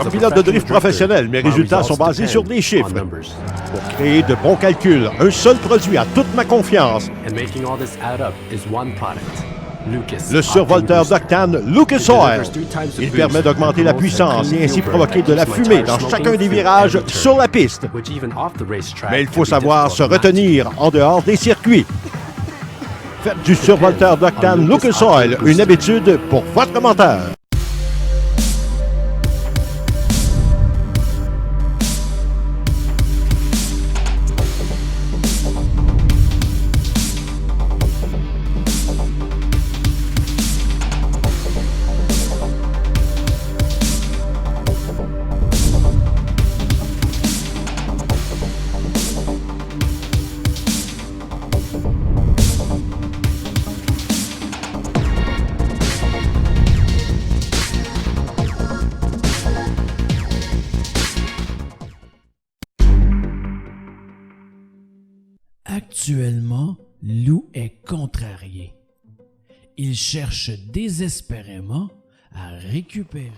pilote de drift professionnel. Mes résultats sont basés sur des chiffres. Pour créer de bons calculs, un seul produit a toute ma confiance. Le survolteur d'octane Lucas Oil. Il permet d'augmenter la puissance et ainsi provoquer de la fumée dans chacun des virages sur la piste. Mais il faut savoir se retenir en dehors des circuits. Faites du survolteur d'octane Lucas Oil une habitude pour votre moteur. Actuellement, Lou est contrarié. Il cherche désespérément à récupérer.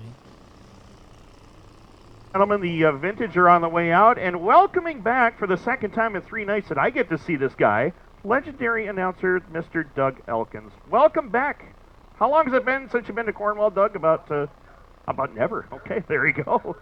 Gentlemen, the vintage are on the way out, and welcoming back for the second time in 3 nights that I get to see this guy, legendary announcer Mr. Doug Elkins. Welcome back. How long has it been since you've been to Cornwall, Doug? About never. Okay, there you go.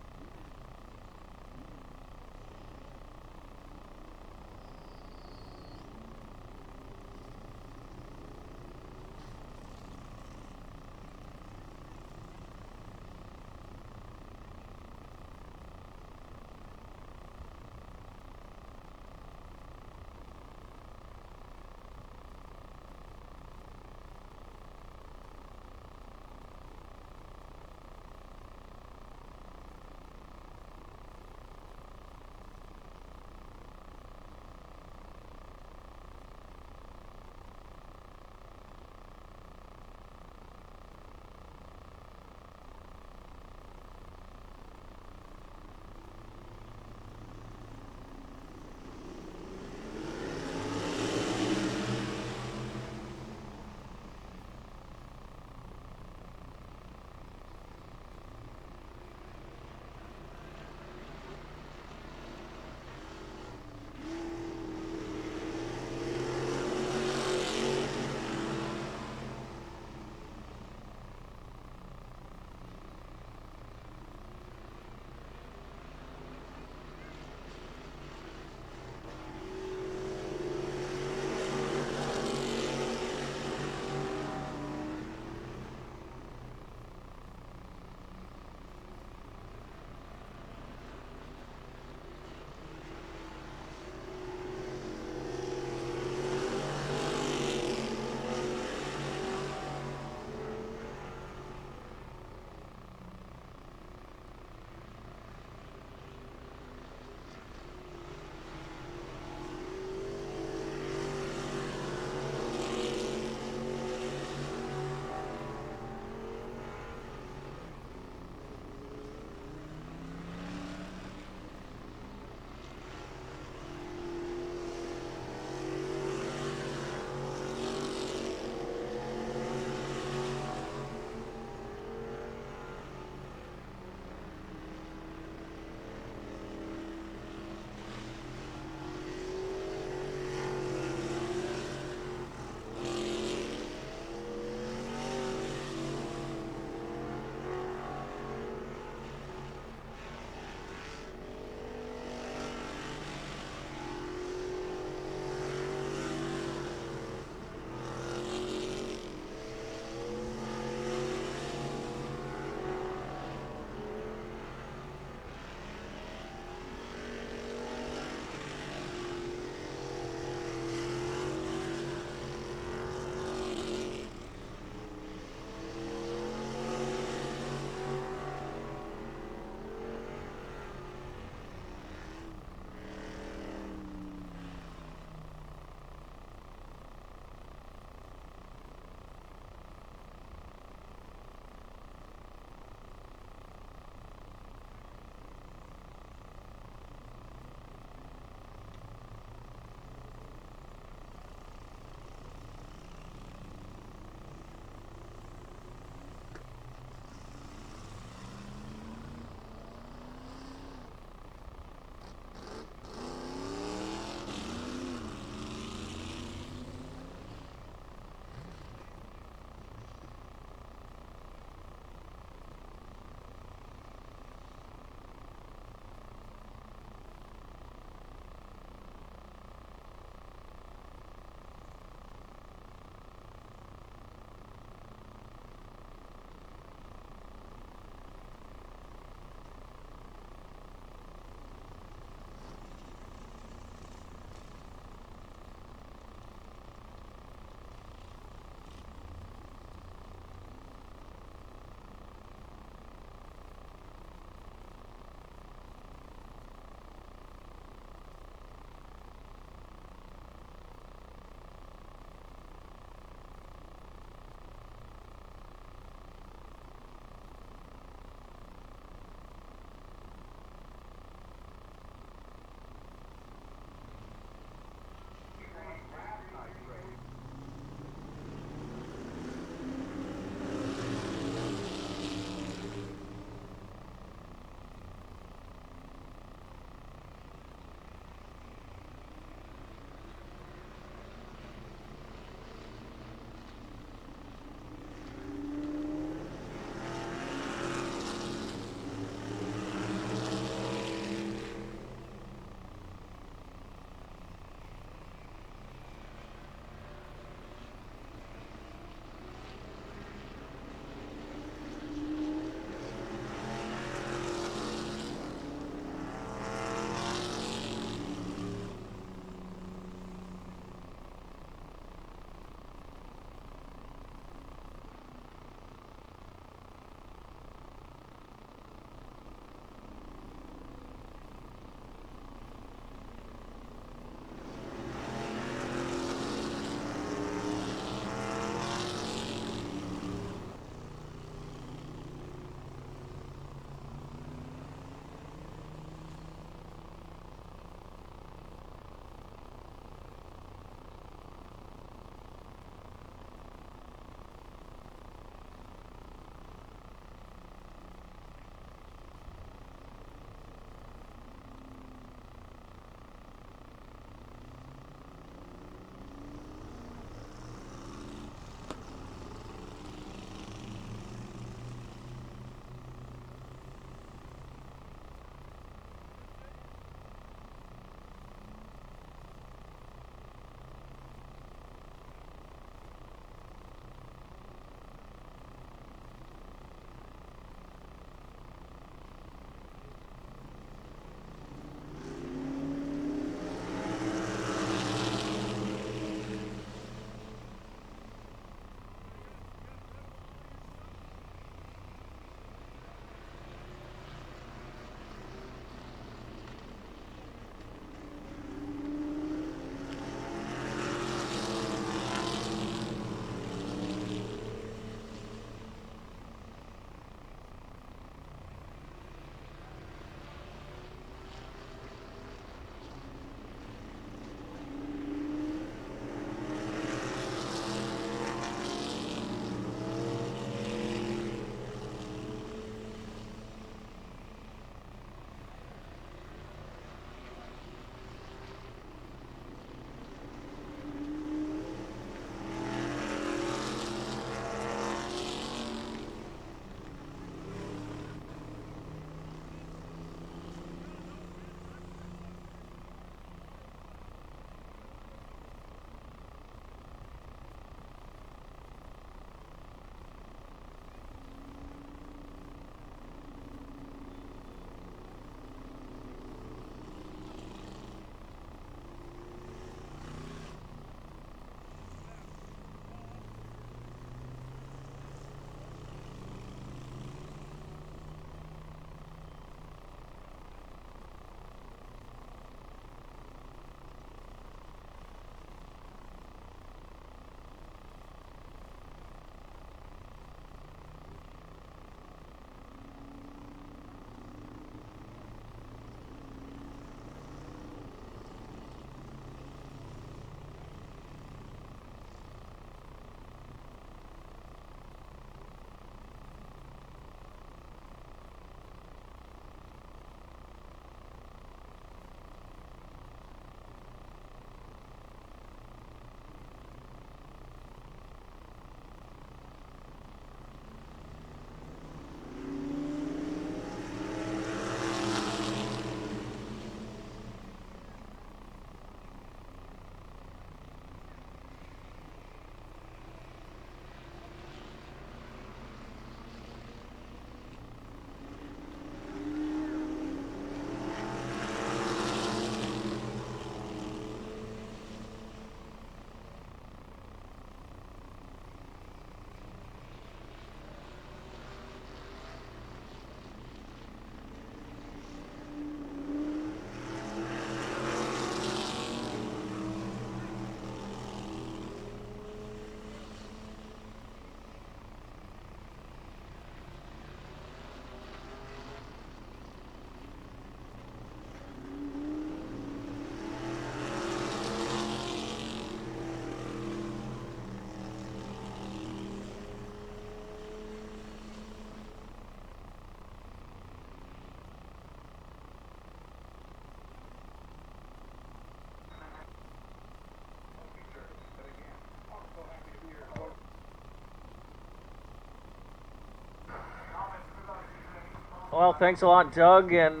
Well, thanks a lot, Doug, and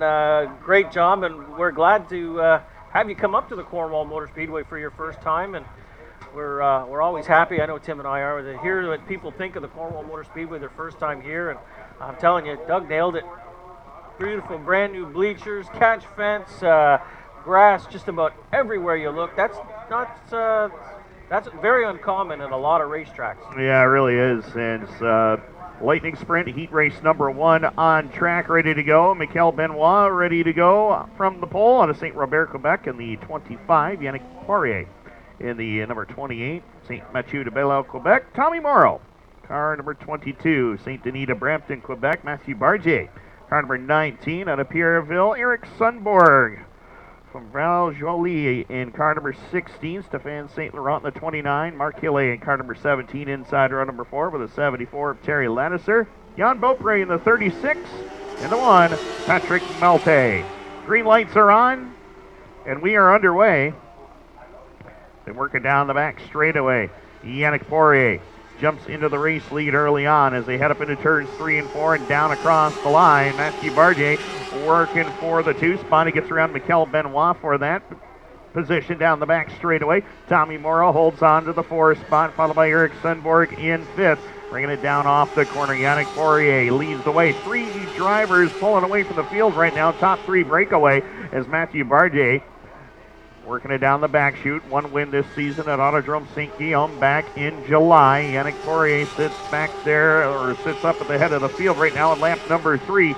great job, and we're glad to have you come up to the Cornwall Motor Speedway for your first time, and we're always happy. I know Tim and I are to hear what people think of the Cornwall Motor Speedway their first time here, and I'm telling you, Doug nailed it. Beautiful brand new bleachers, catch fence, grass just about everywhere you look. That's very uncommon in a lot of racetracks. Yeah, it really is. And Lightning Sprint heat race number 1 on track, ready to go. Michael Benoit ready to go from the pole out of St. Robert, Quebec in the 25. Yannick Poirier in the number 28, St. Mathieu de Belle, Quebec. Tommy Morrow, car number 22, St. Denis de Brampton, Quebec. Mathieu Bargier, car number 19 out of Pierreville. Eric Sundborg from Val-Jolie in car number 16. Stéphane St. Laurent in the 29. Mark Hille in car number 17. Inside row number 4 with a 74 of Terry Ladisser. Jan Beaupre in the 36. And the 1, Patrick Melte. Green lights are on, and we are underway. They're working down the back straightaway. Yannick Poirier jumps into the race lead early on as they head up into turns 3 and 4 and down across the line. Mathieu Bargier working for the 2 spot. He gets around Michael Benoit for that position down the back straightaway. Tommy Morrow holds on to the 4 spot, followed by Eric Sundborg in 5th. Bringing it down off the corner, Yannick Poirier leads the way. 3 drivers pulling away from the field right now. Top 3 breakaway as Mathieu Bargier working it down the back chute. 1 win this season at Autodrome St. Guillaume back in July. Yannick Poirier sits back there, or sits up at the head of the field right now in lap number 3.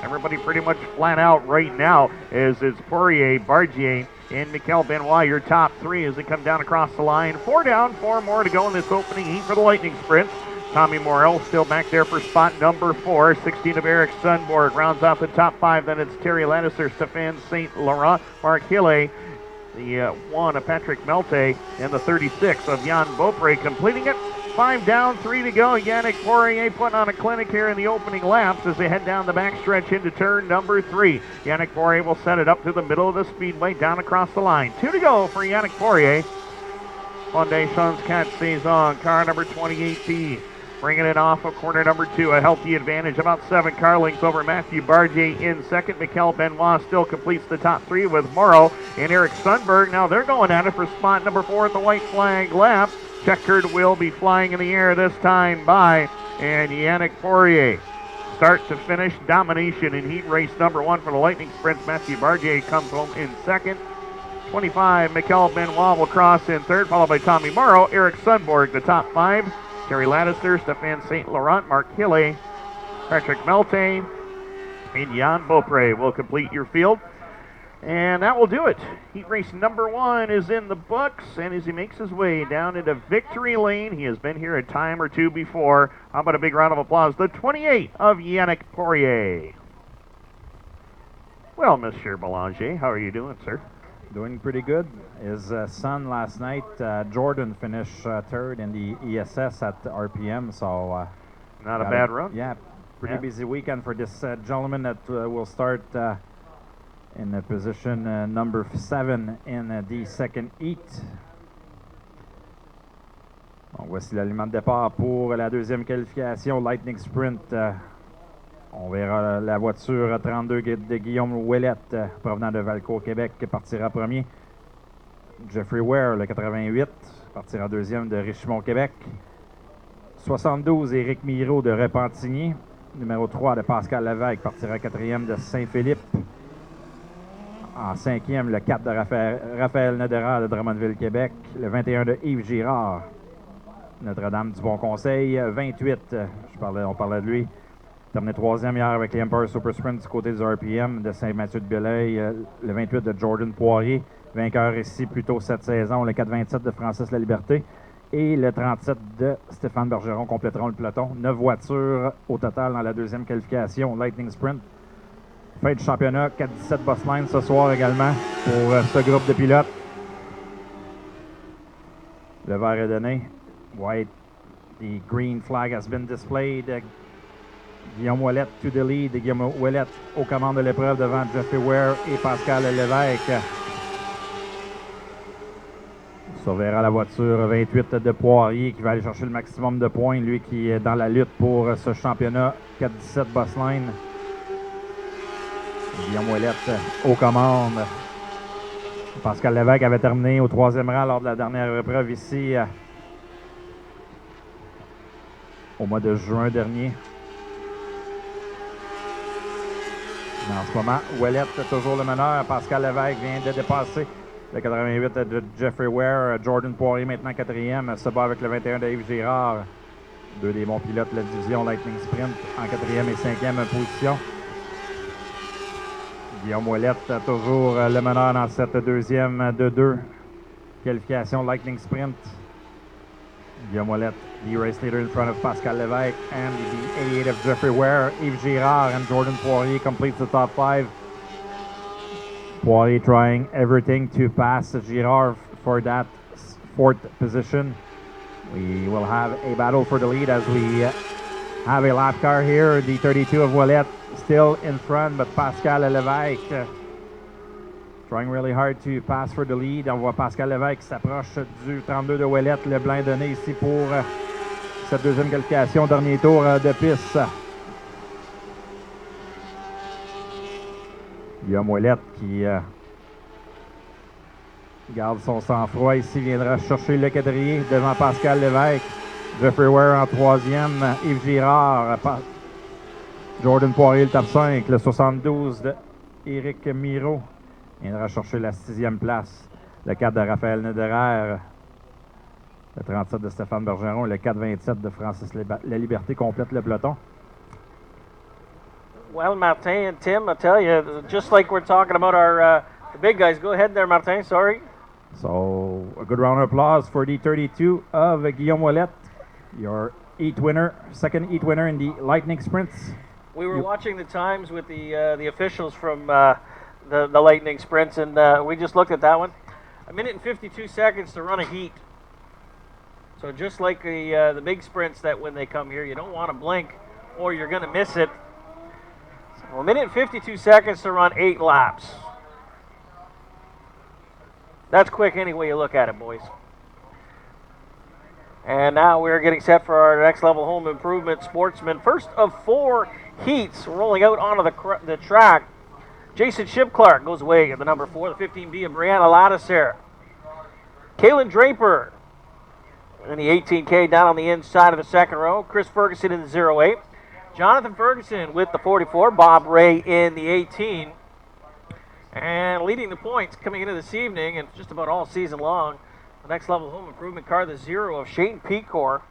Everybody pretty much flat out right now as it's Poirier, Bargier, and Michael Benoit, your top 3 as they come down across the line. 4 down, 4 more to go in this opening heat for the Lightning Sprint. Tommy Morrell still back there for spot number 4. 16 of Eric Sundborg rounds out the top 5. Then it's Terry Ladisser, Stéphane St. Laurent, Mark Hille, the 1 of Patrick Melte, and the 36 of Jan Beaupre completing it. 5 down, 3 to go. Yannick Poirier putting on a clinic here in the opening laps as they head down the backstretch into turn number 3. Yannick Poirier will set it up to the middle of the speedway, down across the line. 2 to go for Yannick Poirier. Fondation's 4 Saison, car number 28B. Bringing it off of corner number 2, a healthy advantage, about 7 car lengths over Mathieu Bargier in second. Michael Benoit still completes the top 3 with Morrow and Eric Sundberg. Now they're going at it for spot number 4 at the white flag lap. Checkered will be flying in the air this time by and Yannick Poirier. Start to finish domination in heat race number 1 for the Lightning Sprints. Mathieu Bargier comes home in second. 25, Michael Benoit will cross in third, followed by Tommy Morrow. Eric Sundborg, the top 5. Terry Ladisser, Stéphane St. Laurent, Mark Hille, Patrick Melte, and Jan Beaupre will complete your field. And that will do it. Heat race number 1 is in the books, and as he makes his way down into victory lane, he has been here a time or 2 before. How about a big round of applause? The 28 of Yannick Poirier. Well, Monsieur Belanger, how are you doing, sir? Doing pretty good. His son last night, Jordan, finished 3rd in the ESS at RPM, so... Not a bad run. Yeah, pretty busy weekend for this gentleman that will start in position number 7 in the second heat. Bon, voici l'aliment de départ pour la deuxième qualification, Lightning Sprint. On verra la voiture 32 de Guillaume Ouellette, provenant de Valcourt, Québec, qui partira premier. Jeffrey Ware, le 88, partira deuxième de Richmond, Québec. 72, Éric Miro de Repentigny. Numéro 3 de Pascal Lévesque, partira quatrième de Saint-Philippe. En cinquième, le 4 de Raphaël Nedera de Drummondville, Québec. Le 21 de Yves Girard, Notre-Dame du Bon Conseil. 28, on parlait de lui. Terminé 3e hier avec les Empire Super Sprint du côté du RPM de Saint-Mathieu-de-Belleuil. Le 28 de Jordan Poirier, vainqueur ici plus tôt cette saison. Le 4-27 de Francis Laliberté. Et le 37 de Stéphane Bergeron compléteront le peloton. 9 voitures au total dans la deuxième qualification, Lightning Sprint. Fin du championnat, 4-17 boss line ce soir également pour ce groupe de pilotes. Le vert est donné. White, the green flag has been displayed. Guillaume Ouellette to the lead. Guillaume Ouellette aux commandes de l'épreuve devant Jeffrey Ware et Pascal Lévesque. On surveillera la voiture 28 de Poirier qui va aller chercher le maximum de points. Lui qui est dans la lutte pour ce championnat 4-17 boss line. Guillaume Ouellette aux commandes. Pascal Lévesque avait terminé au 3e rang lors de la dernière épreuve ici au mois de juin dernier. Mais en ce moment, Ouellette toujours le meneur. Pascal Lévesque vient de dépasser le 88 de Jeffrey Ware. Jordan Poirier maintenant 4e, se bat avec le 21 de Yves Girard. Deux des bons pilotes de la division Lightning Sprint en 4e et 5e position. Guillaume Ouellette toujours le meneur dans cette deuxième de 2 qualification Lightning Sprint. Guillaume Ouellette, the race leader in front of Pascal Lévesque and the 88 of Jeffrey Ware. Yves Girard and Jordan Poirier completes the top 5. Poirier trying everything to pass Girard for that 4th position. We will have a battle for the lead as we have a lap car here. The 32 of Ouellette still in front, but Pascal Lévesque trying really hard to pass for the lead. On voit Pascal Lévesque qui s'approche du 32 de Ouellette, le blanc donné ici pour cette deuxième qualification, dernier tour de piste. Guillaume Ouellette qui garde son sang-froid ici, viendra chercher le quadrillé devant Pascal Lévesque. Jeffrey Ware en 3e, Yves Girard, Jordan Poirier le top 5, le 72 de Éric Miro viendra chercher la 6e place. Le 4 de Raphaël Nederer, le 37 de Stéphane Bergeron et le 4-27 de Francis La Liberté complètent le peloton. Well, Martin and Tim, I tell you, just like we're talking about our the big guys. Go ahead there, Martin. Sorry. So, a good round of applause for the 32 of Guillaume Ouellette, your heat winner, second heat winner in the Lightning Sprints. We were watching the times with the officials from the Lightning Sprints, and we just looked at that one. 1 minute and 52 seconds to run a heat. So just like the big sprints that when they come here, you don't want to blink or you're going to miss it. So 1 minute and 52 seconds to run 8 laps. That's quick any way you look at it, boys. And now we're getting set for our next level home improvement sportsman. First of 4 heats rolling out onto the track. Jason Shipclark goes away at the number 4, the 15B of Brianna Ladisser. Kaylin Draper in the 18K down on the inside of the second row. Chris Ferguson in the 08. Jonathan Ferguson with the 44. Bob Ray in the 18. And leading the points coming into this evening and just about all season long, the next level home improvement car, the 0 of Shane Pecor.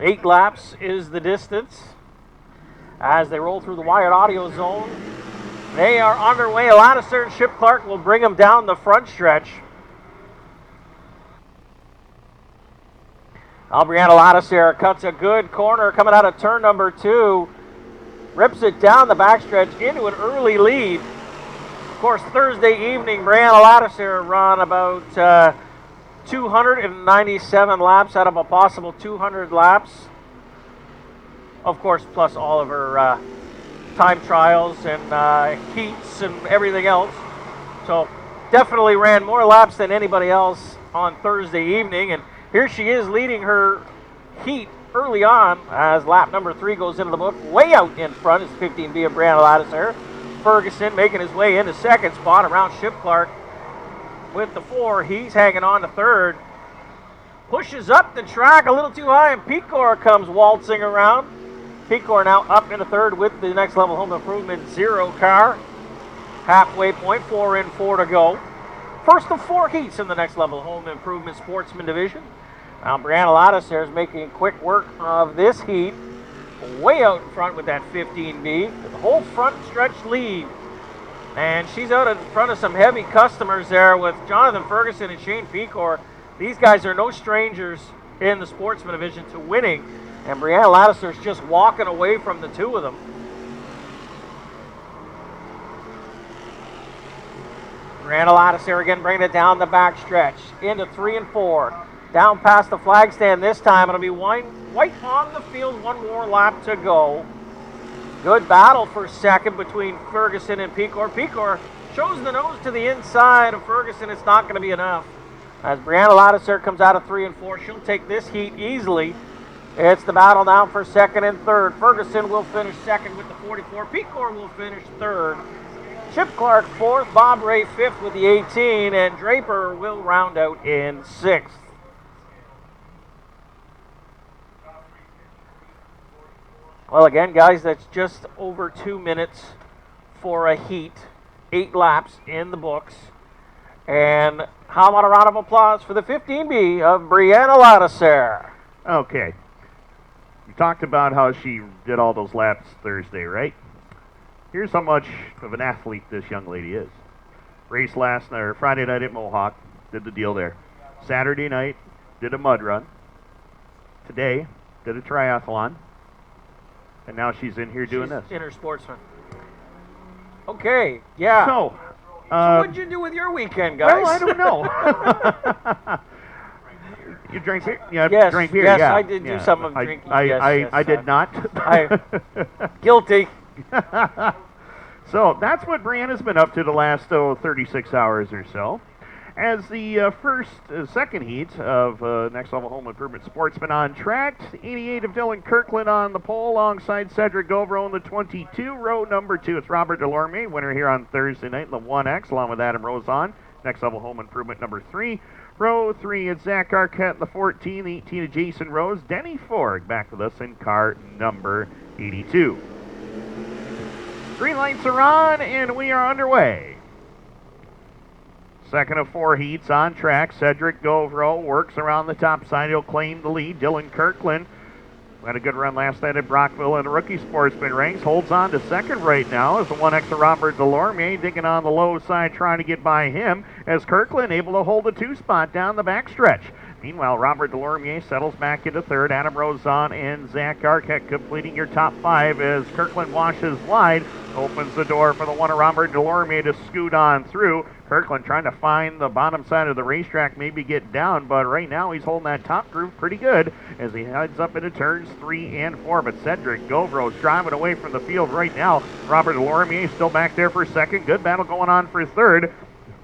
Eight laps is the distance as they roll through the wired audio zone. They are underway. Ladisser and Shipclark will bring them down the front stretch. Brianna Ladisser cuts a good corner coming out of turn number 2. Rips it down the backstretch into an early lead. Of course, Thursday evening, Brianna Ladisser run about 297 laps out of a possible 200 laps. Of course, plus all of her time trials and heats and everything else. So definitely ran more laps than anybody else on Thursday evening. And here she is leading her heat early on as lap number 3 goes into the book. Way out in front is 15B of Brianna Ladisser. Ferguson making his way into second spot around Shipclark with the 4. He's hanging on to third. Pushes up the track a little too high, and Pecor comes waltzing around. Pecor now up into third with the next level home improvement 0 car. Halfway point, 4 in, 4 to go. First of 4 heats in the next level home improvement sportsman division. Now Brianna Ladisser is making quick work of this heat. Way out in front with that 15B. The whole front stretch lead. And she's out in front of some heavy customers there with Jonathan Ferguson and Shane Pecor. These guys are no strangers in the sportsman division to winning. And Brianna Ladisser is just walking away from the 2 of them. Brianna Ladisser again bringing it down the back stretch into 3 and 4. Down past the flag stand this time. It'll be white on the field. 1 more lap to go. Good battle for second between Ferguson and Pecor. Pecor shows the nose to the inside of Ferguson. It's not going to be enough. As Brianna Ladisser comes out of 3 and 4, she'll take this heat easily. It's the battle now for second and third. Ferguson will finish second with the 44. Pecor will finish third. Chip Clark fourth. Bob Ray fifth with the 18. And Draper will round out in sixth. Well, again, guys, that's just over 2 minutes for a heat. 8 laps in the books. And how about a round of applause for the 15B of Brianna Ladisser? Okay. We talked about how she did all those laps Thursday, right? Here's how much of an athlete this young lady is. Race Friday night at Mohawk, did the deal there. Saturday night, did a mud run. Today, did a triathlon. And now she's in here doing this. Inner sportsman. Okay, yeah. So what'd you do with your weekend, guys? Well, I don't know. You drank beer? Yeah, yes, drank beer. Yes, yeah. I did do some of drinking. I did not. Guilty. So that's what Brianna's been up to the last 36 hours or so. As the second heat of Next Level Home Improvement Sportsman on track, 88 of Dylan Kirkland on the pole alongside Cedric Govro in the 22. Row number 2, it's Robert Delorme, winner here on Thursday night in the 1X, along with Adam Rosen. Next Level Home Improvement number 3. Row 3, it's Zach Arquette in the 14, the 18 of Jason Rose. Denny Ford back with us in car number 82. Green lights are on, and we are underway. Second of 4 heats on track. Cedric Govro works around the top side. He'll claim the lead. Dylan Kirkland had a good run last night at Brockville in the rookie sportsman ranks. Holds on to second right now as the 1X of Robert Delorme digging on the low side trying to get by him as Kirkland able to hold the 2 spot down the backstretch. Meanwhile, Robert Delorme settles back into third. Adam Rosen and Zach Arquette completing your top 5 as Kirkland washes wide. Opens the door for the one of Robert Delorme to scoot on through. Kirkland trying to find the bottom side of the racetrack, maybe get down, but right now he's holding that top groove pretty good as he heads up into turns 3 and 4. But Cedric Govro's driving away from the field right now. Robert Delorme still back there for second. Good battle going on for third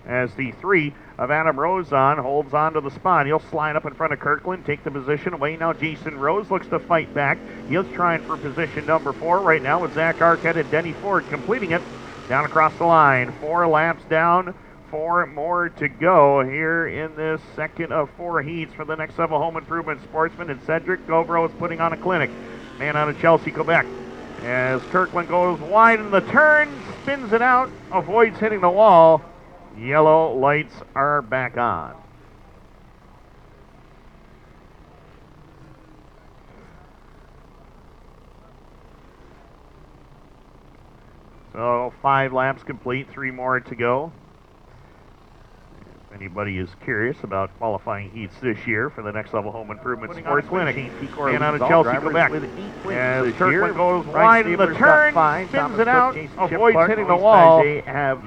as the 3 of Adam Rosen holds on to the spot. He'll slide up in front of Kirkland, take the position away. Now Jason Rose looks to fight back. He's trying for position number 4 right now with Zach Arquette and Denny Ford completing it down across the line. 4 laps down, 4 more to go here in this second of 4 heats for the Next Level Home Improvement Sportsman. And Cedric Govro is putting on a clinic. Man out of Chelsea, Quebec. As Kirkland goes wide in the turn, spins it out, avoids hitting the wall. Yellow lights are back on. So 5 laps complete, 3 more to go. If anybody is curious about qualifying heats this year for the Next Level Home Improvement Sports Clinic, and out of Chelsea, Quebec. As Kirkland goes wide in the turn, spins it out, avoids hitting the wall.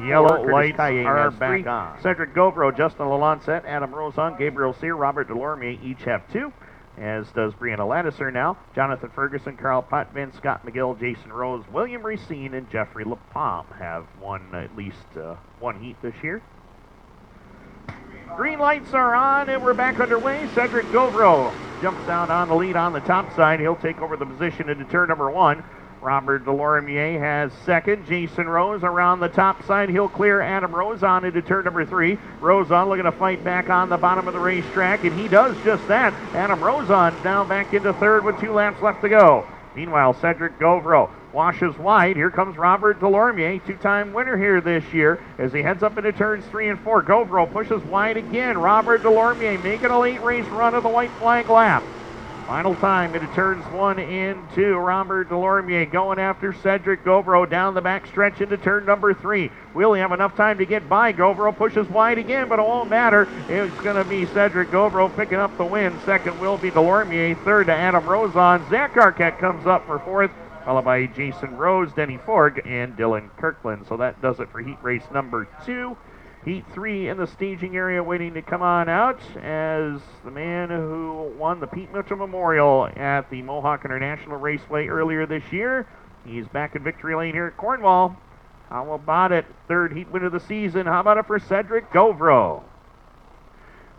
Yellow lights are back on. Cedric Govro, Justin Lalancette, Adam Rosen, Gabriel Sear, Robert Delorme each have 2. As does Brianna Ladisser now. Jonathan Ferguson, Carl Potvin, Scott McGill, Jason Rose, William Racine, and Jeffrey LaPalme have won at least 1 heat this year. Green lights are on, and we're back underway. Cedric Govro jumps out on the lead on the top side. He'll take over the position into turn number 1. Robert Delorme has second. Jason Rose around the top side. He'll clear Adam Rosen into turn number 3. Rosen looking to fight back on the bottom of the racetrack, and he does just that. Adam Rosen down back into third with 2 laps left to go. Meanwhile, Cedric Govro washes wide. Here comes Robert Delorme, 2-time winner here this year, as he heads up into turns 3 and 4. Govro pushes wide again. Robert Delorme making a late race run of the white flag lap. Final time into turns 1 and 2. Robert Delorme going after Cedric Govro down the back stretch into turn number 3. Will he have enough time to get by? Govro pushes wide again, but it won't matter. It's going to be Cedric Govro picking up the win. Second will be Delorme. Third to Adam Rosen. Zach Arquette comes up for 4th, followed by Jason Rose, Denny Ford, and Dylan Kirkland. So that does it for heat race number 2. Heat 3 in the staging area waiting to come on out as the man who won the Pete Mitchell Memorial at the Mohawk International Raceway earlier this year. He's back in victory lane here at Cornwall. How about it? 3rd heat win of the season. How about it for Cedric Govro?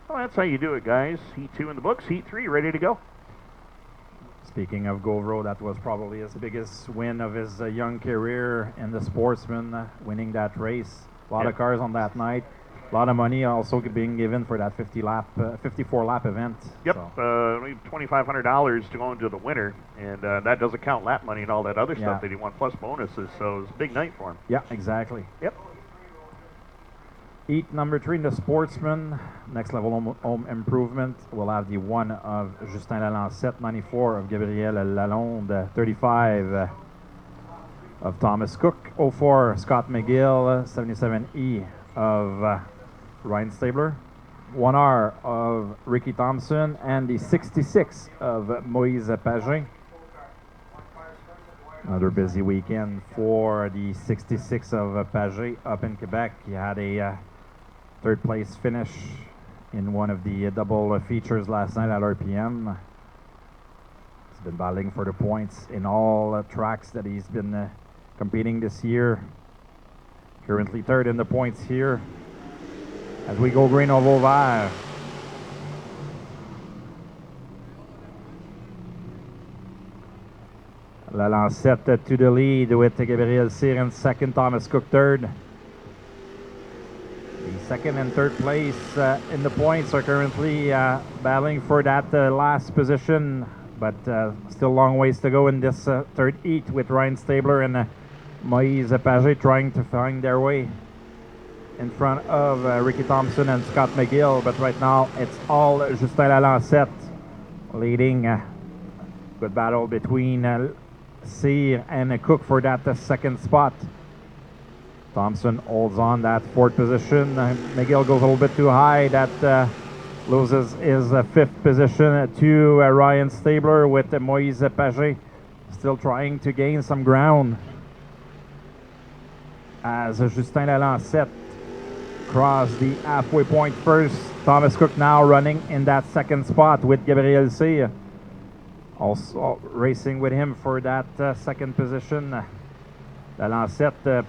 Well, that's how you do it, guys. Heat 2 in the books. Heat 3 ready to go. Speaking of Govro, that was probably his biggest win of his young career in the Sportsman, winning that race. A lot of cars on that night. A lot of money also being given for that 54-lap event. Yep, So. $2,500 to go into the winner, and that doesn't count lap money and all that other stuff that he won, plus bonuses, so it was a big night for him. Yeah, exactly. Yep. Heat number 3 in the Sportsman. Next level home improvement. We'll have the 1 of Justin Lalancette, 94 of Gabriel Lalonde, 35 of Thomas Cook, 04 Scott McGill, 77E of Ryan Stabler, 1R of Ricky Thompson, and the 66 of Moise Pagé. Another busy weekend for the 66 of Pagé up in Quebec. He had a third place finish in one of the double features last night at RPM. He's been battling for the points in all tracks that he's been competing this year. Currently third in the points here as we go green over vert. Lalancette to the lead with Gabriel Cyr in second, Thomas Cook third. The second and third place in the points are currently battling for that last position, but still a long ways to go in this third heat with Ryan Stabler and Moise Pagé trying to find their way in front of Ricky Thompson and Scott McGill, but right now it's all Justin Lalancette leading. Good battle between Cyr and Cook for that second spot. Thompson holds on that fourth position. McGill goes a little bit too high. That loses his fifth position to Ryan Stabler with Moise Pagé still trying to gain some ground. As Justin Lalancette crossed the halfway point first. Thomas Cook now running in that second spot with Gabriel Cyr. Also racing with him for that second position. Lalancette,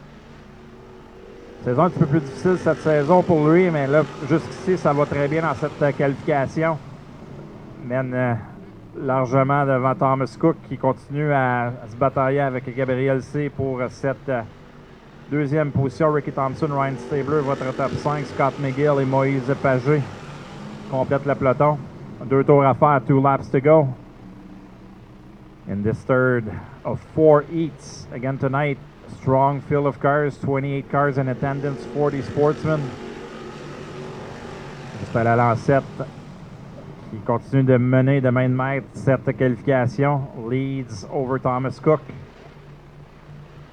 saison un petit peu plus difficile cette saison pour lui, mais là, jusqu'ici, ça va très bien dans cette qualification. Mène largement devant Thomas Cook qui continue à se batailler avec Gabriel Cyr pour cette deuxième position. Ricky Thompson, Ryan Stabler, votre top 5, Scott McGill et Moise Pagé complètent le peloton. 2 tours à faire, 2 laps to go. In this third of 4 heats again tonight, strong field of cars, 28 cars in attendance, 40 sportsmen. Justin Lalancette qui continue de mener de main de maître cette qualification, leads over Thomas Cook.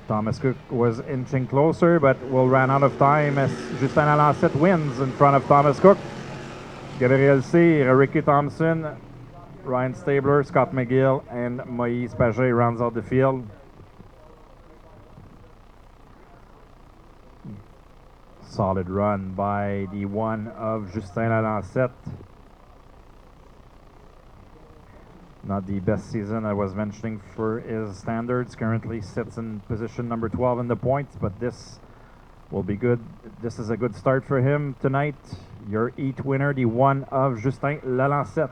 Thomas Cook was inching closer, but will run out of time as Justin Lalancette wins in front of Thomas Cook. Gabriel Cyr, Ricky Thompson, Ryan Stabler, Scott McGill, and Moise Pagé rounds out the field. Solid run by the 1 of Justin Lalancette. Not the best season I was mentioning for his standards. Currently sits in position number 12 in the points, but this will be good. This is a good start for him tonight. Your heat winner, the 1 of Justin Lalancette.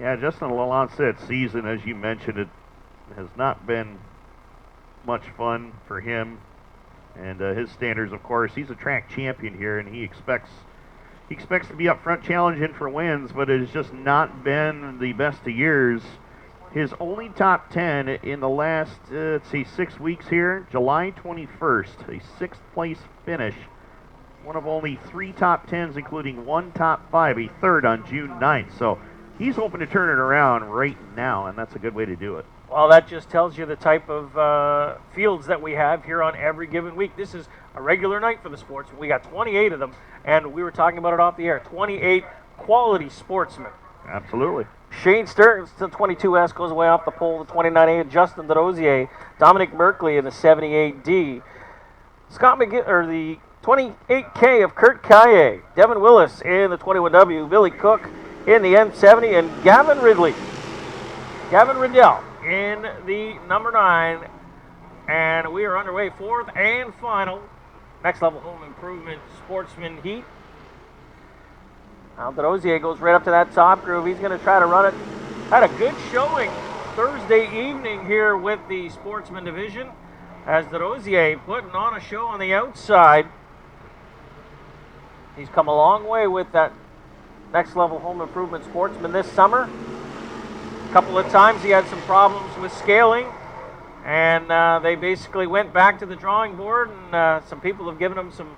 Yeah, Justin Lalancette's season, as you mentioned, it has not been much fun for him. And his standards, of course, he's a track champion here, and he expects to be up front challenging for wins, but it has just not been the best of years. His only top 10 in the last, 6 weeks here, July 21st, a 6th place finish. One of only 3 top 10s, including 1 top 5, a 3rd on June 9th. So he's hoping to turn it around right now, and that's a good way to do it. Well, that just tells you the type of fields that we have here on every given week. This is a regular night for the sports. We got 28 of them, and we were talking about it off the air. 28 quality sportsmen. Absolutely. Shane Stearns, the 22S, goes away off the pole. The 29A, Justin DeRosier. Dominic Merkley in the 78D. Scott McGill, or the 28K of Kurt Kaye. Devin Willis in the 21W. Billy Cook in the N70. And Gavin Riddell in the number 9. And we are underway, 4th and final Next Level Home Improvement Sportsman Heat. Now Derosier goes right up to that top groove. He's going to try to run it. Had a good showing Thursday evening here with the Sportsman Division as Derosier putting on a show on the outside. He's come a long way with that Next Level Home Improvement Sportsman this summer. A couple of times he had some problems with scaling, and they basically went back to the drawing board, and some people have given him some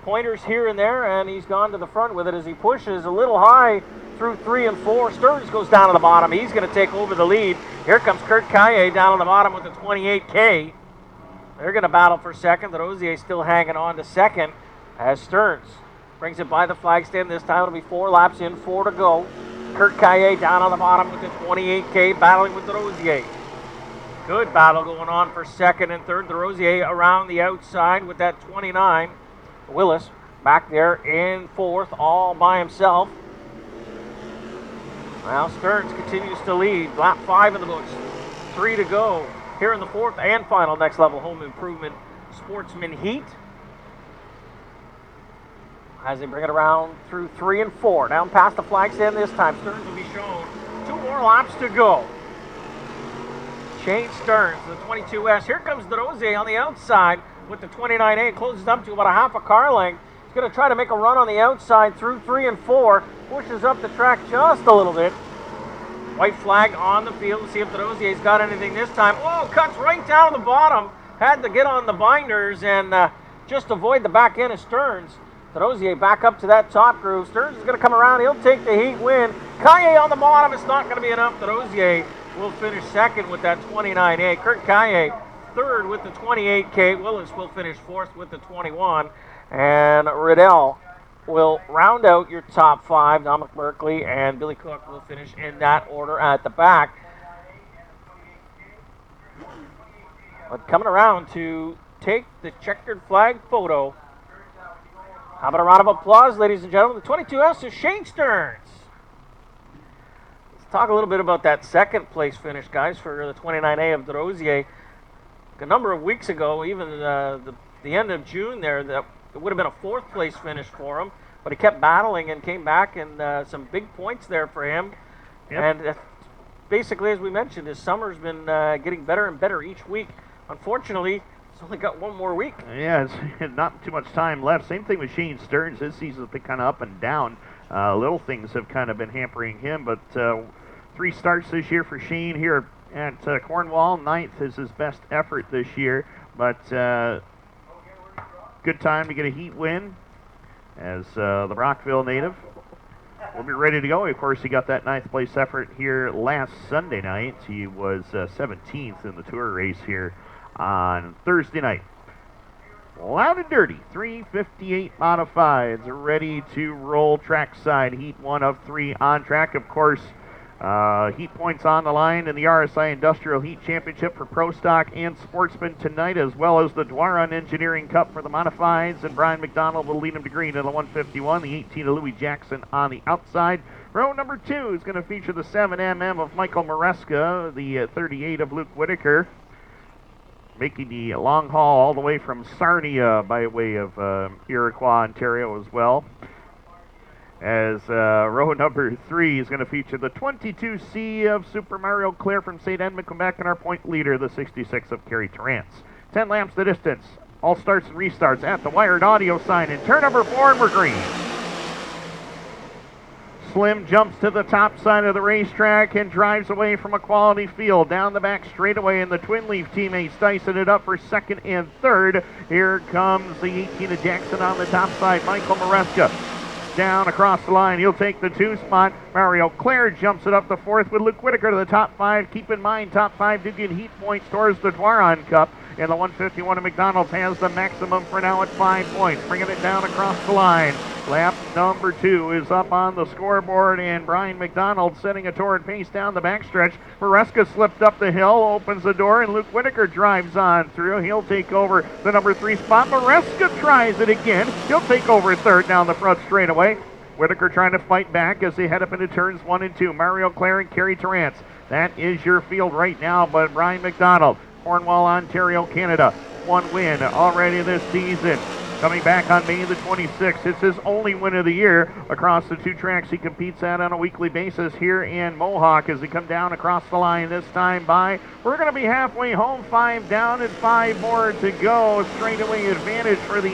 pointers here and there, and he's gone to the front with it as he pushes a little high through 3 and 4. Stearns goes down to the bottom. He's going to take over the lead. Here comes Kurt Kaye down on the bottom with the 28K. They're going to battle for second. The Rosier still hanging on to second as Stearns brings it by the flag stand. This time it'll be 4 laps in, 4 to go. Kurt Kaye down on the bottom with the 28K, battling with the Rosier. Good battle going on for second and third. The Rosier around the outside with that 29. Willis back there in fourth, all by himself. Now Stearns continues to lead. Lap 5 in the books. 3 to go here in the fourth and final Next Level Home Improvement Sportsman Heat. As they bring it around through 3 and 4. Down past the flag stand this time. Stearns will be shown 2 more laps to go. Shane Stearns, the 22S. Here comes Derosier on the outside with the 29A. It closes up to about a half a car length. He's going to try to make a run on the outside through 3 and 4. Pushes up the track just a little bit. White flag on the field to see if Derosier's got anything this time. Oh, cuts right down to the bottom. Had to get on the binders and just avoid the back end of Stearns. Derosier back up to that top groove. Stearns is going to come around. He'll take the heat win. Kaye on the bottom. It's not going to be enough. Derosier will finish second with that 29A. Kurt Kaye third with the 28K. Willis will finish fourth with the 21. And Riddell will round out your top 5. Dominic Berkeley and Billy Cook will finish in that order at the back. But coming around to take the checkered flag photo. How about a round of applause, ladies and gentlemen? The 22S is Shane Stearns. Let's talk a little bit about that second place finish, guys, for the 29A of Derosier. A number of weeks ago, even the end of June there, that it would have been a 4th place finish for him, but he kept battling and came back, and some big points there for him. Yep. And basically, as we mentioned, his summer's been getting better and better each week. Unfortunately, he's only got 1 more week. Yeah, it's not too much time left. Same thing with Shane Stearns. This season's been kind of up and down. Little things have kind of been hampering him, but 3 starts this year for Shane here at Cornwall. 9th is his best effort this year, but good time to get a heat win as the Brockville native will be ready to go. Of course, he got that 9th place effort here last Sunday night. He was 17th in the tour race here on Thursday night. Loud and dirty, 358 modifieds ready to roll trackside. Heat 1 of 3 on track. Of course, heat points on the line in the RSI Industrial Heat Championship for Pro Stock and Sportsman tonight, as well as the Dwaron Engineering Cup for the modifieds, and Brian McDonald will lead them to green in the 151. The 18 of Louis Jackson on the outside. Row number 2 is going to feature the 7mm of Michael Maresca, the 38 of Luke Whitaker, making the long haul all the way from Sarnia by way of Iroquois, Ontario as well. As row number 3 is going to feature the 22C of Super Mario Claire from St. Edmund, Quebec, and our point leader, the 66 of Kerry Terrance. 10 laps the distance. All starts and restarts at the wired audio sign. In turn number 4, and we're green. Slim jumps to the top side of the racetrack and drives away from a quality field. Down the back straightaway, and the Twin Leaf teammates dicing it up for second and third. Here comes the 18 of Jackson on the top side, Michael Maresca. Down across the line, he'll take the 2 spot. Mario Claire jumps it up the 4th with Luke Whitaker to the top 5. Keep in mind, top 5 do get heat points towards the Dwaron Cup. And the 151 of McDonald's has the maximum for now at 5 points, bringing it down across the line. Lap number 2 is up on the scoreboard, and Brian McDonald setting a torrid pace down the backstretch. Maresca slipped up the hill, opens the door, and Luke Whitaker drives on through. He'll take over the number 3 spot. Maresca tries it again. He'll take over third down the front straightaway. Whitaker trying to fight back as they head up into turns 1 and 2. Mario Claire and Kerry Terrance. That is your field right now, but Brian McDonald Cornwall, Ontario, Canada. 1 win already this season. Coming back on May the 26th. It's his only win of the year across the 2 tracks he competes at on a weekly basis here in Mohawk as he come down across the line this time by. We're going to be halfway home, 5 down and 5 more to go. Straightaway advantage for the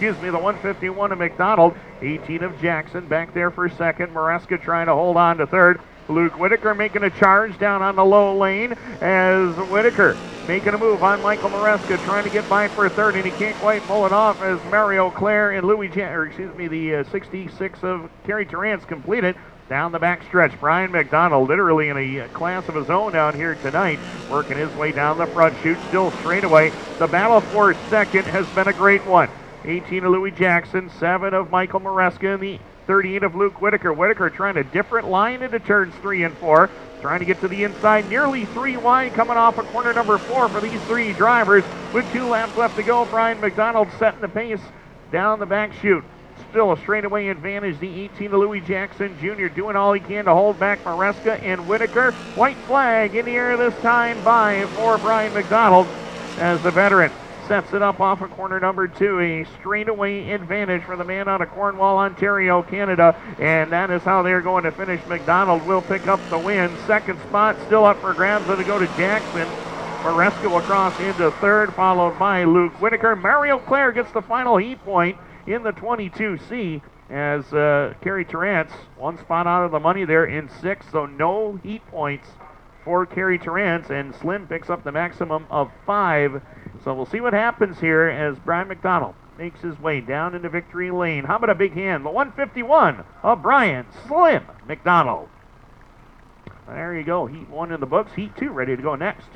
151 of McDonald. 18 of Jackson back there for second. Maresca trying to hold on to third. Luke Whitaker making a charge down on the low lane as Whitaker making a move on Michael Maresca, trying to get by for third, and he can't quite pull it off as Mario Clare and the 66 of Kerry Terrance complete it down the back stretch. Brian McDonald literally in a class of his own down here tonight, working his way down the front chute, still straight away. The battle for second has been a great one. 18 of Louis Jackson, 7 of Michael Maresca, and the 38 of Luke Whitaker. Whitaker trying a different line into turns 3 and 4. Trying to get to the inside, nearly 3 wide, coming off of corner number 4 for these 3 drivers. With 2 laps left to go, Brian McDonald setting the pace down the back chute. Still a straightaway advantage. The 18 of Louis Jackson Jr. doing all he can to hold back Maresca and Whitaker. White flag in the air this time by for Brian McDonald as the veteran sets it up off of corner number 2. A straightaway advantage for the man out of Cornwall, Ontario, Canada. And that is how they're going to finish. McDonald will pick up the win. Second spot still up for grabs. It'll go to Jackson. Maresca will cross into third, followed by Luke Whitaker. Mario Clare gets the final heat point in the 22C as Kerry Terrance, 1 spot out of the money there in 6th. So no heat points for Kerry Terrance, and Slim picks up the maximum of 5. So we'll see what happens here as Brian McDonald makes his way down into victory lane. How about a big hand? The 151 of Brian Slim McDonald. There you go. Heat 1 in the books. Heat 2 ready to go next.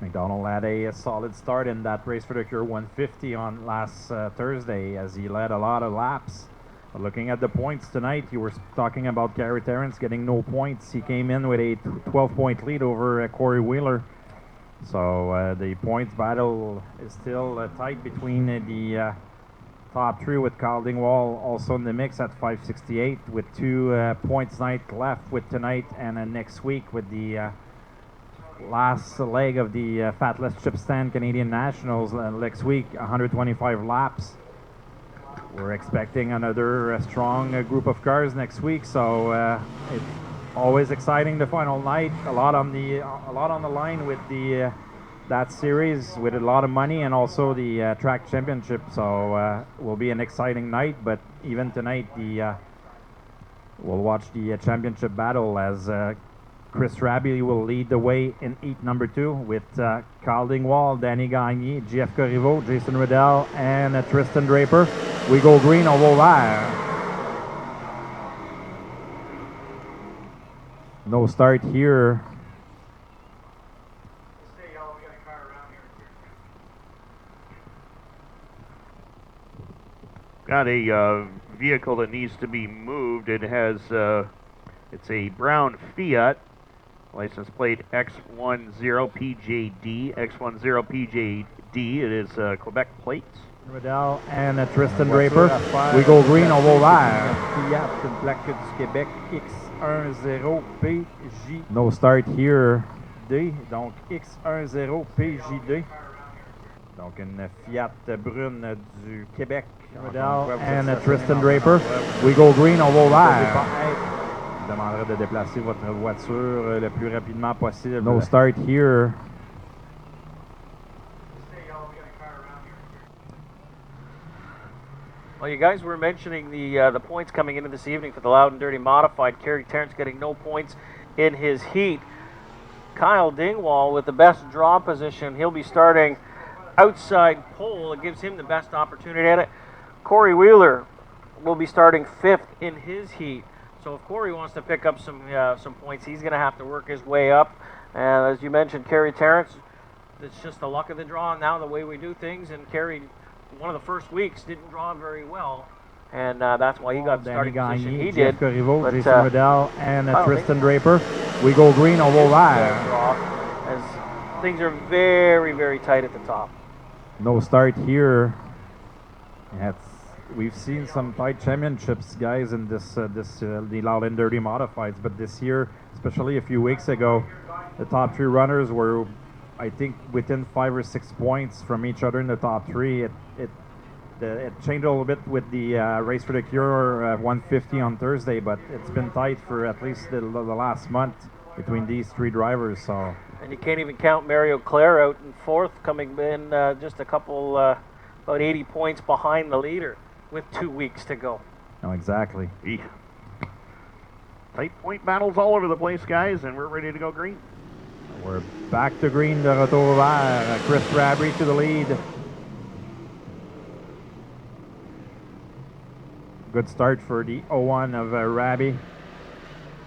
McDonald had a solid start in that race for the Cure 150 on last Thursday as he led a lot of laps. But looking at the points tonight, you were talking about Kerry Terrance getting no points. He came in with a 12-point lead over Corey Wheeler. So the points battle is still tight between the top 3 with Carl Dingwall also in the mix at 568 with 2 points night left with tonight and next week with the last leg of the Fatless Chip Stand Canadian Nationals next week, 125 laps. We're expecting another strong group of cars next week, so it's always exciting the final night. A lot on the line with the that series with a lot of money and also the track championship. So will be an exciting night. But even tonight, we'll watch the championship battle as Chris Raby will lead the way in heat number 2 with Carl Dingwall, Danny Gagné, Jeff Corriveau, Jason Riddell, and Tristan Draper. We go green, on va vert. No start here. Got a vehicle that needs to be moved. It has, it's a brown Fiat, license plate X10PJD, X10PJD. It is Quebec plates. Riddell and Tristan Draper. We go green, on va vert. Fiat, une plaque du Québec X10PJD. No start here. Donc X10PJD. Donc une Fiat brune du Québec. Riddell and Tristan Draper. We go green, on va vert. Je demanderai de déplacer votre voiture le plus rapidement possible. No start here. Well, you guys were mentioning the points coming into this evening for the Loud and Dirty Modified. Kerry Terrance getting no points in his heat. Kyle Dingwall with the best draw position. He'll be starting outside pole. It gives him the best opportunity at it. Corey Wheeler will be starting 5th in his heat. So if Corey wants to pick up some points, he's going to have to work his way up. And as you mentioned, Kerry Terrance, it's just the luck of the draw now, the way we do things. And Kerry, one of the first weeks, didn't draw very well. And that's why he got the starting position he did. Corriveau, Jason Riddell, and Tristan Draper. We go green, on va vert. As things are very, very tight at the top. No start here. We've seen some tight championships, guys, in the Loud and Dirty Modifieds, but this year, especially a few weeks ago, the top 3 runners were I think within 5 or 6 points from each other in the top 3. It changed a little bit with the race for the Cure 150 on Thursday, but it's been tight for at least the last month between these 3 drivers. So. And you can't even count Mario Claire out in 4th, coming in just a couple, about 80 points behind the leader with 2 weeks to go. No, exactly. Tight point battles all over the place, guys, and we're ready to go green. We're back to green, de retour vert. Chris Rabry to the lead. Good start for the 01 of Rabby.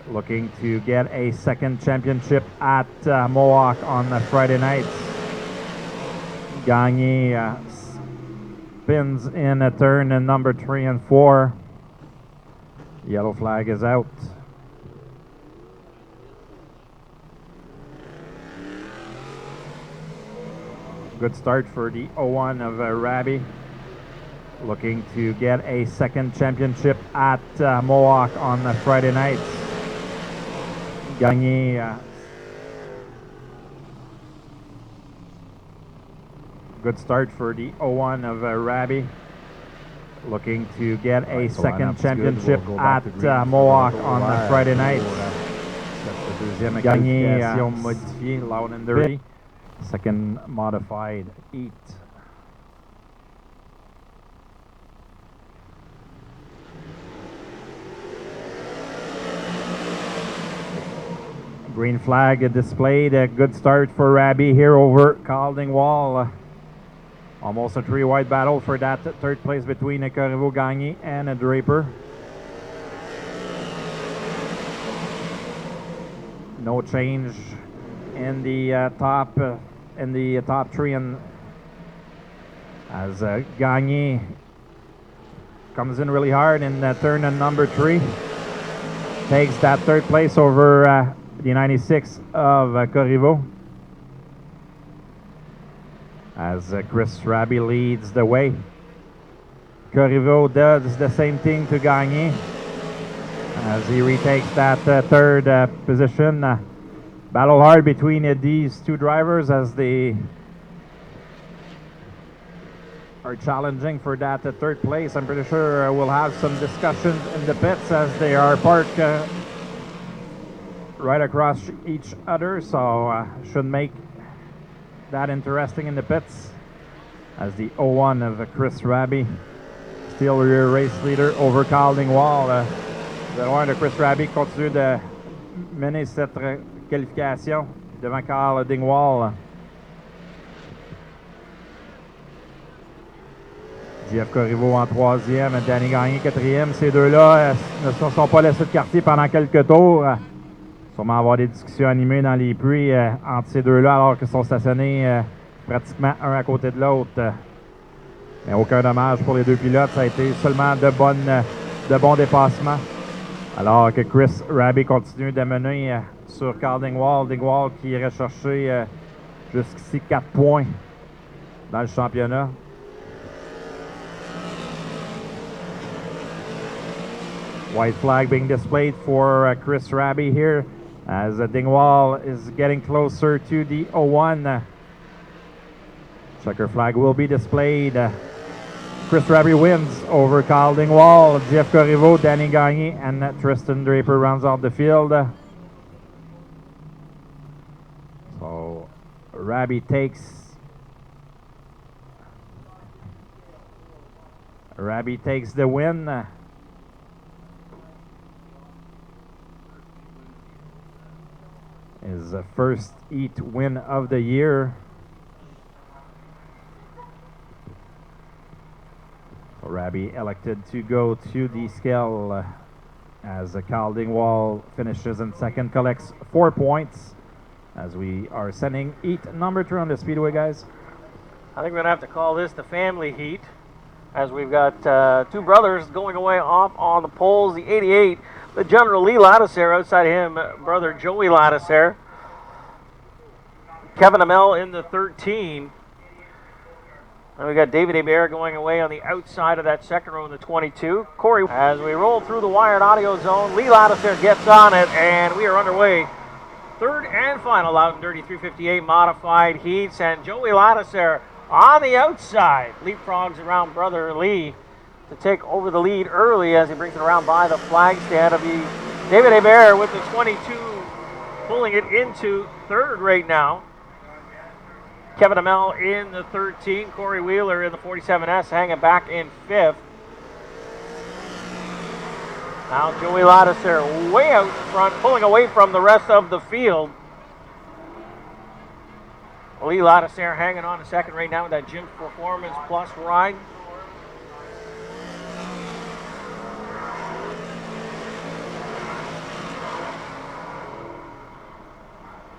Looking to get a second championship at Mohawk on Friday nights. Gagné spins in a turn number 3 and 4. Yellow flag is out. Good start for the 01 of Rabby. Looking to get a second championship at Mohawk on Friday nights. Gagné. Good start for the 01 of Rabby. Looking to get a second championship at Mohawk on Friday nights. Deuxième qualification modifiée, loud and dirty. Second modified heat. Green flag displayed. A good start for Rabby here over Calding-Wall. Almost a 3-wide battle for that third place between Corriveau, Gagné, and Draper. No change in the top 3, and as Gagné comes in really hard in turn number 3, takes that third place over the 96 of Corriveau. As Chris Rabby leads the way. Corriveau does the same thing to Gagné as he retakes that third position. Battle hard between these 2 drivers as they are challenging for that third place. I'm pretty sure we'll have some discussions in the pits as they are parked right across each other, so should make that interesting in the pits as the 01 of Chris Rabby still your race leader over Calding-Wall. Le 01 de Chris Rabby continue de mener cette qualification devant Calding-Wall. JF Corriveau en 3e, Danny Gagné 4e. Ces deux-là ne se sont pas laissés de quartier pendant quelques tours. Sûrement avoir des discussions animées dans les puits entre ces deux-là alors qu'ils sont stationnés pratiquement un à côté de l'autre. Mais aucun dommage pour les 2 pilotes. Ça a été seulement de bons dépassements. Alors que Chris Rabby continue de mener sur Calding-Wall. Dingwall qui irait chercher jusqu'ici 4 points dans le championnat. White flag being displayed for Chris Rabby here as Dingwall is getting closer to the 01. Checker flag will be displayed. Chris Rabby wins over Calding-Wall. Jeff Corriveau, Danny Gagné, and Tristan Draper rounds out the field. So Rabby takes the win. His first heat win of the year. So Rabby elected to go to the scale as Calding-Wall finishes in second, collects 4 points as we are sending heat number 2 on the Speedway, guys. I think we're going to have to call this the family heat as we've got 2 brothers going away off on the poles. The 88, the General Lee Ladisser, outside of him, brother Joey Ladisser. Kevin Amell in the 13. And we got David Hebert going away on the outside of that second row in the 22. Corey, as we roll through the wired audio zone, Lee Ladisser gets on it, and we are underway third and final out in dirty 358 modified heats, and Joey Ladisser on the outside leapfrogs around brother Lee to take over the lead early as he brings it around by the flag stand. Of the David Hebert with the 22 pulling it into third right now. Kevin Amell in the 13, Corey Wheeler in the 47S hanging back in fifth. Now Joey Ladisser way out front, pulling away from the rest of the field. Lee Ladisser hanging on a second right now with that Jim Performance Plus ride.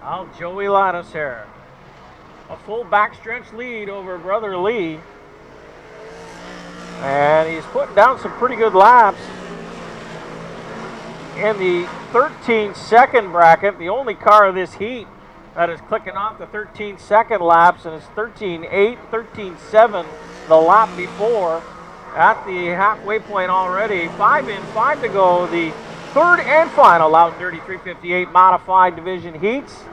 Now Joey Ladisser, a full backstretch lead over brother Lee. And he's putting down some pretty good laps in the 13-second bracket. The only car of this heat that is clicking off the 13-second laps, and it's 13.8, 13.7 the lap before at the halfway point already. 5 in, 5 to go. The third and final out in dirty 358 modified division heats.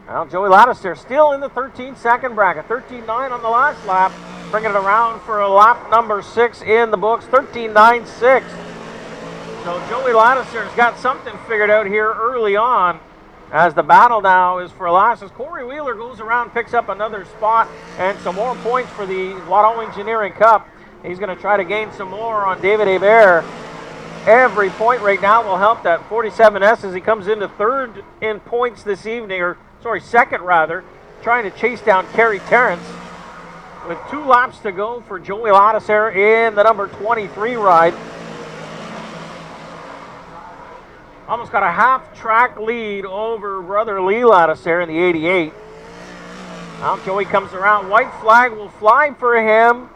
Now Joey Ladisser still in the 13-second bracket. 13.9 on the last lap, bringing it around for a lap number 6 in the books. 13.96. So Joey Ladisser's got something figured out here early on, as the battle now is for last. As Corey Wheeler goes around, picks up another spot and some more points for the Watteau Engineering Cup. He's going to try to gain some more on David Hebert. Every point right now will help that 47S as he comes into third in points this evening, or sorry, second rather, trying to chase down Kerry Terrence. With 2 laps to go for Joey Ladisser in the number 23 ride. Almost got a half-track lead over brother Lee Ladisser in the 88. Now Joey comes around. White flag will fly for him.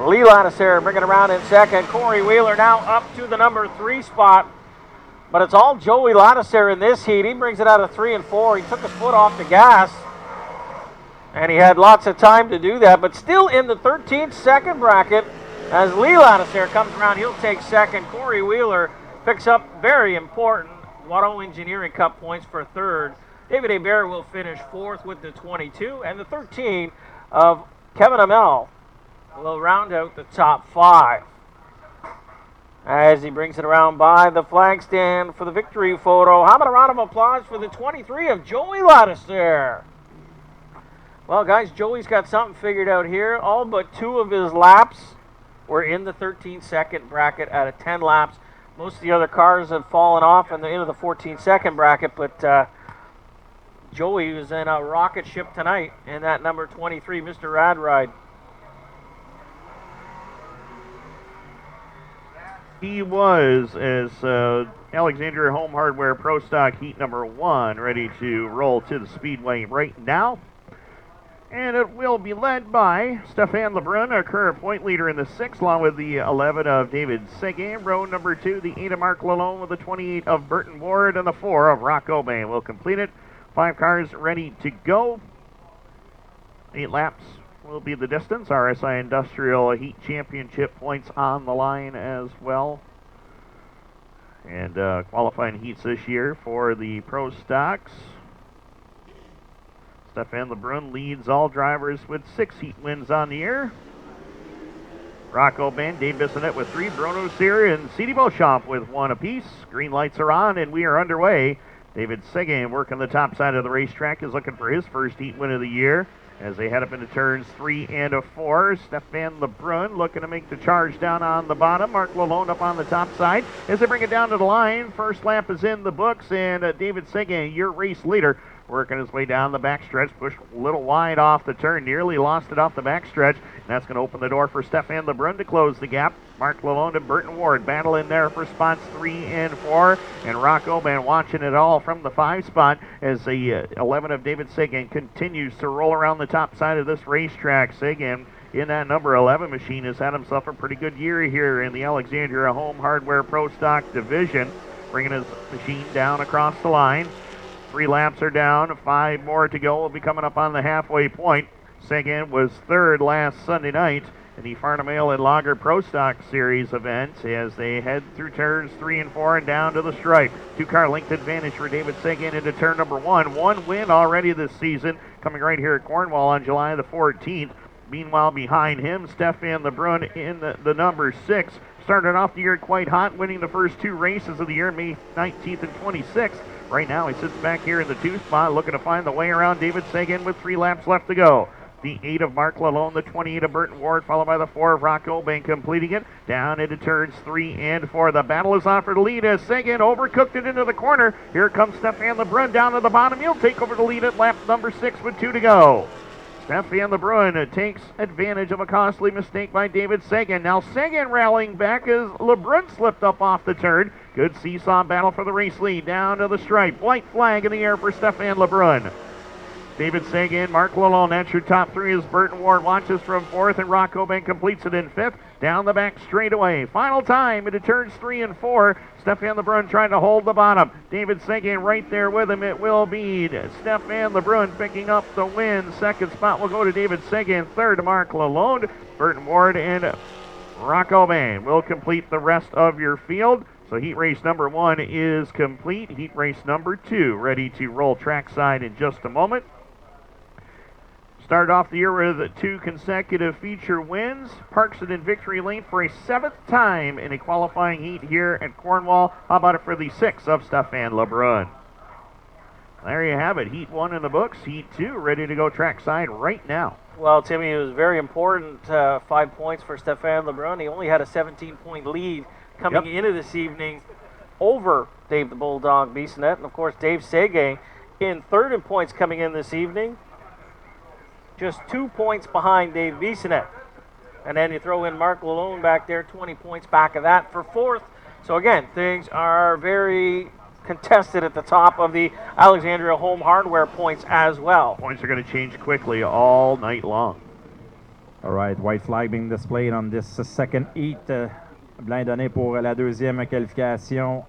Lee Ladisser bringing around in second. Corey Wheeler now up to the number 3 spot. But it's all Joey Ladisser in this heat. He brings it out of 3 and 4. He took his foot off the gas, and he had lots of time to do that. But still in the 13th-second bracket, as Lee Ladisser comes around, he'll take second. Corey Wheeler picks up very important Watteau Engineering Cup points for third. David Hebert will finish fourth with the 22, and the 13 of Kevin Amell will round out the top 5. As he brings it around by the flag stand for the victory photo. How about a round of applause for the 23 of Joey Ladisser? Well, guys, Joey's got something figured out here. All but 2 of his laps were in the 13-second bracket out of 10 laps. Most of the other cars have fallen off into the 14-second bracket, but Joey was in a rocket ship tonight in that number 23, Mr. Rad Ride. He was, as Alexandria Home Hardware Pro Stock Heat number 1 ready to roll to the Speedway right now. And it will be led by Stefan Lebrun, our current point leader in the 6, along with the 11 of David Seguin. Row number 2, the 8 of Mark Lalone, with the 28 of Burton Ward, and the 4 of Rock Oban will complete it. 5 cars ready to go. 8 laps will be the distance. RSI Industrial Heat Championship points on the line as well. And qualifying heats this year for the Pro Stocks. Stefan Lebrun leads all drivers with 6 heat wins on the year. Rocco Band, Dave Bissonette with 3, Bruno Cyr and C.D. Beauchamp with 1 apiece. Green lights are on and we are underway. David Seguin working the top side of the racetrack is looking for his first heat win of the year as they head up into turns 3 and 4. Stefan Lebrun looking to make the charge down on the bottom. Mark Lalone up on the top side as they bring it down to the line. First lap is in the books, and David Seguin, your race leader, working his way down the backstretch, pushed a little wide off the turn, nearly lost it off the backstretch, and that's going to open the door for Stefan Lebrun to close the gap. Mark Lalone and Burton Ward battle in there for spots 3 and 4, and Rock Oban watching it all from the 5 spot as the 11 of David Seguin continues to roll around the top side of this racetrack. Seguin in that number 11 machine has had himself a pretty good year here in the Alexandria Home Hardware Pro Stock division, bringing his machine down across the line. 3 laps are down, 5 more to go. We'll be coming up on the halfway point. Seguin was 3rd last Sunday night in the Farnham Ale and Lager Pro Stock Series event as they head through turns 3 and 4 and down to the stripe. Two-car length advantage for David Seguin into turn number 1. One win already this season, coming right here at Cornwall on July the 14th. Meanwhile, behind him, Stefan Lebrun in the number 6. Started off the year quite hot, winning the first 2 races of the year, May 19th and 26th. Right now, he sits back here in the 2 spot, looking to find the way around David Seguin with 3 laps left to go. The 8 of Mark Lalone, the 28 of Burton Ward, followed by the 4 of Rock Obank, completing it down into turns 3 and 4. The battle is on for the lead as Seguin overcooked it into the corner. Here comes Stefan Lebrun down to the bottom. He'll take over the lead at lap number 6 with 2 to go. Stefan Lebrun takes advantage of a costly mistake by David Seguin. Now Seguin rallying back as Lebrun slipped up off the turn. Good seesaw battle for the race lead down to the stripe. White flag in the air for Stefan Lebrun. David Seguin, Mark Lalone, that's your top 3 as Burton Ward watches from 4th and Rock Obank completes it in 5th. Down the back straightaway. Final time into turns 3 and 4. Stefan Lebrun trying to hold the bottom. David Seguin right there with him. It will be Stefan Lebrun picking up the win. Second spot will go to David Seguin. Third to Mark Lalone. Burton Ward and Rock Obank will complete the rest of your field. So heat race number 1 is complete. Heat race number 2 ready to roll trackside in just a moment. Started off the year with 2 consecutive feature wins. Parks it in victory lane for a 7th time in a qualifying heat here at Cornwall. How about it for the 6th of Stefan Lebrun? There you have it. Heat 1 in the books. Heat 2 ready to go trackside right now. Well, Timmy, it was very important. 5 points for Stefan Lebrun. He only had a 17-point lead coming into this evening over Dave the Bulldog Bissonnette. And, of course, Dave Seguin in 3rd in points coming in this evening. Just 2 points behind Dave Bissonnette. And then you throw in Mark Lalone back there, 20 points back of that for 4th. So again, things are very contested at the top of the Alexandria Home Hardware points as well. Points are going to change quickly all night long. All right, white flag being displayed on this second heat. Blanc donné pour la deuxième qualification.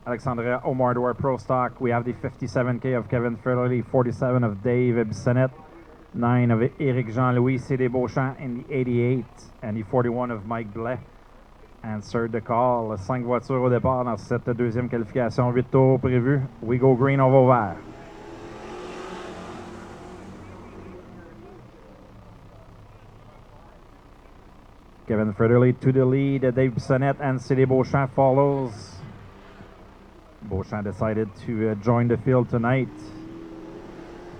Alexandria Home Hardware Pro Stock. We have the 57K of Kevin Federley, 47 of Dave Bissonnette. 9 of Éric Jean-Louis C.D. Beauchamp in the 88 and the 41 of Mike Blais. Answered the call. 5 voitures au départ dans cette deuxième qualification. 8 tours prévus. We go green, on va au vert. Kevin Federley to the lead. Dave Bissonnette and C.D. Beauchamp follows. Beauchamp decided to join the field tonight.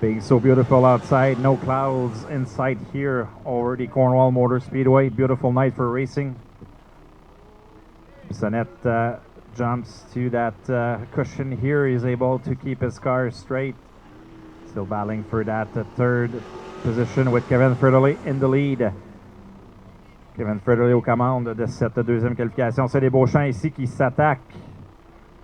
Being so beautiful outside, no clouds in sight here over the Cornwall Motor Speedway. Beautiful night for racing. Bissonnette jumps to that cushion here. He's able to keep his car straight. Still battling for that 3rd position with Kevin Federley in the lead. Kevin Federley aux commandes de cette 2e qualification. C'est les Beauchamp ici qui s'attaquent.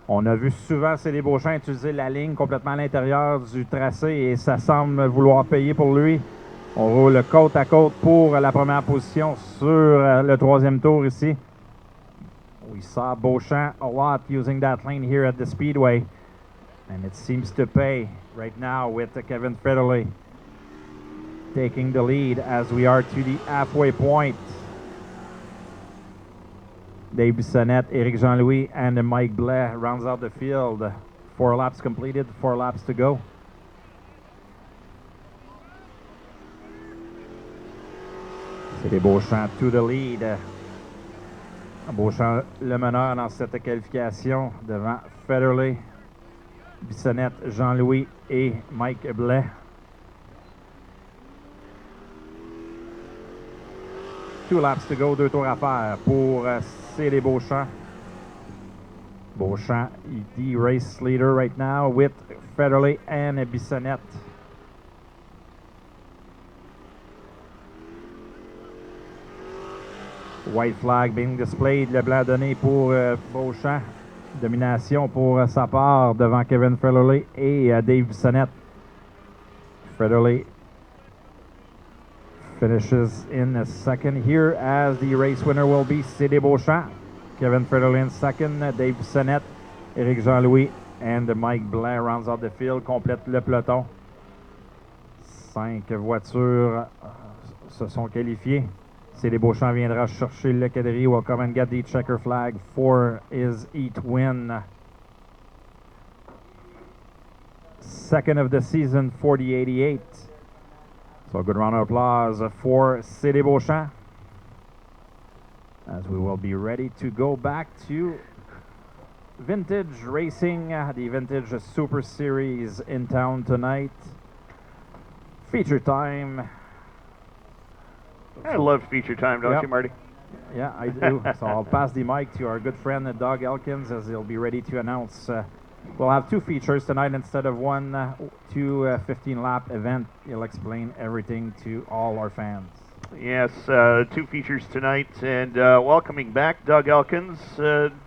On a vu souvent C.D. Beauchamp utiliser la ligne complètement à l'intérieur du tracé et ça semble vouloir payer pour lui. On roule côte à côte pour la première position sur le 3e tour ici. We saw Beauchamp a lot using that lane here at the Speedway and it seems to pay right now with Kevin Federley taking the lead as we are to the halfway point. Dave Bissonnette, Éric Jean-Louis, and Mike Blais rounds out the field. 4 laps completed, 4 laps to go. C'est Beauchamp to the lead. Beauchamp le meneur dans cette qualification devant Federley, Bissonnette, Jean-Louis et Mike Blais. 2 laps to go, 2 tours à faire pour C.D. Beauchamp. Beauchamp, the race leader right now with Federley and Bissonnette. White flag being displayed, le blanc donné pour Beauchamp. Domination pour sa part devant Kevin Federley et Dave Bissonnette. Federley finishes in second here as the race winner will be C.D. Beauchamp. Kevin Federley in second, Dave Bissonnette, Éric Jean-Louis and Mike Blais rounds out the field, complète le peloton. 5 voitures se sont qualifiées. CD Beauchamp viendra chercher le quadrille. Will come and get the checker flag for his heat win. Second of the season for the 88. So a good round of applause for CD Beauchamp. As we will be ready to go back to Vintage Racing, the Vintage Super Series in town tonight. Feature time. I love feature time, don't you, Marty? Yeah, I do. So I'll pass the mic to our good friend Doug Elkins as he'll be ready to announce. We'll have two features tonight instead of one 15-lap event. He'll explain everything to all our fans. Yes, two features tonight, and welcoming back Doug Elkins.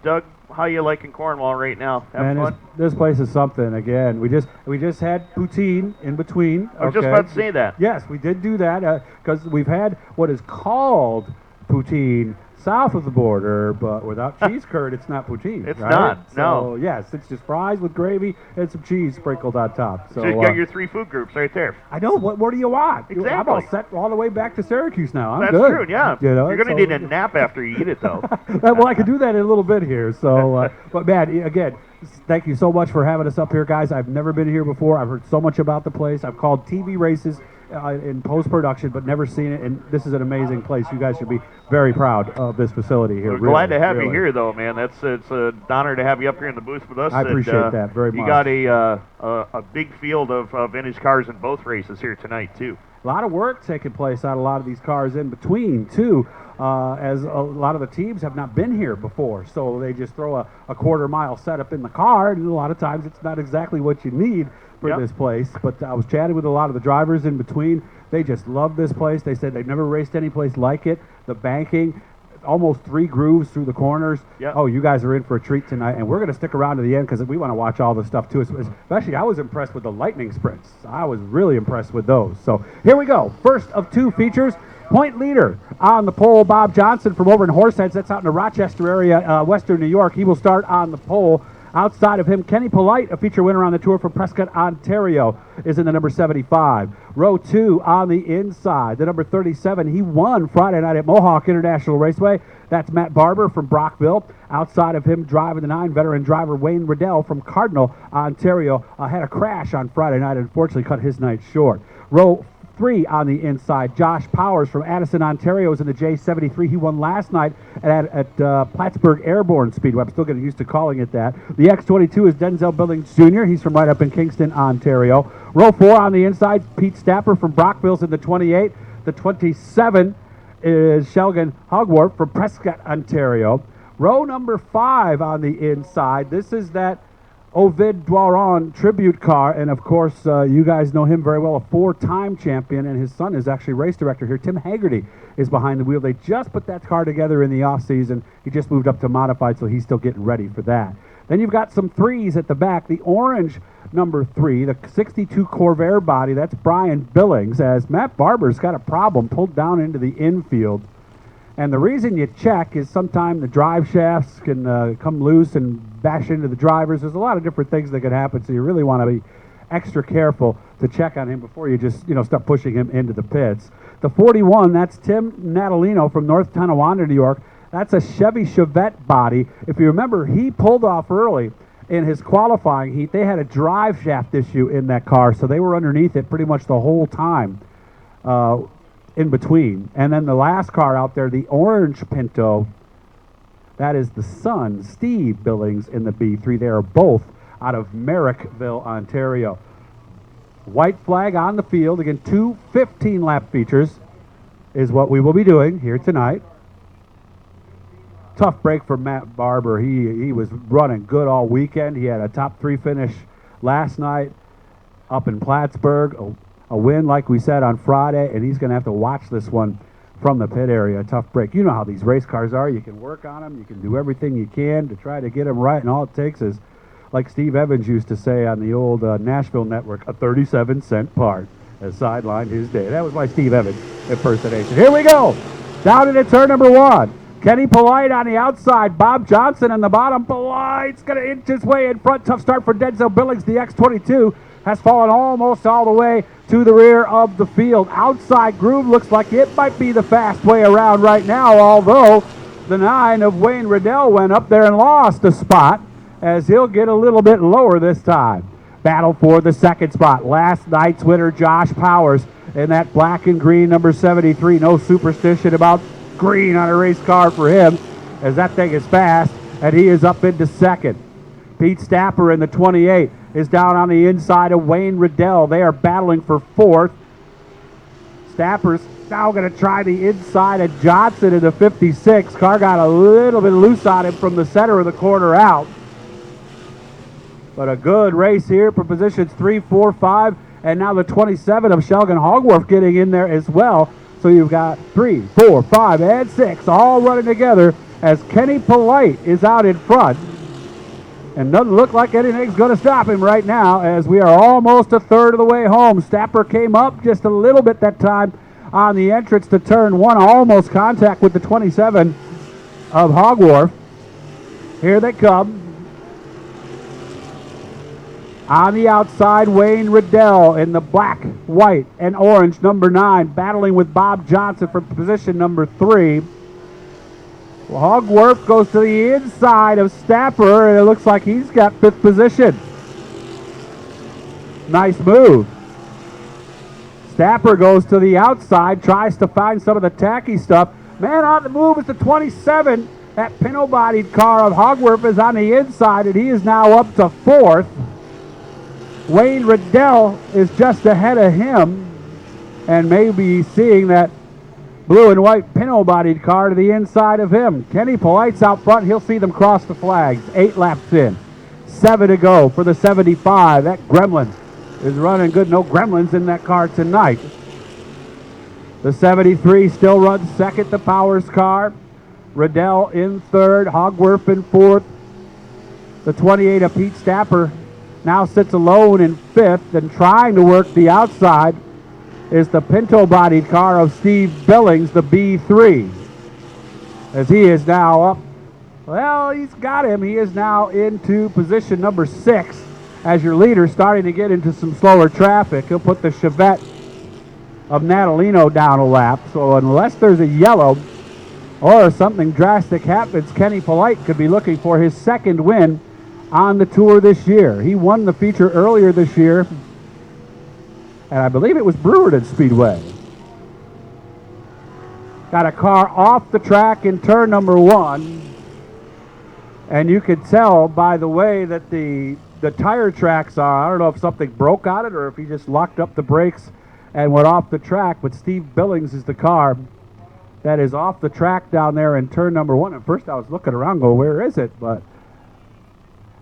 Doug, how you liking Cornwall right now? Having fun? This place is something. Again, we just had poutine in between. I was just about to say that. Yes, we did do that because we've had what is called poutine south of the border, but without cheese curd, it's not poutine. It's right? not. So, no. Yes, it's just fries with gravy and some cheese sprinkled on top. So you got your three food groups right there. I know. What do you want? Exactly. I'm all set all the way back to Syracuse now. I'm That's good. true. Yeah. You know, you're going to need a nap after you eat it, though. Well, I can do that in a little bit here. So, but man, again, thank you so much for having us up here, guys. I've never been here before. I've heard so much about the place. I've called TV races in post-production, but never seen it, and this is an amazing place. You guys should be very proud of this facility here. We're glad to have you here, though, man. It's an honor to have you up here in the booth with us. I appreciate that very much. You got a big field of vintage cars in both races here tonight, too. A lot of work taking place on a lot of these cars in between, too, as a lot of the teams have not been here before. So they just throw a quarter-mile setup in the car, and a lot of times it's not exactly what you need for this place. But I was chatting with a lot of the drivers in between. They just love this place. They said they've never raced any place like it. The banking, almost 3 grooves through the corners. Yep. Oh, you guys are in for a treat tonight, and we're going to stick around to the end because we want to watch all the stuff too. Especially, I was impressed with the lightning sprints. I was really impressed with those. So here we go. First of 2 features. Point leader on the pole, Bob Johnson from over in Horseheads. That's out in the Rochester area, western New York. He will start on the pole. Outside of him, Kenny Polite, a feature winner on the Tour from Prescott, Ontario, is in the number 75. Row 2 on the inside, the number 37. He won Friday night at Mohawk International Raceway. That's Matt Barber from Brockville. Outside of him, driving the 9, veteran driver Wayne Riddell from Cardinal, Ontario. Had a crash on Friday night and unfortunately cut his night short. Row 3 on the inside, Josh Powers from Addison, Ontario, is in the J73. He won last night at Plattsburgh Airborne Speedway. I'm still getting used to calling it that. The X22 is Denzel Billings Jr. He's from right up in Kingston, Ontario. Row 4 on the inside, Pete Stapper from Brockville's in the 28. The 27 is Shelgan Hogwarth from Prescott, Ontario. Row number 5 on the inside, this is that Ovid Dwaron tribute car, and of course you guys know him very well, a 4-time champion, and his son is actually race director here. Tim Haggerty is behind the wheel. They just put that car together in the off season. He just moved up to modified, so he's still getting ready for that. Then you've got some 3s at the back. The orange number 3, the 62 Corvair body, that's Brian Billings, as Matt Barber's got a problem, pulled down into the infield. And the reason you check is sometimes the drive shafts can come loose and bash into the drivers. There's a lot of different things that could happen, so you really want to be extra careful to check on him before you just, start pushing him into the pits. The 41, that's Tim Natalino from North Tonawanda, New York. That's a Chevy Chevette body. If you remember, he pulled off early in his qualifying heat. They had a drive shaft issue in that car, so they were underneath it pretty much the whole time. In between. And then the last car out there, the orange Pinto, that is the son, Steve Billings, in the B3. They are both out of Merrickville, Ontario. White flag on the field. Again, 2 15-lap features is what we will be doing here tonight. Tough break for Matt Barber. He was running good all weekend. He had a top 3 finish last night up in Plattsburgh. A win, like we said, on Friday, and he's going to have to watch this one from the pit area. A tough break. You know how these race cars are. You can work on them. You can do everything you can to try to get them right, and all it takes is, like Steve Evans used to say on the old Nashville network, a 37-cent part has sidelined his day. That was my Steve Evans impersonation. Here we go. Down into turn number 1. Kenny Polite on the outside. Bob Johnson on the bottom. Polite's going to inch his way in front. Tough start for Denzel Billings, the X22. has fallen almost all the way to the rear of the field. Outside Groove looks like it might be the fast way around right now, although the 9 of Wayne Riddell went up there and lost a spot, as he'll get a little bit lower this time. Battle for the second spot. Last night's winner, Josh Powers, in that black and green number 73. No superstition about green on a race car for him, as that thing is fast, and he is up into second. Pete Stapper in the 28 is down on the inside of Wayne Riddell. They are battling for fourth. Stapper's now going to try the inside of Johnson in the 56. Car got a little bit loose on him from the center of the corner out. But a good race here for positions 3, 4, 5, and now the 27 of Shelgan Hogwarth getting in there as well. So you've got 3, 4, 5, and 6 all running together as Kenny Polite is out in front. And doesn't look like anything's going to stop him right now, as we are almost a third of the way home. Stapper came up just a little bit that time on the entrance to turn 1, almost contact with the 27 of Hogwarth. Here they come. On the outside, Wayne Riddell in the black, white, and orange number 9, battling with Bob Johnson for position number 3. Well, Hogwarth goes to the inside of Stapper, and it looks like he's got 5th position. Nice move. Stapper goes to the outside, tries to find some of the tacky stuff. Man on the move is the 27. That pinto-bodied car of Hogwarth is on the inside, and he is now up to 4th. Wayne Riddell is just ahead of him, and maybe seeing that blue and white pinto-bodied car to the inside of him. Kenny Polite's out front. He'll see them cross the flags. 8 laps in. 7 to go for the 75. That gremlin is running good. No gremlins in that car tonight. The 73 still runs second, the Powers car. Riddell in third. Hogwarth in fourth. The 28 of Pete Stapper now sits alone in fifth, and trying to work the outside is the pinto-bodied car of Steve Billings, the B3, as he is now up. Well, he's got him. He is now into position number 6 as your leader, starting to get into some slower traffic. He'll put the Chevette of Natalino down a lap. So unless there's a yellow or something drastic happens, Kenny Polite could be looking for his second win on the tour this year. He won the feature earlier this year, and I believe it was Brewerton Speedway. Got a car off the track in turn number 1, and you could tell by the way that the tire tracks are. I don't know if something broke on it or if he just locked up the brakes and went off the track, but Steve Billings is the car that is off the track down there in turn number 1. At first I was looking around going, where is it? But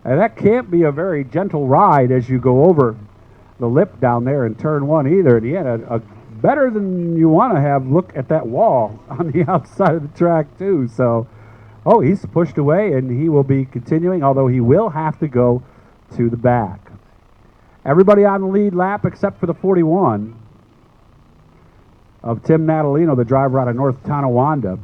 and that can't be a very gentle ride as you go over the lip down there in turn 1 either. And he had a better than you want to have look at that wall on the outside of the track too. So, oh, he's pushed away, and he will be continuing, although he will have to go to the back. Everybody on the lead lap except for the 41 of Tim Natalino, the driver out of North Tonawanda.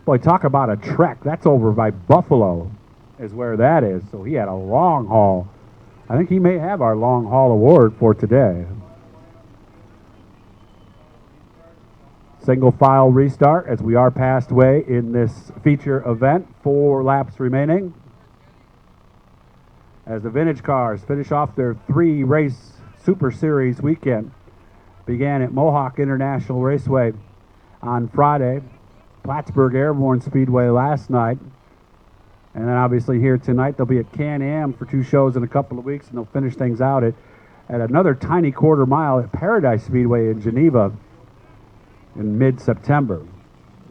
Boy, talk about a trek. That's over by Buffalo is where that is. So he had a long haul. I think he may have our long haul award for today. Single file restart as we are past way in this feature event. 4 laps remaining as the vintage cars finish off their 3-race Super Series weekend. Began at Mohawk International Raceway on Friday, Plattsburgh Airborne Speedway last night, and then obviously here tonight they'll be at Can-Am for 2 shows in a couple of weeks, and they'll finish things out at another tiny quarter mile at Paradise Speedway in Geneva in mid-September.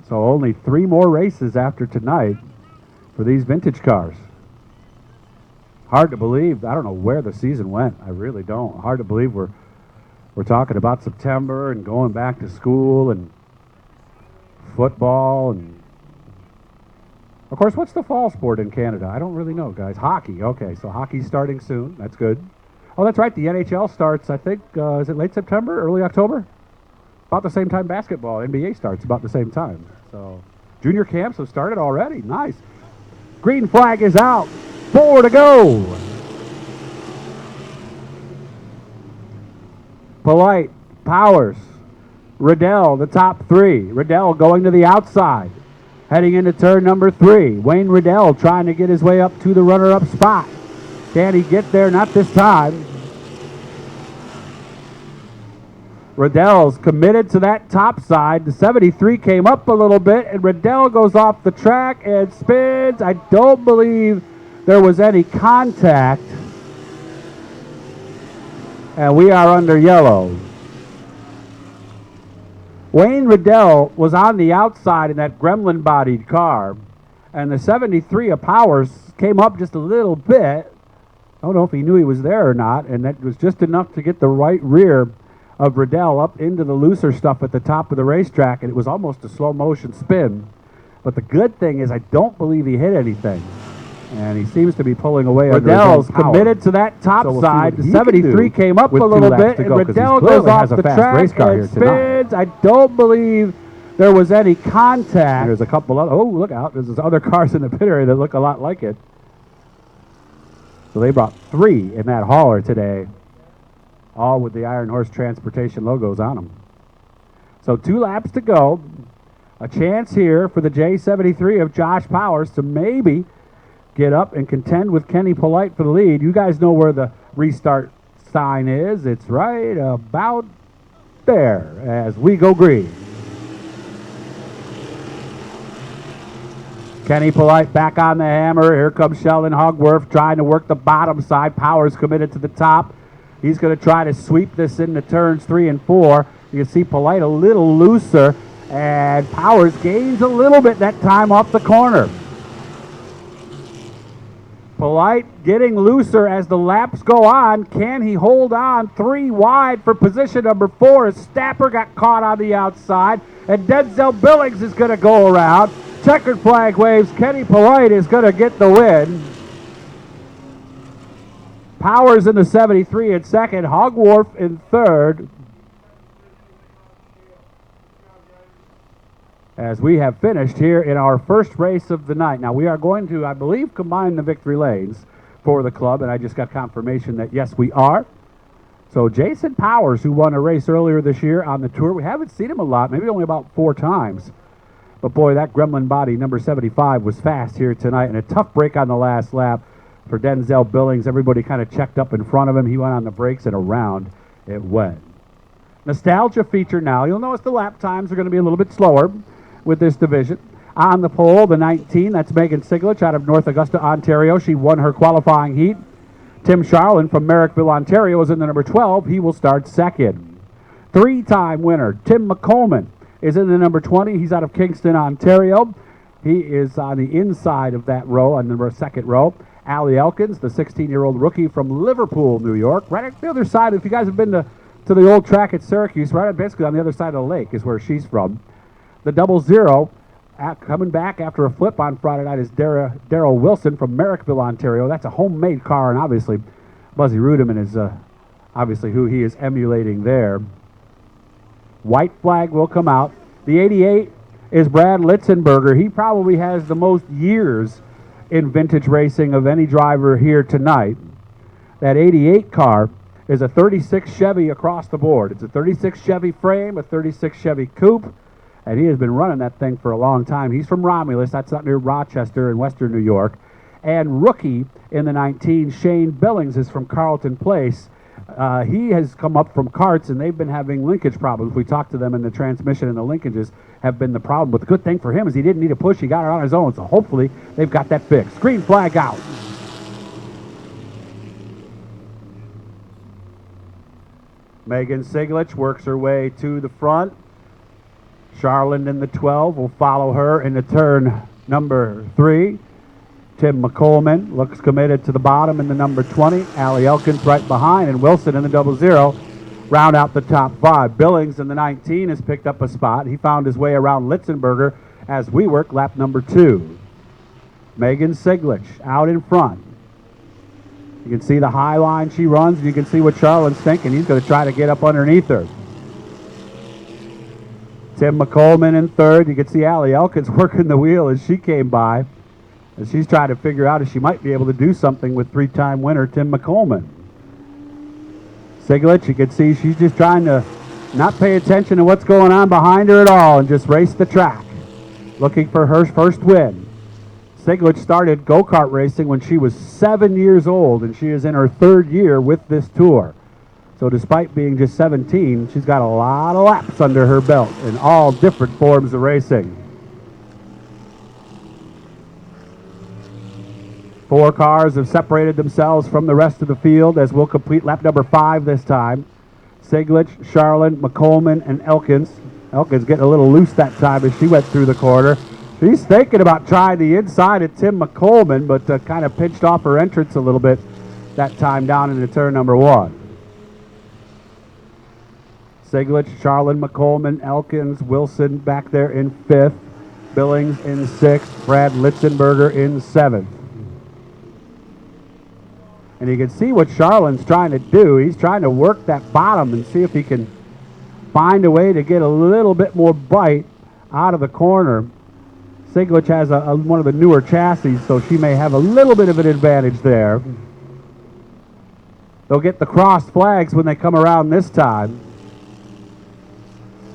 So only 3 more races after tonight for these vintage cars. Hard to believe. I don't know where the season went. I really don't. Hard to believe we're talking about September and going back to school and football. And of course, what's the fall sport in Canada? I don't really know, guys. Hockey. Okay, so hockey's starting soon. That's good. Oh, that's right. The NHL starts, I think, is it late September, early October? About the same time basketball. NBA starts about the same time. So junior camps have started already. Nice. Green flag is out. 4 to go. Polite, Powers, Riddell, the top three. Riddell going to the outside, heading into turn number 3. Wayne Riddell trying to get his way up to the runner-up spot. Can he get there? Not this time. Riddell's committed to that top side. The 73 came up a little bit, and Riddell goes off the track and spins. I don't believe there was any contact. And we are under yellow. Wayne Riddell was on the outside in that gremlin-bodied car, and the 73 of Powers came up just a little bit. I don't know if he knew he was there or not, and that was just enough to get the right rear of Riddell up into the looser stuff at the top of the racetrack, and it was almost a slow-motion spin. But the good thing is I don't believe he hit anything, and he seems to be pulling away. Riddell's committed to that top side. The 73 came up a little bit, and Riddell goes off the track and spins. I don't believe there was any contact. There's a couple other, oh, look out. There's other cars in the pit area that look a lot like it. So they brought 3 in that hauler today, all with the Iron Horse Transportation logos on them. So 2 laps to go. A chance here for the J73 of Josh Powers to maybe get up and contend with Kenny Polite for the lead. You guys know where the restart sign is. It's right about there as we go green. Kenny Polite back on the hammer. Here comes Sheldon Hogworth trying to work the bottom side. Powers committed to the top. He's going to try to sweep this into turns 3 and 4. You can see Polite a little looser, and Powers gains a little bit that time off the corner. Polite getting looser as the laps go on. Can he hold on 3 wide for position number 4 as Stapper got caught on the outside, and Denzel Billings is going to go around. Checkered flag waves. Kenny Polite is going to get the win. Powers in the 73 in second. Hogwarth in third. As we have finished here in our first race of the night. Now we are going to, I believe, combine the victory lanes for the club, and I just got confirmation that yes, we are. So Jason Powers, who won a race earlier this year on the tour, we haven't seen him a lot, maybe only about 4 times. But boy, that gremlin body, number 75, was fast here tonight, and a tough break on the last lap for Denzel Billings. Everybody kind of checked up in front of him. He went on the brakes, and around it went. Nostalgia feature now. You'll notice the lap times are going to be a little bit slower with this division. On the pole, the 19, that's Megan Siglich out of North Augusta, Ontario. She won her qualifying heat. Tim Charlin from Merrickville, Ontario is in the number 12. He will start second. 3-time winner, Tim McColeman, is in the number 20. He's out of Kingston, Ontario. He is on the inside of that row, on the second row. Allie Elkins, the 16-year-old rookie from Liverpool, New York. Right at the other side, if you guys have been to the old track at Syracuse, right basically on the other side of the lake is where she's from. The 00, coming back after a flip on Friday night, is Darrell Wilson from Merrickville, Ontario. That's a homemade car, and obviously Buzzy Rudeman is obviously who he is emulating there. White flag will come out. The 88 is Brad Litzenberger. He probably has the most years in vintage racing of any driver here tonight. That 88 car is a 36 Chevy across the board. It's a 36 Chevy frame, a 36 Chevy coupe, and he has been running that thing for a long time. He's from Romulus. That's up near Rochester in western New York. And rookie in the 19, Shane Billings, is from Carlton Place. He has come up from karts, and they've been having linkage problems. We talked to them, and the transmission and the linkages have been the problem. But the good thing for him is he didn't need a push. He got it on his own, so hopefully they've got that fixed. Green flag out. Megan Siglich works her way to the front. Charlin in the 12 will follow her into turn number 3. Tim McColeman looks committed to the bottom in the number 20. Allie Elkins right behind, and Wilson in the 00 round out the top 5. Billings in the 19 has picked up a spot. He found his way around Litzenberger as we work lap number 2. Megan Siglich out in front. You can see the high line she runs, and you can see what Charlin's thinking. He's going to try to get up underneath her. Tim McColeman in third. You can see Allie Elkins working the wheel as she came by, as she's trying to figure out if she might be able to do something with 3-time winner Tim McColeman. Siglich, you can see she's just trying to not pay attention to what's going on behind her at all and just race the track, looking for her first win. Siglich started go-kart racing when she was 7 years old, and she is in her 3rd year with this tour. So despite being just 17, she's got a lot of laps under her belt in all different forms of racing. 4 cars have separated themselves from the rest of the field as we'll complete lap number 5 this time. Siglich, Charlin, McColeman, and Elkins. Elkins getting a little loose that time as she went through the corner. She's thinking about trying the inside of Tim McColeman, but kind of pinched off her entrance a little bit that time down into turn number 1. Siglich, Charlin, McColeman, Elkins, Wilson back there in 5th. Billings in 6th. Brad Litzenberger in 7th. And you can see what Charlin's trying to do. He's trying to work that bottom and see if he can find a way to get a little bit more bite out of the corner. Siglich has one of the newer chassis, so she may have a little bit of an advantage there. They'll get the crossed flags when they come around this time.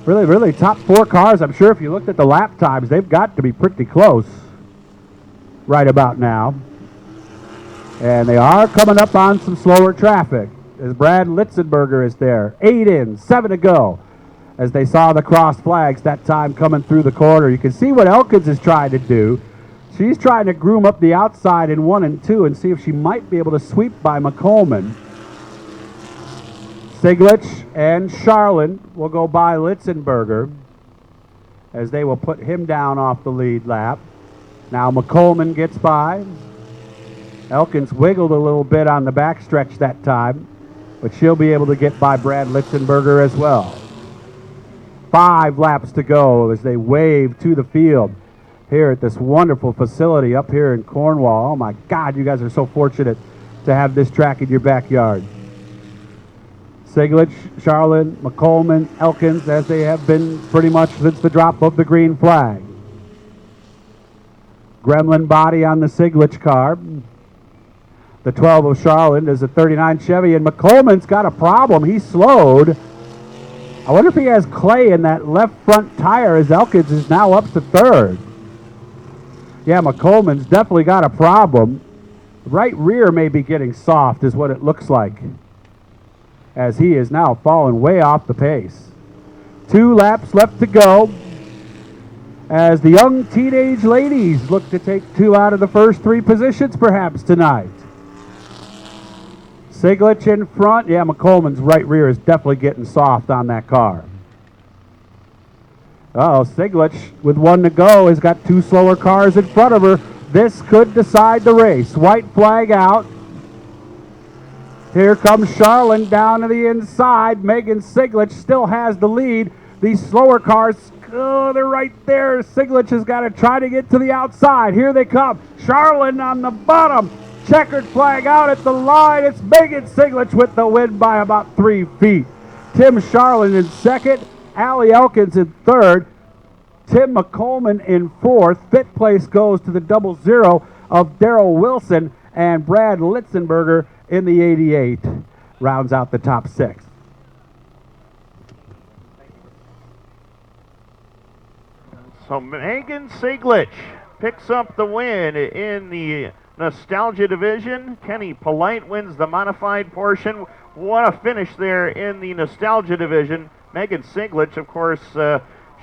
Really top 4 cars. I'm sure if you looked at the lap times, they've got to be pretty close right about now. And they are coming up on some slower traffic as Brad Litzenberger is there. 8 in, 7 to go as they saw the crossed flags that time coming through the corner. You can see what Elkins is trying to do. She's trying to groom up the outside in 1 and 2 and see if she might be able to sweep by McColeman. Siglich and Charlin will go by Litzenberger as they will put him down off the lead lap. Now McColeman gets by. Elkins wiggled a little bit on the backstretch that time, but she'll be able to get by Brad Litzenberger as well. 5 laps to go as they wave to the field here at this wonderful facility up here in Cornwall. Oh my God, you guys are so fortunate to have this track in your backyard. Siglich, Charlin, McColeman, Elkins, as they have been pretty much since the drop of the green flag. Gremlin body on the Siglich car. The 12 of Charlin is a 39 Chevy, and McColeman's got a problem. He's slowed. I wonder if he has clay in that left front tire as Elkins is now up to 3rd. Yeah, McColeman's definitely got a problem. Right rear may be getting soft is what it looks like, as he is now falling way off the pace. 2 laps left to go as the young teenage ladies look to take 2 out of the first 3 positions perhaps tonight. Siglich in front. Yeah, McColeman's right rear is definitely getting soft on that car. Siglich with 1 to go has got 2 slower cars in front of her. This could decide the race. White flag out. Here comes Charlin down to the inside. Megan Siglich still has the lead. These slower cars, they're right there. Siglich has got to try to get to the outside. Here they come. Charlin on the bottom. Checkered flag out at the line. It's Megan Siglich with the win by about 3 feet. Tim Charlin in 2nd. Allie Elkins in 3rd. Tim McColeman in 4th. 5th place goes to the 00 of Darrell Wilson, and Brad Litzenberger in the 88 rounds out the top 6. So Megan Siglich picks up the win in the Nostalgia division. Kenny Polite wins the modified portion. What a finish there in the Nostalgia division. Megan Siglich, of course,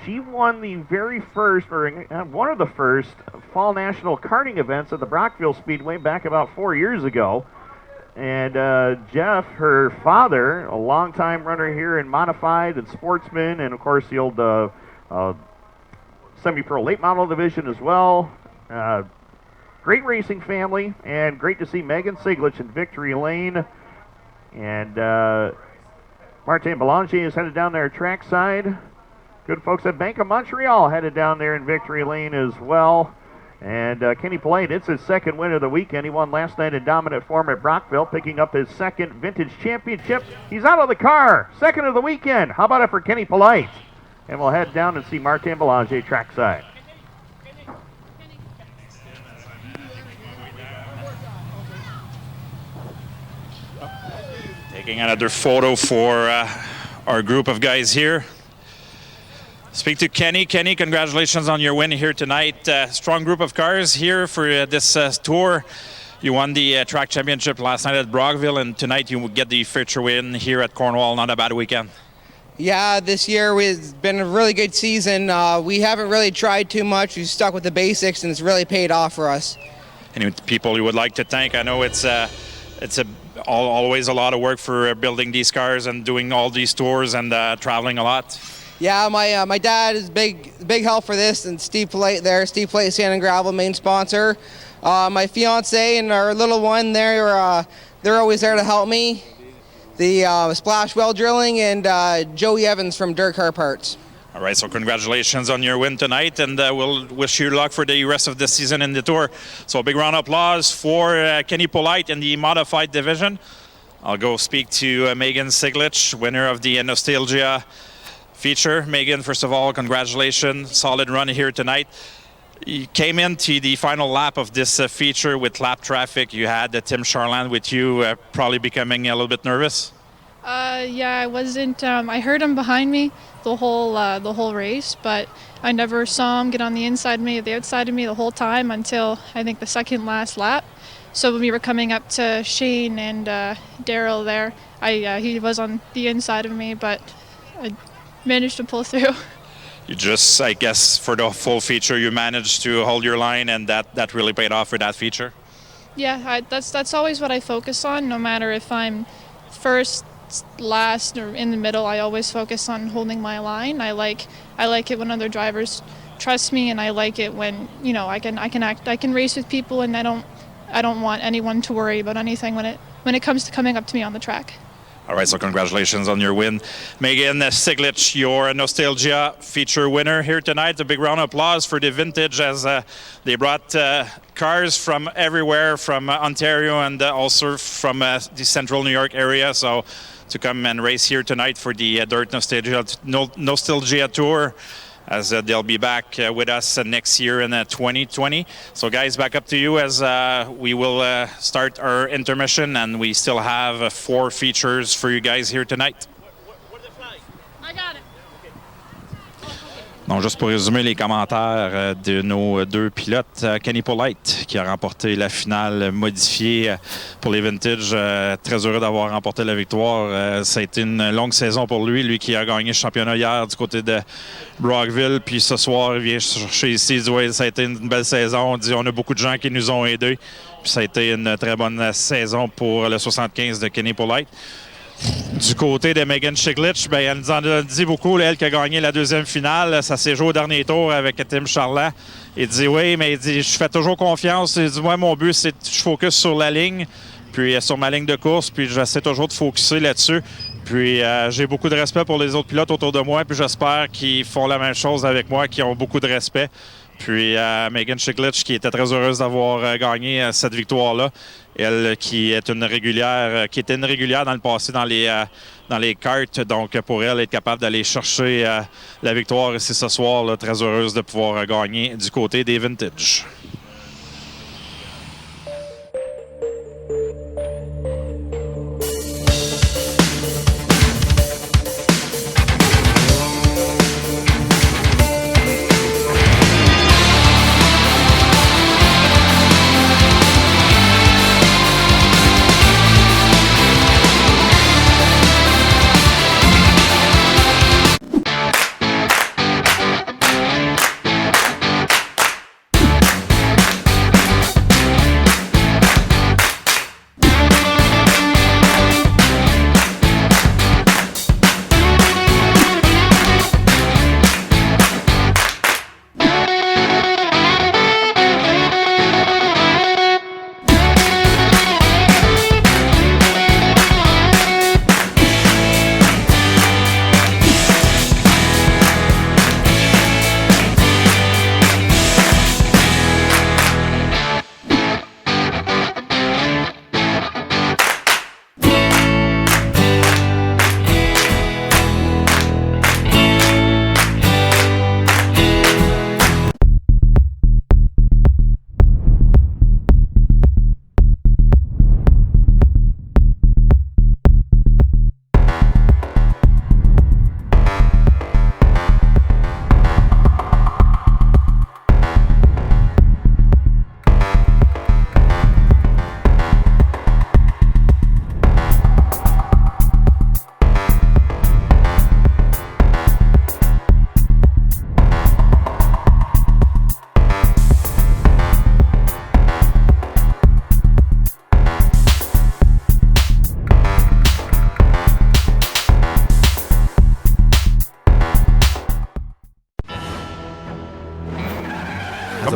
she won the very first, or one of the first, Fall National Karting events at the Brockville Speedway back about 4 years ago. And Jeff, her father, a longtime runner here in modified and sportsman, and of course the old semi-pro late model division as well. Great racing family, and great to see Megan Siglich in victory lane. And Martin Belanger is headed down there trackside. Good folks at Bank of Montreal headed down there in victory lane as well. And Kenny Polite, it's his 2nd win of the weekend. He won last night in dominant form at Brockville, picking up his 2nd vintage championship. He's out of the car, 2nd of the weekend. How about it for Kenny Polite? And we'll head down and see Martin Belanger trackside. Taking another photo for our group of guys here. Speak to Kenny. Kenny, congratulations on your win here tonight. Strong group of cars here for this tour. You won the track championship last night at Brockville, and tonight you get the feature win here at Cornwall. Not a bad weekend. Yeah, this year it's been a really good season. We haven't really tried too much. We've stuck with the basics, and it's really paid off for us. Any people you would like to thank? I know it's always a lot of work for building these cars and doing all these tours and traveling a lot. Yeah, my dad is big help for this, and Steve Polite there. Steve Polite, Sand and Gravel, main sponsor. My fiance and our little one, they're always there to help me. The Splash Well Drilling and Joey Evans from Dirt Car Parts. All right, so congratulations on your win tonight, and we'll wish you luck for the rest of the season in the Tour. So a big round of applause for Kenny Polite in the modified division. I'll go speak to Megan Siglich, winner of the Nostalgia feature. Megan, first of all, congratulations. Solid run here tonight. You came into the final lap of this feature with lap traffic. You had Tim Charland with you, probably becoming a little bit nervous. Yeah, I wasn't. I heard him behind me the whole race, but I never saw him get on the inside of me or the outside of me the whole time until I think the second last lap. So when we were coming up to Shane and Daryl there, he was on the inside of me, but I managed to pull through. You just, I guess, for the full feature, you managed to hold your line, and that really paid off for that feature. Yeah, that's always what I focus on. No matter if I'm first, last, or in the middle, I always focus on holding my line. I like it when other drivers trust me, and I like it when I can race with people, and I don't want anyone to worry about anything when it comes to coming up to me on the track. All right, so congratulations on your win. Megan Siglich, your Nostalgia feature winner here tonight. A big round of applause for the Vintage as they brought cars from everywhere, from Ontario and also from the central New York area. So to come and race here tonight for the Dirt Nostalgia Tour, as they'll be back with us next year in 2020. So guys, back up to you as we will start our intermission, and we still have 4 features for you guys here tonight. I got it. Donc, juste pour résumer les commentaires de nos 2 pilotes, Kenny Polite qui a remporté la finale modifiée pour les Vintage. Très heureux d'avoir remporté la victoire. Ça a été une longue saison pour lui qui a gagné le championnat hier du côté de Brockville. Puis ce soir, il vient chercher ici. Il dit ouais, ça a été une belle saison. On a beaucoup de gens qui nous ont aidés. Puis ça a été une très bonne saison pour le 75 de Kenny Polite. Du côté de Megan Siglich, elle nous en a dit beaucoup, elle qui a gagné la 2e finale. Ça s'est joué au dernier tour avec Tim Charland. Il dit oui, mais il dit je fais toujours confiance. Il dit moi, mon but, c'est que je focus sur la ligne, puis sur ma ligne de course, puis j'essaie toujours de focuser là-dessus. Puis j'ai beaucoup de respect pour les autres pilotes autour de moi, puis j'espère qu'ils font la même chose avec moi, qu'ils ont beaucoup de respect. Puis Megan Siglich, qui était très heureuse d'avoir gagné cette victoire-là. Elle qui est une régulière, qui était une régulière dans le passé dans les karts. Donc pour elle, être capable d'aller chercher la victoire ici ce soir, là, très heureuse de pouvoir gagner du côté des Vintage.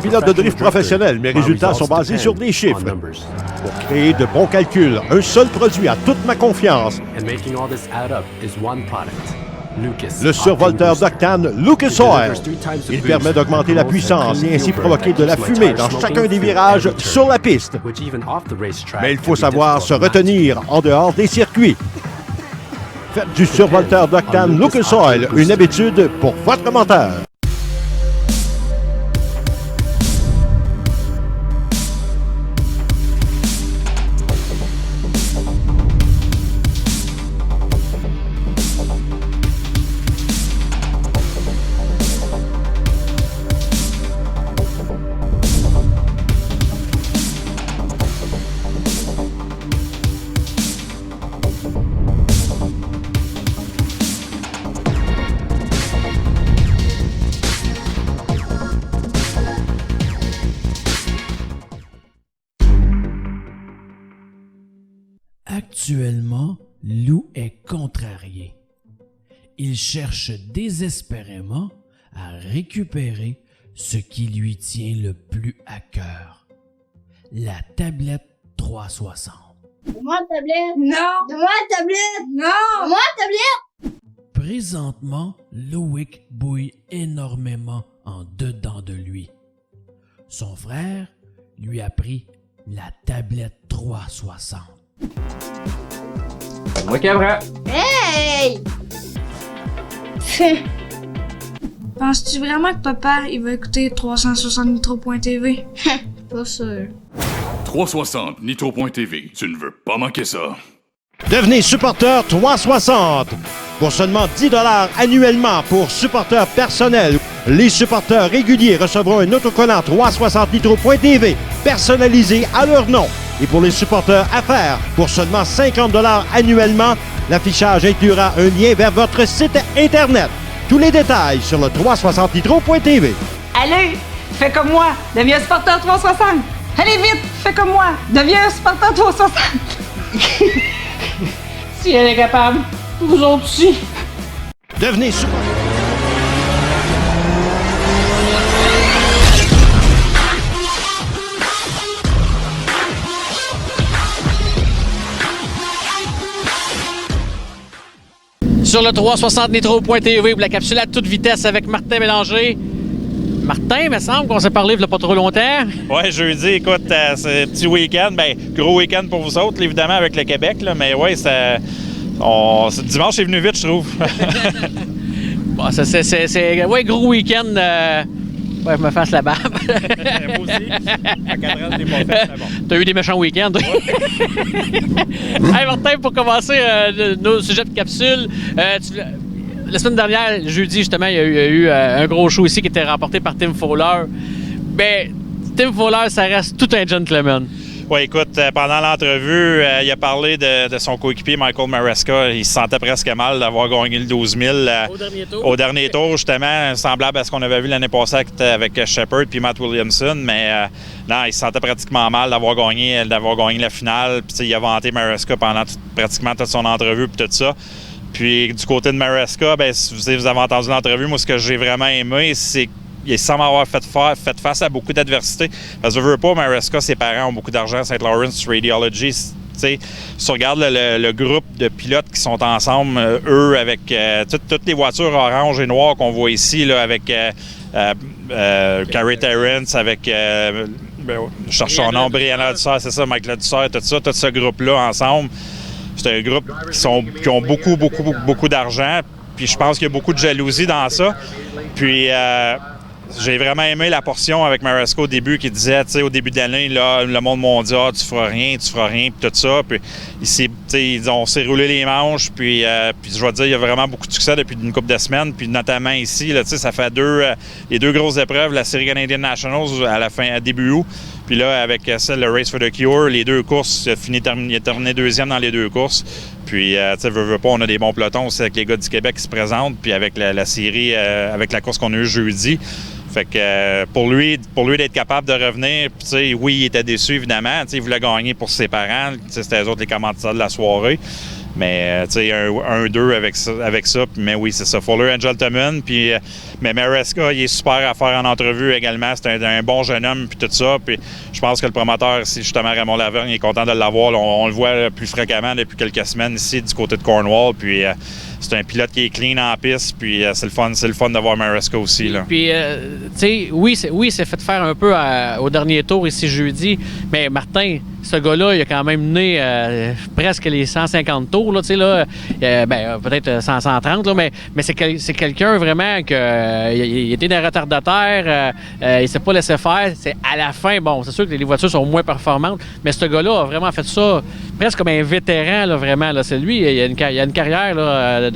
pilote de drift professionnel. Mes résultats sont basés sur des chiffres. Pour créer de bons calculs, un seul produit a toute ma confiance. Le survolteur d'octane Lucas Oil. Il permet d'augmenter la puissance et ainsi provoquer de la fumée dans chacun des virages sur la piste. Mais il faut savoir se retenir en dehors des circuits. Faites du survolteur d'octane Lucas Oil une habitude pour votre moteur. Actuellement, Lou est contrarié. Il cherche désespérément à récupérer ce qui lui tient le plus à cœur. La tablette 360. Donne-moi la tablette! Non! Donne-moi la tablette! Non! Donne-moi la tablette! Présentement, Loïc bouille énormément en dedans de lui. Son frère lui a pris la tablette 360. Moi qui vrai. Hey! Penses-tu vraiment que papa, il va écouter 360 Nitro.tv? Pas sûr. 360 Nitro.tv, tu ne veux pas manquer ça. Devenez supporter 360. Pour seulement 10 $ annuellement pour supporters personnels, les supporters réguliers recevront un autocollant 360 Nitro.tv personnalisé à leur nom. Et pour les supporters affaires, pour seulement 50 $ annuellement, l'affichage inclura un lien vers votre site Internet. Tous les détails sur le 360nitro.tv. Allez, fais comme moi, deviens supporter 360. Allez vite, fais comme moi, deviens supporter 360. Si elle est capable, vous autres aussi. Devenez supporter. Sur le 360nitro.tv pour la capsule à toute vitesse avec Martin Bélanger. Martin, il me semble qu'on s'est parlé il n'y a pas trop longtemps. Oui, jeudi, écoute, c'est un petit week-end. Bien, gros week-end pour vous autres, évidemment, avec le Québec. Là, mais oui, dimanche est venu vite, je trouve. Bon, c'est ouais, gros week-end. Ouais, je me fasse la barbe. Moi aussi. À 4 ans, je l'ai pas fait, mais bon. T'as eu des méchants week-ends. Hey Martin, pour commencer nos sujets de capsule, la semaine dernière, jeudi justement, il y a eu un gros show ici qui était remporté par Tim Fowler. Mais Tim Fowler, ça reste tout un gentleman. Oui, écoute, pendant l'entrevue, il a parlé de son coéquipier Michael Maresca. Il se sentait presque mal d'avoir gagné le 12 000 au dernier tour, justement, semblable à ce qu'on avait vu l'année passée avec Shepard puis Matt Williamson. Mais non, il se sentait pratiquement mal d'avoir gagné la finale. Puis il a vanté Maresca pendant pratiquement toute son entrevue puis tout ça. Puis du côté de Maresca, bien, si vous avez entendu l'entrevue, moi, ce que j'ai vraiment aimé, c'est qu'il semble avoir fait face à beaucoup d'adversité. Parce que je veux pas, Maresca, ses parents ont beaucoup d'argent à St. Lawrence Radiology. Si tu regardes le groupe de pilotes qui sont ensemble, eux, avec toutes les voitures orange et noires qu'on voit ici, là, avec Carrie Terrence, avec, je cherche son nom, Brianna Dussert, c'est ça, Mike Dussert, tout ça, tout ce groupe-là ensemble. C'est un groupe qui ont beaucoup d'argent. Puis je pense qu'il y a beaucoup de jalousie dans ça. Puis j'ai vraiment aimé la portion avec Maresca au début qui disait, tu sais, au début de l'année, là, le monde m'a dit, tu feras rien, puis tout ça. Puis on s'est roulé les manches, puis je vais te dire, il y a vraiment beaucoup de succès depuis une couple de semaines, puis notamment ici, là, tu sais, ça fait les deux grosses épreuves, la série Canadian Nationals à début août. Puis là, avec celle, le Race for the Cure, les deux courses, il a terminé deuxième dans les deux courses. Puis, tu sais, veux pas, on a des bons pelotons aussi avec les gars du Québec qui se présentent, puis avec la série, avec la course qu'on a eue jeudi. Fait que pour lui d'être capable de revenir, tu sais, oui, il était déçu, évidemment. Tu sais, il voulait gagner pour ses parents. Tu sais, c'était eux autres les commentateurs de la soirée. Mais, tu sais, un 2 avec ça. Mais oui, c'est ça. Fuller and Gentleman. Puis, mais Maresca, il est super à faire en entrevue également. C'est un bon jeune homme, puis tout ça. Puis, je pense que le promoteur ici, justement, Raymond Lavergne, est content de l'avoir. On le voit plus fréquemment depuis quelques semaines ici, du côté de Cornwall. Puis, c'est un pilote qui est clean en piste. Puis, c'est le fun de voir Maresca aussi, là. Puis, tu sais, oui, il s'est fait faire un peu au dernier tour ici jeudi. Mais Martin, ce gars-là, il a quand même mené presque les 150 tours, là, tu sais, là, peut-être 130, là, mais c'est quelqu'un vraiment qui il était des retardataires, il s'est pas laissé faire. C'est à la fin, bon, c'est sûr que les voitures sont moins performantes, mais ce gars-là a vraiment fait ça presque comme un vétéran, là, vraiment. Là, c'est lui, il a une carrière là,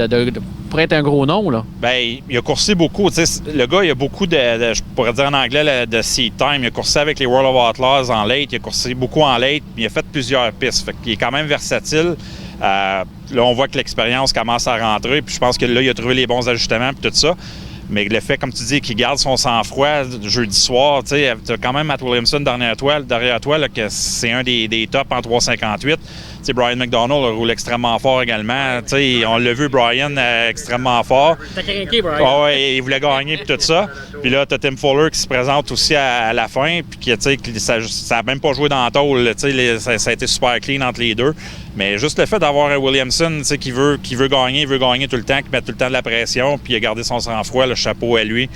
pour être un gros nom, là. Bien, il a coursé beaucoup. Le gars, il a beaucoup je pourrais dire en anglais, de seat time. Il a coursé avec les World of Outlaws en late. Il a coursé beaucoup en late. Il a fait plusieurs pistes. Fait qu'il est quand même versatile. Là, on voit que l'expérience commence à rentrer. Puis je pense que là, il a trouvé les bons ajustements et tout ça. Mais le fait, comme tu dis, qu'il garde son sang-froid jeudi soir, tu as quand même Matt Williamson derrière toi là, que c'est un des tops en 358. T'sais, Brian McDonald roule extrêmement fort également. T'sais, on l'a vu, Brian, extrêmement fort. T'as craqué, Brian. Oh, ouais, il voulait gagner et tout ça. Puis là, t'as Tim Fuller qui se présente aussi à la fin. Puis ça n'a même pas joué dans la tôle. Ça a été super clean entre les deux. Mais juste le fait d'avoir un Williamson qui veut gagner tout le temps, qui met tout le temps de la pression, puis il a gardé son sang-froid, le chapeau à lui.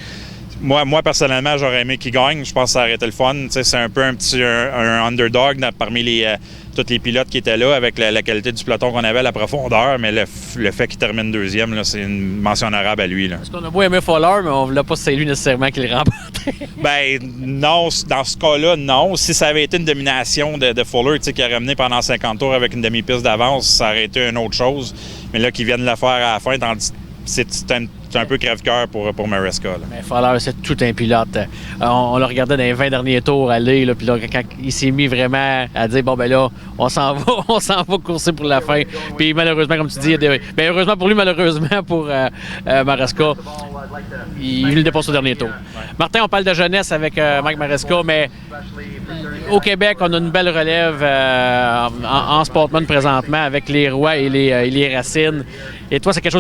Moi, personnellement, j'aurais aimé qu'il gagne. Je pense que ça aurait été le fun. C'est un peu un underdog parmi tous les pilotes qui étaient là, avec la qualité du peloton qu'on avait, la profondeur. Mais le fait qu'il termine deuxième, là, c'est une mention honorable à lui. Parce qu'on a beau aimer Fuller, mais on ne voulait pas que c'est lui nécessairement qui le remportait. Ben non, dans ce cas-là, non. Si ça avait été une domination de Fuller, qui aurait mené pendant 50 tours avec une demi-piste d'avance, ça aurait été une autre chose. Mais là, qu'ils viennent le faire à la fin, c'est un peu crève-cœur pour Maresca. Là. Mais Fuller, c'est tout un pilote. On le regardait dans les 20 derniers tours aller, là, puis là, quand il s'est mis vraiment à dire, bon, ben là, on s'en va courser pour la fin. Puis malheureusement, comme tu dis, heureusement pour lui, malheureusement pour Maresca, il le dépasse au dernier tour. Martin, on parle de jeunesse avec Mike Maresca, mais au Québec, on a une belle relève en Sportman présentement avec les Roy et les Racines. Et toi, c'est quelque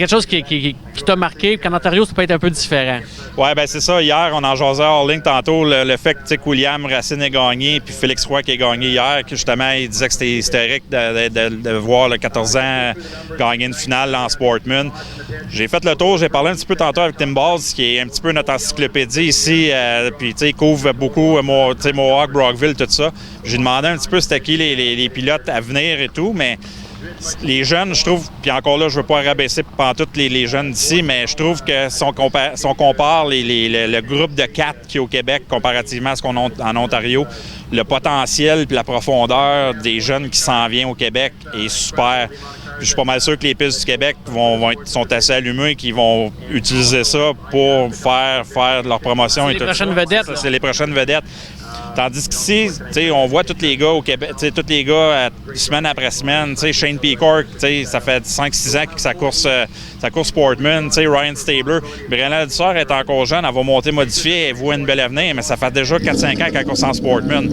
chose qui t'a marqué, qu'en Ontario, ça peut être un peu différent. Oui, bien c'est ça. Hier, on en jasait hors ligne tantôt, le fait que William Racine ait gagné, puis Félix Roy qui a gagné hier, que justement, il disait que c'était historique de voir le 14 ans gagner une finale en Sportman. J'ai fait le tour, j'ai parlé un petit peu tantôt avec Tim Balls, qui est un petit peu notre encyclopédie ici, puis il couvre beaucoup Mohawk, Brockville, tout ça. J'ai demandé un petit peu c'était qui les pilotes à venir et tout, mais les jeunes, je trouve, puis encore là, je ne veux pas rabaisser pantoute les jeunes d'ici, mais je trouve que si on compare le groupe de 4 qui est au Québec comparativement à ce qu'on a en Ontario, le potentiel et la profondeur des jeunes qui s'en viennent au Québec est super. Puis je suis pas mal sûr que les pistes du Québec sont assez allumées et qu'ils vont utiliser ça pour faire leur promotion. C'est les prochaines vedettes. C'est les prochaines vedettes. Tandis qu'ici, on voit tous les gars au Québec, tous les gars semaine après semaine. Shane Peacock, ça fait 5-6 ans que sa course Sportman. Ryan Stabler. Brianna Dussard est encore jeune, elle va monter modifiée, elle voit une belle avenir, mais ça fait déjà 4-5 ans qu'elle course en Sportman.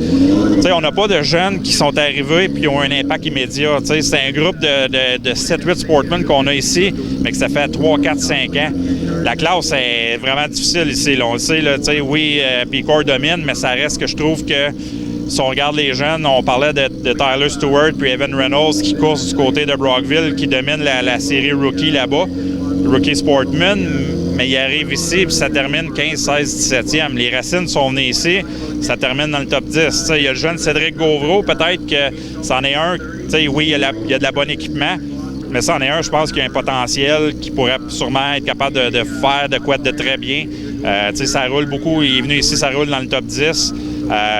On n'a pas de jeunes qui sont arrivés et ont un impact immédiat. C'est un groupe de 7-8 Sportmen qu'on a ici, mais que ça fait 3-4-5 ans. La classe est vraiment difficile ici. Là. On le sait, là, oui, Peacock domine, mais ça reste que je trouve que si on regarde les jeunes, on parlait de Tyler Stewart puis Evan Reynolds qui course du côté de Brockville, qui domine la série Rookie là-bas, Rookie Sportman, mais il arrive ici puis ça termine 15, 16, 17e. Les Racines sont venus ici, ça termine dans le top 10. Il y a le jeune Cédric Gauvreau, peut-être que c'en est un, oui, il y a de la bonne équipement, mais c'en est un, je pense qu'il y a un potentiel qui pourrait sûrement être capable de faire de quoi de très bien. Ça roule beaucoup, il est venu ici, ça roule dans le top 10.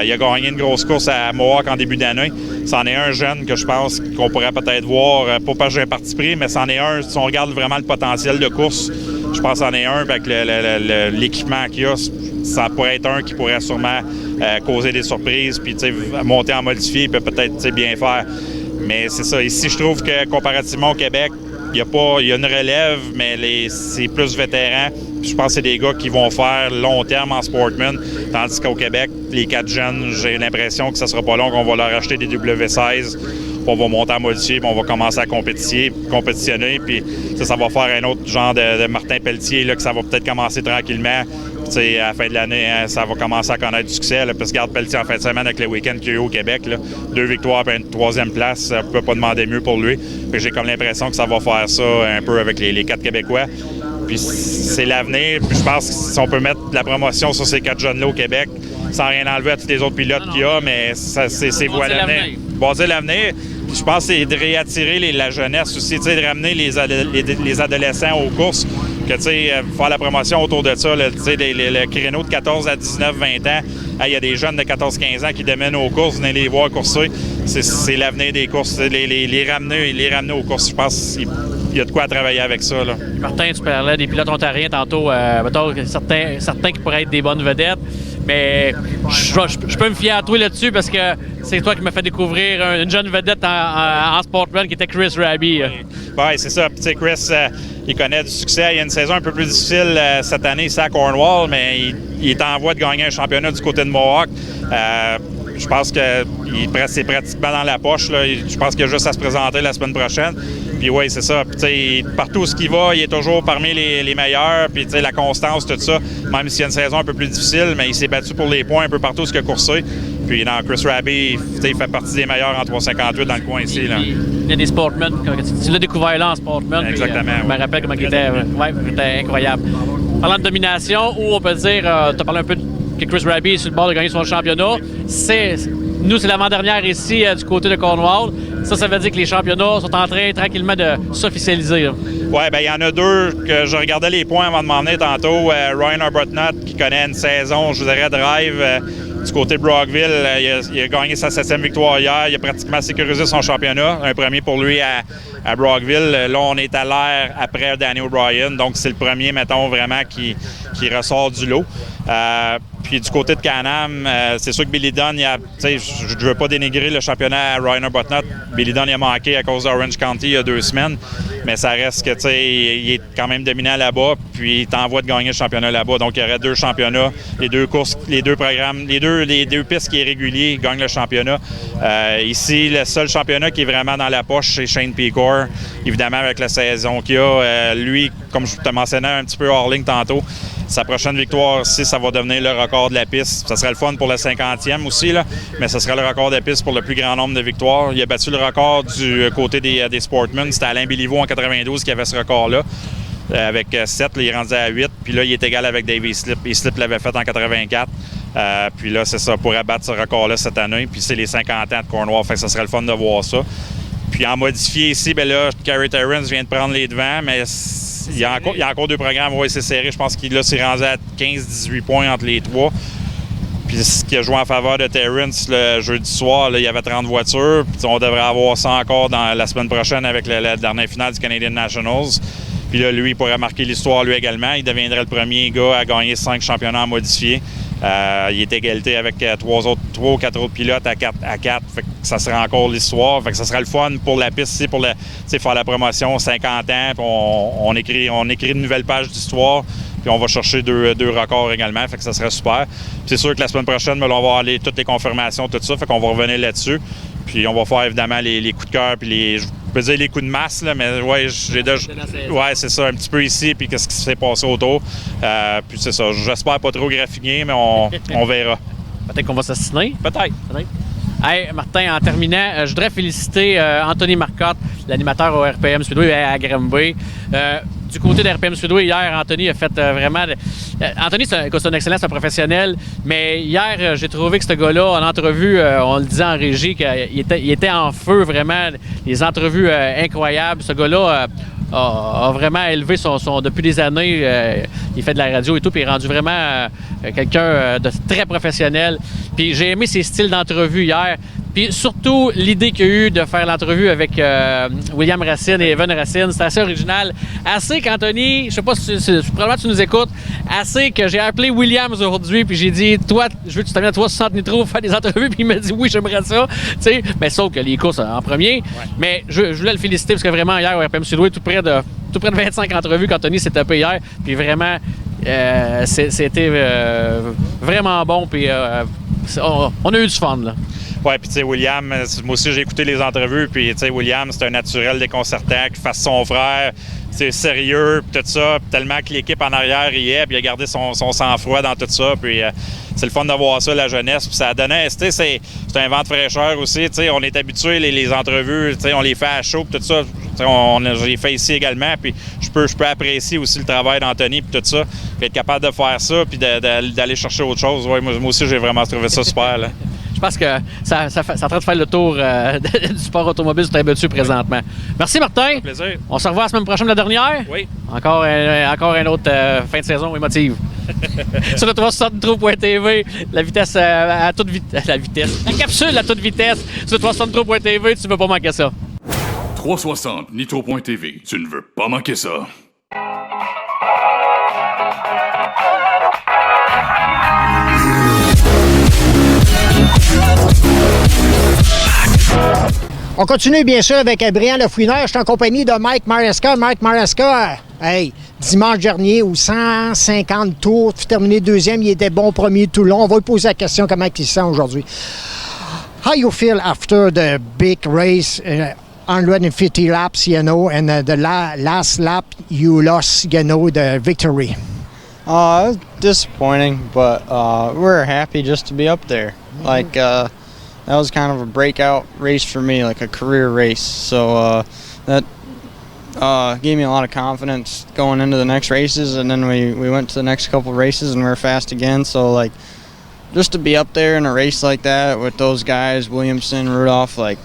Il a gagné une grosse course à Mohawk en début d'année. C'en est un jeune que je pense qu'on pourrait peut-être voir, pas parce que j'ai un parti pris, mais c'en est un, si on regarde vraiment le potentiel de course, je pense que c'en est un avec l'équipement qu'il y a. Ça pourrait être un qui pourrait sûrement causer des surprises, puis monter en modifié, puis peut-être bien faire. Mais c'est ça, ici je trouve que comparativement au Québec, il y a une relève, mais c'est plus vétéran. Je pense que c'est des gars qui vont faire long terme en Sportman, tandis qu'au Québec, les 4 jeunes, j'ai l'impression que ça sera pas long qu'on va leur acheter des W16 on va monter en modifié, puis on va commencer à compétitionner, puis ça va faire un autre genre de Martin Pelletier, là, que ça va peut-être commencer tranquillement. Puis, à la fin de l'année, hein, ça va commencer à connaître du succès, là, parce que regarde Pelletier en fin de semaine avec le week-end qu'il y a eu au Québec, là, 2 victoires et une 3e place, on ne peut pas demander mieux pour lui. Fait que j'ai comme l'impression que ça va faire ça un peu avec les 4 Québécois. Puis c'est l'avenir. Puis je pense que si on peut mettre de la promotion sur ces 4 jeunes-là au Québec, sans rien enlever à tous les autres pilotes qu'il y a, mais c'est voie l'avenir. Bâtir l'avenir. Puis je pense que c'est de réattirer la jeunesse aussi, de ramener les adolescents aux courses, que faire la promotion autour de ça, le créneau de 14 à 19, 20 ans, il y a des jeunes de 14-15 ans qui démènent aux courses, venez les voir courser. C'est l'avenir des courses, les ramener aux courses. Je pense qu'il y a de quoi travailler avec ça. Là. Martin, tu parlais des pilotes ontariens tantôt, certains qui pourraient être des bonnes vedettes, mais je peux me fier à toi là-dessus parce que c'est toi qui m'as fait découvrir une jeune vedette en Sportman qui était Chris Raby. Oui, c'est ça. Puis, Chris, il connaît du succès. Il y a une saison un peu plus difficile cette année ici à Cornwall, mais il est en voie de gagner un championnat du côté de Mohawk. Je pense que c'est pratiquement dans la poche. Là. Je pense qu'il a juste à se présenter la semaine prochaine. Puis oui, c'est ça. Puis, partout où il va, il est toujours parmi les meilleurs. Puis la constance, tout ça, même s'il y a une saison un peu plus difficile, mais il s'est battu pour les points un peu partout où il a coursé. Puis dans Chris Raby, il fait partie des meilleurs en 358 dans le coin ici. Là. Il y a des sportmen. Tu l'as découvert là en sportman. Exactement. Puis, je me rappelle comment il était incroyable. Parlant de domination, où on peut dire, tu as parlé un peu que Chris Raby est sur le bord de gagner son championnat. Nous, c'est l'avant-dernière ici du côté de Cornwall. Ça veut dire que les championnats sont en train tranquillement de s'officialiser. Oui, bien, il y en a 2 que je regardais les points avant de m'en venir tantôt. Ryan Arbuthnot, qui connaît une saison, je dirais, drive du côté de Brockville. Il a gagné sa 7e victoire hier. Il a pratiquement sécurisé son championnat. Un premier pour lui à Brockville. Là, on est à l'ère après Danny O'Brien. Donc, c'est le premier, mettons, vraiment qui ressort du lot. Puis du côté de Can-Am, c'est sûr que Billy Dunn, je ne veux pas dénigrer le championnat à Ryan Arbuthnot. Billy Dunn il a manqué à cause d'Orange County il y a 2 semaines. Mais ça reste que il est quand même dominant là-bas, puis il est en voie de gagner le championnat là-bas. Donc il y aurait 2 championnats, les 2 courses, les 2 programmes, les deux pistes qui est régulier gagnent le championnat. Ici, le seul championnat qui est vraiment dans la poche, c'est Shane Pecor. Évidemment, avec la saison qu'il a, lui, comme je te mentionnais un petit peu hors ligne tantôt, sa prochaine victoire, si ça va devenir le record de la piste. Ça serait le fun pour le 50e aussi, là, mais ça serait le record de la piste pour le plus grand nombre de victoires. Il a battu le record du côté des Sportmen. C'était Alain Béliveau en 92 qui avait ce record-là. Avec 7, là, il est rendu à 8. Puis là, il est égal avec Dave Easlip. Easlip l'avait fait en 84. Puis là, c'est ça, pour abattre ce record-là cette année. Puis c'est les 50 ans de Cornwall. Fait que ça serait le fun de voir ça. Puis en modifié ici, bien là, Carey Terrence vient de prendre les devants, mais il y a encore 2 programmes. Oui, c'est serré. Je pense qu'il s'est rendu à 15-18 points entre les 3. Puis ce qui a joué en faveur de Terrence le jeudi soir, là, il y avait 30 voitures. Puis on devrait avoir ça encore dans la semaine prochaine avec la dernière finale du Canadian Nationals. Puis là, lui, il pourrait marquer l'histoire lui également. Il deviendrait le premier gars à gagner 5 championnats modifiés. Il est égalité avec 3 ou 4 autres pilotes à 4. Fait que ça serait encore l'histoire. Fait que ça serait le fun pour la piste ici, pour faire la promotion 50 ans. Puis on écrit une nouvelle page d'histoire. Puis on va chercher 2 records également. Fait que ça serait super. Puis c'est sûr que la semaine prochaine, on va avoir toutes les confirmations, tout ça. Fait qu'on va revenir là-dessus. Puis on va faire évidemment les coups de cœur puis je peux dire les coups de masse, là, mais ouais, c'est ça, un petit peu ici, puis qu'est-ce qui s'est passé autour. Puis c'est ça, j'espère pas trop graffiner, mais on verra. Peut-être qu'on va s'assiner. Peut-être. Hey, Martin, en terminant, je voudrais féliciter Anthony Marcotte, l'animateur au RPM Speedway à Granby. Du côté de RPM Speedway, hier, Anthony a fait vraiment... Anthony, c'est un excellent, c'est un professionnel, mais hier, j'ai trouvé que ce gars-là, en entrevue, on le disait en régie, qu'il était en feu, vraiment, les entrevues incroyables. Ce gars-là a vraiment élevé depuis des années, il fait de la radio et tout, puis il est rendu vraiment quelqu'un de très professionnel. Puis j'ai aimé ses styles d'entrevue hier. Puis surtout, l'idée qu'il y a eu de faire l'entrevue avec William Racine et Evan Racine, c'est assez original. Assez qu'Anthony, je sais pas si probablement tu nous écoutes, assez que j'ai appelé William aujourd'hui, puis j'ai dit, toi, je veux que tu t'amènes à 360 Nitro faire des entrevues, puis il m'a dit, oui, j'aimerais ça. Tu sais, mais sauf que les courses en premier. Ouais. Mais je voulais le féliciter parce que vraiment, hier, au RPM Speedway, tout près de 25 entrevues qu'Anthony s'est tapé hier, puis vraiment, c'était vraiment bon, puis on a eu du fun, là. Ouais, puis tu sais, William, moi aussi j'ai écouté les entrevues, puis tu sais, William, c'est un naturel déconcertant qui fasse son frère, c'est sérieux, puis tout ça, pis tellement que l'équipe en arrière y est, puis il a gardé son sang-froid dans tout ça, puis c'est le fun de voir ça, la jeunesse, puis ça donnait, tu sais, c'est un vent de fraîcheur aussi, tu sais, on est habitué, les entrevues, tu sais, on les fait à chaud, puis tout ça, je les fais ici également, puis je peux apprécier aussi le travail d'Anthony, puis tout ça, puis être capable de faire ça, puis d'aller chercher autre chose, ouais, moi aussi, j'ai vraiment trouvé ça super, là. Je pense que ça est en train de faire le tour du sport automobile sur Trembletu présentement. Merci, Martin. Plaisir. On se revoit la semaine prochaine, la dernière. Oui. Encore une autre fin de saison émotive. Sur le 363.tv, la vitesse à toute vitesse. La vitesse. La capsule à toute vitesse. Sur le 363.tv, tu ne veux pas manquer ça. 360 Nitro.tv, tu ne veux pas manquer ça. On continue bien sûr avec Brian Lefouineur. Je suis en compagnie de Mike Maresca. Mike Maresca, hey, dimanche dernier, aux 150 tours, terminé deuxième, il était bon premier tout le long. On va lui poser la question comment il se sent aujourd'hui. How you feel after the big race, 150 laps, you know, and the last lap you lost, you know, the victory? It was disappointing, but we're happy just to be up there. Mm-hmm. Like, that was kind of a breakout race for me, like a career race. So that gave me a lot of confidence going into the next races. And then we went to the next couple races and we were fast again. So, like, just to be up there in a race like that with those guys, Williamson, Rudolph, like,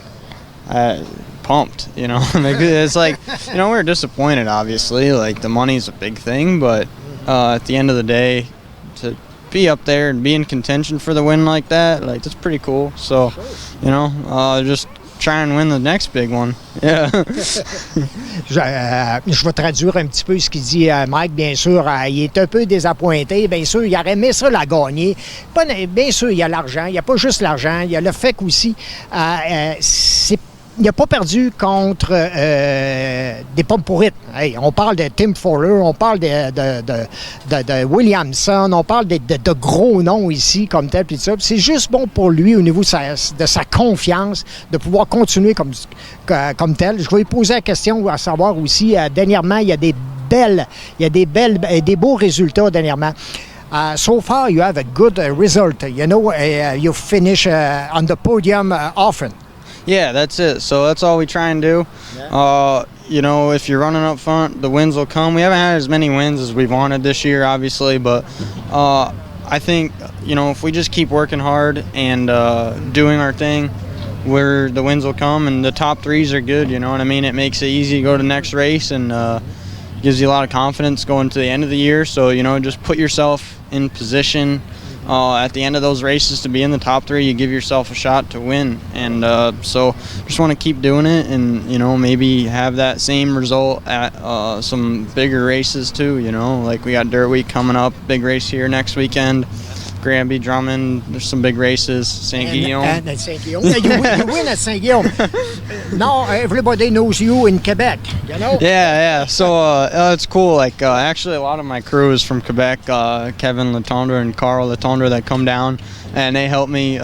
pumped, you know. It's like, you know, we were disappointed, obviously. Like, the money's a big thing, but at the end of the day, to be up there and be in contention for the win like that, like, that's pretty cool. So, you know, just try and win the next big one. Yeah. Je vais traduire un petit peu ce qu'il dit Mike, bien sûr. Il est un peu désappointé. Bien sûr, il aurait aimé ça la gagner. Bien sûr, il y a l'argent. Il n'y a pas juste l'argent. Il y a le fait qu'aussi, il n'a pas perdu contre des pommes pourrites. Hey, on parle de Tim Fowler, on parle de Williamson, on parle de gros noms ici comme tel. Puis ça. C'est juste bon pour lui au niveau de sa confiance, de pouvoir continuer comme tel. Je vais lui poser la question à savoir aussi, dernièrement, il y a des beaux résultats dernièrement. So far, you have a good result. You know, you finish on the podium often. Yeah, that's it. So that's all we try and do. Yeah. You know, if you're running up front, the wins will come. We haven't had as many wins as we've wanted this year, obviously, but I think, you know, if we just keep working hard and doing our thing, the wins will come, and the top threes are good, you know what I mean? It makes it easy to go to the next race, and gives you a lot of confidence going to the end of the year. So, you know, just put yourself in position at the end of those races to be in the top three. You give yourself a shot to win, and so just want to keep doing it, and, you know, maybe have that same result at some bigger races too. You know, like we got Dirt Week coming up, big race here next weekend. Granby, Drummond, there's some big races. Saint-Guillaume. And Saint-Guillaume. You win at Saint-Guillaume. Now everybody knows you in Quebec, you know? Yeah. So it's cool. Like, actually, a lot of my crew is from Quebec. Kevin Latondre and Carl Latondre that come down, and they help me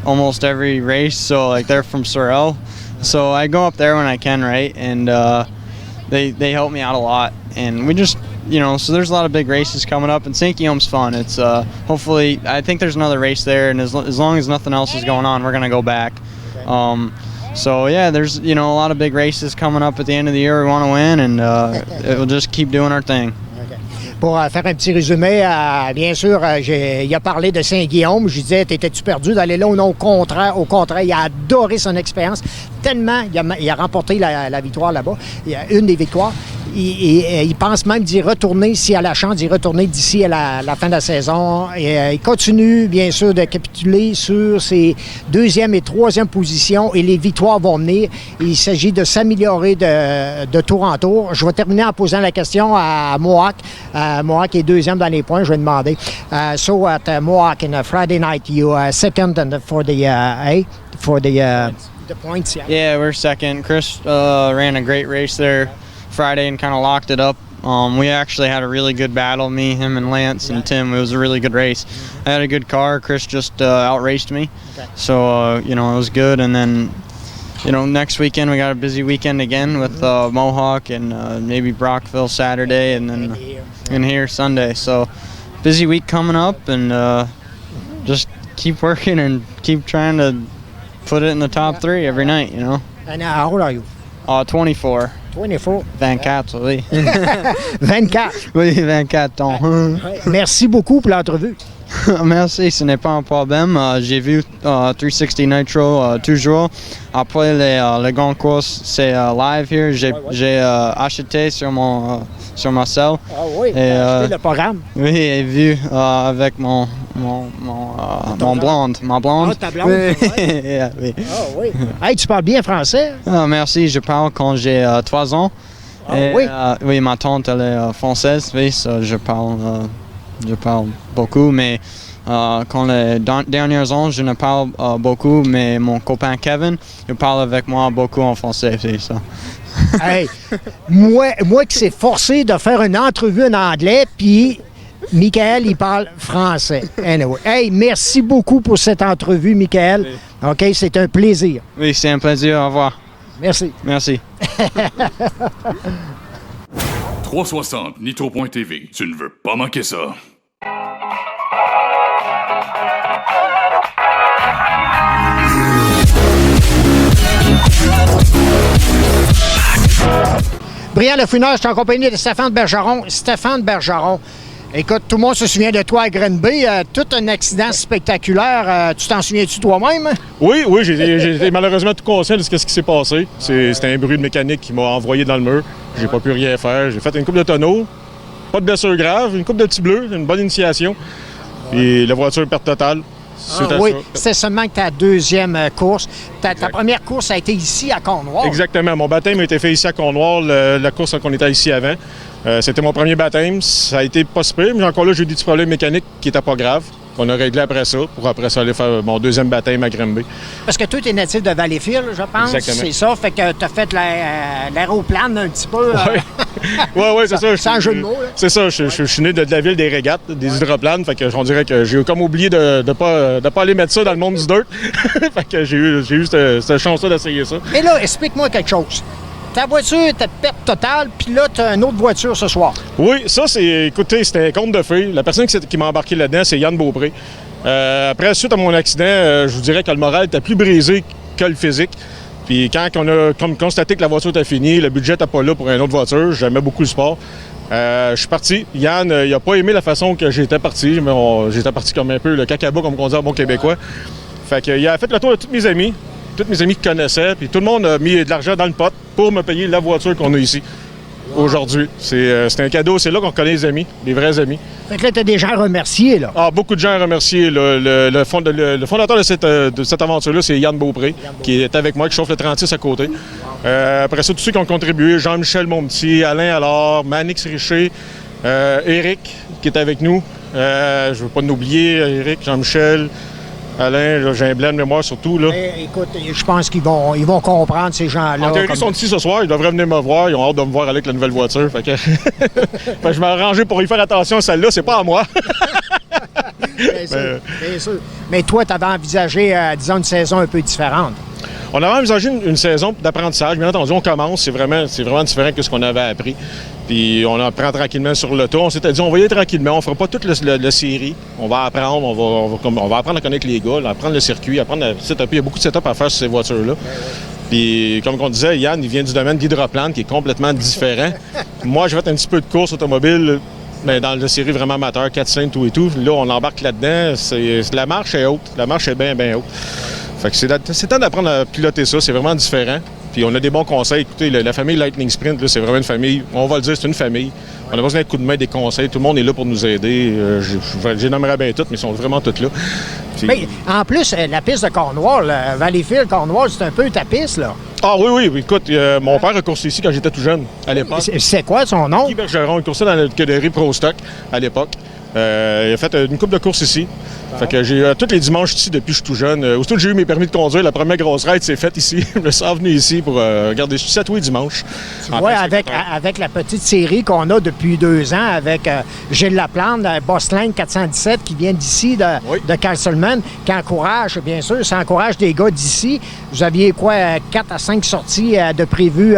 almost every race. So, like, they're from Sorel. So I go up there when I can, right? And they help me out a lot. And we just, you know, so there's a lot of big races coming up, and Saint-Guillaume's fun. It's hopefully, I think there's another race there, and as long as nothing else is going on, we're going to go back. Okay. So, yeah, there's, you know, a lot of big races coming up at the end of the year we want to win, and we'll just keep doing our thing. Pour faire un petit résumé, bien sûr, il a parlé de Saint-Guillaume. Je disais, t'étais-tu perdu d'aller là ou non? Au contraire, il a adoré son expérience. Tellement, il a remporté la victoire là-bas. Il a une des victoires. Il pense même d'y retourner, s'il a la chance d'y retourner d'ici à la fin de la saison. Et, il continue, bien sûr, de capituler sur ses deuxième et troisième positions, et les victoires vont venir. Il s'agit de s'améliorer de tour en tour. Je vais terminer en posant la question à Mohawk. Mohawk est deuxième dans les points, je vais demander. So at Mohawk in a Friday night, you second for the points. Yeah, we're second. Chris ran a great race there Friday and kind of locked it up We actually had a really good battle, me, him, and Lance and Tim. It was a really good race. I had a good car. Chris just outraced me. So, it was good. And then, next weekend we got a busy weekend again with Mohawk and maybe Brockville Saturday and then in here Sunday. So, busy week coming up and just keep working and keep trying to put it in the top 3 every night, And how old are you? 24. 24. 24, oui. 24. Oui, 24 ans. Merci beaucoup pour l'entrevue. Merci, ce n'est pas un problème. J'ai vu 360 Nitro toujours. Après les grandes courses, c'est live here. J'ai acheté sur ma selle. Ah oui, t'as acheté le programme. Oui, et vu avec mon blonde. Ma blonde. Ah, ta blonde. Oui. Yeah, oui. Ah oui. Hey, tu parles bien français? Merci, je parle quand j'ai 3 ans. Ah et, oui? Oui, ma tante, elle est française, oui, so je parle beaucoup, mais quand les derniers ans, je ne parle beaucoup, mais mon copain Kevin, il parle avec moi beaucoup en français, c'est ça. Hey, moi qui s'est forcé de faire une entrevue en anglais, puis Michael, il parle français. Anyway. Hey, merci beaucoup pour cette entrevue, Michael. Oui. OK, c'est un plaisir. Oui, c'est un plaisir. Au revoir. Merci. Merci. 360 Nitro.tv. Tu ne veux pas manquer ça. Brian Lefouineur, je suis en compagnie de Stéphane Bergeron. Stéphane Bergeron, écoute, tout le monde se souvient de toi à Granby. Tout un accident spectaculaire. Tu t'en souviens-tu toi-même? Oui, j'ai été malheureusement tout conscient de ce qui s'est passé. C'était un bruit de mécanique qui m'a envoyé dans le mur. J'ai pas pu rien faire. J'ai fait une coupe de tonneaux, pas de blessure grave, une coupe de petits bleus, une bonne initiation. Et la voiture perte totale. Oui, c'est seulement que ta deuxième course. Ta première course a été ici à Cornwall. Exactement. Mon baptême a été fait ici à Cornwall, la course qu'on était ici avant. C'était mon premier baptême. Ça a été pas super, mais encore là, j'ai eu des petits problèmes mécaniques qui n'étaient pas graves. On a réglé après ça, pour après ça aller faire mon deuxième baptême à Granby. Parce que toi, tu es natif de Valleyfield, je pense. Exactement. C'est ça, fait que tu as fait l'aéroplane un petit peu. Oui, c'est ça. Sans jeu de mots. C'est ça, je suis né de la ville des régates, des hydroplanes, fait que on dirait que j'ai comme oublié de pas aller mettre ça dans le monde du dirt. Fait que j'ai eu cette chance-là d'essayer ça. Mais là, explique-moi quelque chose. Ta voiture était de perte totale, puis là, tu as une autre voiture ce soir. Oui, ça, écoutez, c'était un conte de fées. La personne qui m'a embarqué là-dedans, c'est Yann Beaupré. Après, suite à mon accident, je vous dirais que le moral était plus brisé que le physique. Puis quand on a constaté que la voiture était finie, le budget n'était pas là pour une autre voiture, j'aimais beaucoup le sport. Je suis parti. Yann, il n'a pas aimé la façon que j'étais parti, mais j'étais parti comme un peu le cacaba, comme on dit en bon québécois. Fait qu'il a fait le tour de tous mes amis qui connaissaient, puis tout le monde a mis de l'argent dans le pot pour me payer la voiture qu'on a ici aujourd'hui. C'est un cadeau, c'est là qu'on connaît les amis, les vrais amis. Fait que là, tu as des gens à remercier, là. Ah, beaucoup de gens à remercier. Le fondateur de cette aventure-là, c'est Yann Beaupré, qui est avec moi, qui chauffe le 36 à côté. Après ça, tous ceux qui ont contribué, Jean-Michel Monpetit, Alain Allard, Manix Richer, Éric, qui est avec nous. Je ne veux pas l'oublier, Éric, Jean-Michel, Alain, j'ai un blanc de mémoire surtout. Là. Écoute, je pense qu'ils vont comprendre, ces gens-là. En théorie, ils sont ici ce soir, ils devraient venir me voir, ils ont hâte de me voir avec la nouvelle voiture. Fait que je m'ai arrangé pour y faire attention, celle-là, c'est pas à moi. Bien sûr. Mais toi, tu avais envisagé, disons, une saison un peu différente. On avait envisagé une saison d'apprentissage. Bien entendu, on commence, c'est vraiment différent que ce qu'on avait appris. Puis on apprend tranquillement sur le tas. On s'était dit, on va y aller tranquillement, on fera pas toute la série. On va apprendre, on va apprendre à connaître les gars, apprendre le circuit, apprendre à setup. Il y a beaucoup de setup à faire sur ces voitures-là. Puis comme on disait, Yann, il vient du domaine d'hydroplane qui est complètement différent. Moi, j'ai fait un petit peu de course automobile, mais dans la série vraiment amateur, 4 cylindres, tout et tout. Là, on embarque là-dedans. La marche est haute. La marche est bien, bien haute. Fait que c'est temps d'apprendre à piloter ça. C'est vraiment différent. Puis on a des bons conseils. Écoutez, la famille Lightning Sprint, là, c'est vraiment une famille. On va le dire, c'est une famille. On a besoin d'un coup de main, des conseils. Tout le monde est là pour nous aider. Je nommerai bien toutes, mais ils sont vraiment toutes là. Puis... Mais en plus, la piste de Cornwall, Valleyfield, Cornwall, c'est un peu ta piste, là. Ah oui. Écoute, mon père a coursé ici quand j'étais tout jeune, à l'époque. C'est quoi son nom? Guy Bergeron. Il coursait dans la catégorie Pro Stock à l'époque. Il a fait une coupe de course ici. Fait que j'ai tous les dimanches ici depuis que je suis tout jeune. Aussitôt que j'ai eu mes permis de conduire, la première grosse ride s'est faite ici. Je me suis revenu ici pour regarder ça tous les dimanches. Oui, avec la petite série qu'on a depuis 2 ans avec Gilles Laplante, Bossline 417 qui vient d'ici, de Castleman, qui encourage, bien sûr, ça encourage des gars d'ici. Vous aviez quoi, 4 à 5 sorties de prévues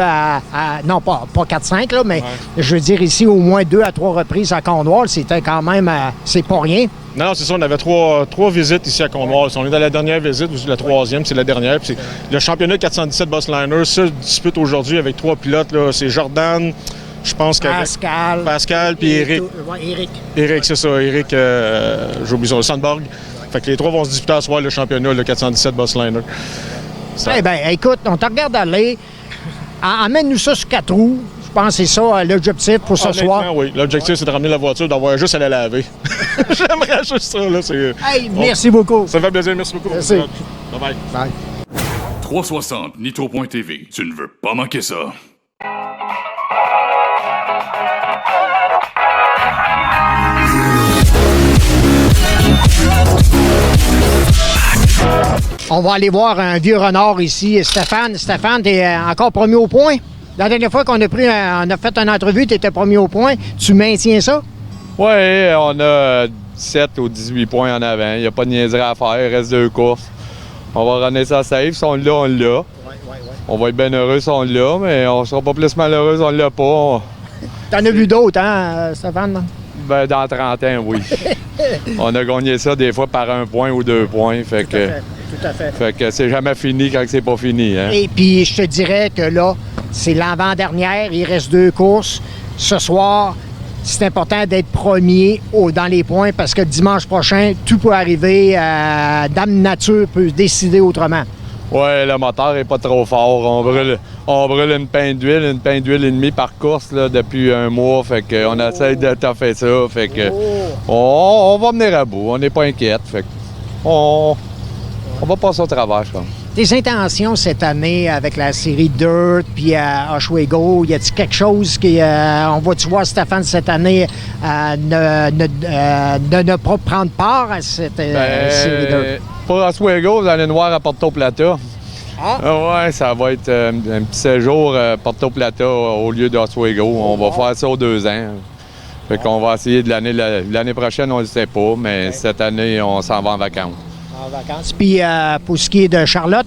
non, pas 4-5, là, mais je veux dire ici au moins 2 à 3 reprises à Cornwall. C'était quand même, c'est pas rien. Non, c'est ça, on avait trois visites ici à Cornwall. On est dans la dernière visite, ou la troisième, c'est la dernière. Puis le championnat 417 Bossliner se dispute aujourd'hui avec 3 pilotes. Là. C'est Jordan, je pense qu'avec Pascal, puis Eric. Eric, c'est ça, Eric, j'ai oublié son Sandborg. Fait que les 3 vont se disputer à soir le championnat, le 417 Bossliner. Eh bien, écoute, on te regarde aller. Amène-nous ça sur 4 roues. Je pense que c'est ça l'objectif pour ce soir. Oui, l'objectif, c'est de ramener la voiture, d'avoir juste à la laver. J'aimerais juste ça. Là, hey, merci beaucoup. Ça fait plaisir, merci beaucoup. Merci. Bye-bye. Bye. 360 Nitro.tv, tu ne veux pas manquer ça. On va aller voir un vieux renard ici. Stéphane, t'es encore premier au point? La dernière fois qu'on a fait une entrevue, tu étais premier au point. Tu maintiens ça? Oui, on a 17 ou 18 points en avant. Il n'y a pas de niaiserie à faire. Il reste 2 courses. On va runner ça safe. Si on l'a, on l'a. On va être bien heureux si on l'a, mais on sera pas plus malheureux si on l'a pas. T'en as vu d'autres, hein, Stéphane? Ben, dans 30 ans, oui. On a gagné ça des fois par 1 point ou 2 points. Fait que, tout à fait. Fait que c'est jamais fini quand c'est pas fini. Hein? Et puis, je te dirais que là, c'est l'avant-dernière. Il reste 2 courses. Ce soir, c'est important d'être premier dans les points parce que dimanche prochain, tout peut arriver. Dame Nature peut décider autrement. Oui, le moteur est pas trop fort. On brûle une pinte d'huile et demie par course là, depuis 1 mois. Fait qu'on essaie de toffer ça. Fait que on va venir à bout. On n'est pas inquiète. Fait on va passer au travers, je pense. Tes intentions cette année avec la série Dirt puis Oswego, y a-t-il quelque chose on va-tu voir Stéphane cette année ne pas prendre part à cette série Dirt? Pour Oswego, vous allez nous voir à Porto Plata. Ouais, ça va être un petit séjour Porto Plata au lieu d'Oswego. On va faire ça aux 2 ans. Fait qu'on va essayer de l'année prochaine, on ne le sait pas, mais cette année, on s'en va en vacances. En vacances. Puis pour ce qui est de Charlotte?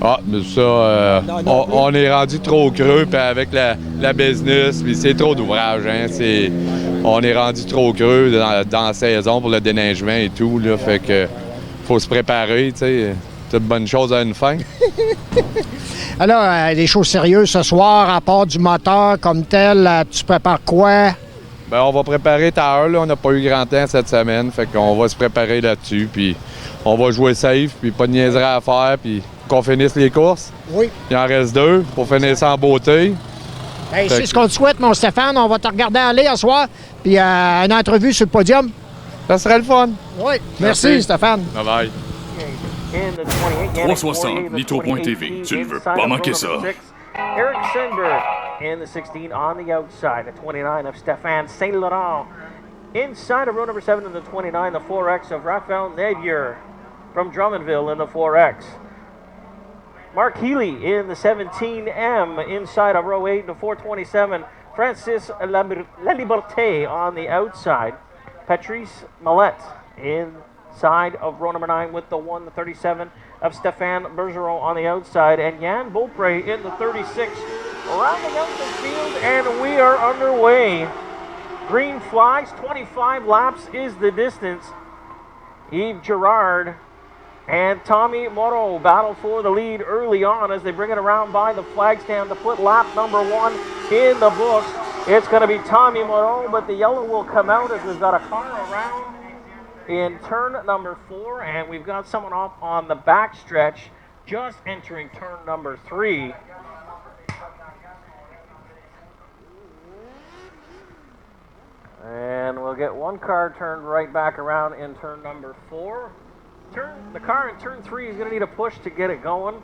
Ah, mais ça, on est rendu trop creux, puis avec la business, puis c'est trop d'ouvrage, hein. On est rendu trop creux dans la saison pour le déneigement et tout, là. Fait que faut se préparer, tu sais. Toute bonne chose à une fin. Alors, les choses sérieuses ce soir, à part du moteur comme tel, tu prépares quoi? Bien, on va préparer tard, là. On n'a pas eu grand temps cette semaine, fait qu'on va se préparer là-dessus, puis on va jouer safe, puis pas de niaiserie à faire, puis qu'on finisse les courses. Oui. Il en reste 2 pour finir ça en beauté. Hey, c'est ce qu'on te souhaite, mon Stéphane. On va te regarder aller ce soir, puis une entrevue sur le podium. Ça serait le fun. Oui. Merci, Stéphane. Bye-bye. 360 Nitro.tv, tu ne veux pas manquer ça. Eric Sandberg in the 16 on the outside. The 29 of Stéphane Saint-Laurent. Inside of row number 7 in the 29, the 4X of Raphael Navier from Drummondville in the 4X. Mark Healy in the 17M inside of row 8, the 427. Francis Laliberté on the outside. Patrice Millette inside of row number 9 with the 1, the 37 of Stéphane Bergeron on the outside. And Jan Beaupre in the 36. Rounding out the field, and we are underway. Green flags, 25 laps is the distance. Yves Girard and Tommy Moreau battle for the lead early on as they bring it around by the flag stand to put lap number 1 in the books. It's going to be Tommy Moreau, but the yellow will come out as we've got a car around in turn number 4, and we've got someone off on the back stretch just entering turn number 3. And we'll get one car turned right back around in turn number 4. The car in turn 3 is going to need a push to get it going.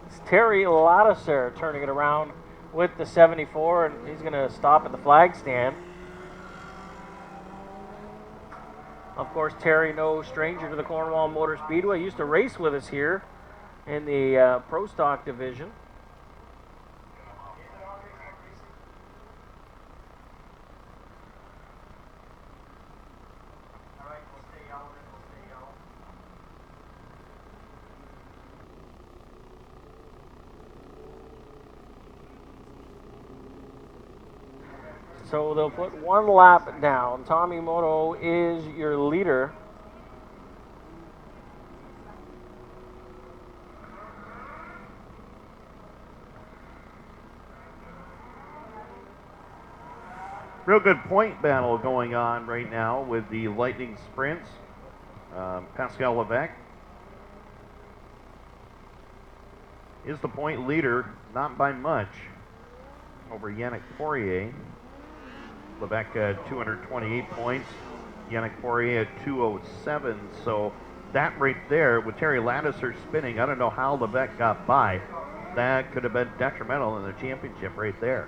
It's Terry Ladisser turning it around with the 74, and he's going to stop at the flag stand. course, Terry, no stranger to the Cornwall Motor Speedway. Used to race with us here in the Pro Stock division. So they'll put one lap down. Tommy Moto is your leader. Real good point battle going on right now with the Lightning Sprints. Pascal Levesque is the point leader, not by much, over Yannick Poirier. Levesque at 228 points, Yannick Poirier at 207. So that right there, with Terry Laddiser spinning, I don't know how Levesque got by. That could have been detrimental in the championship right there.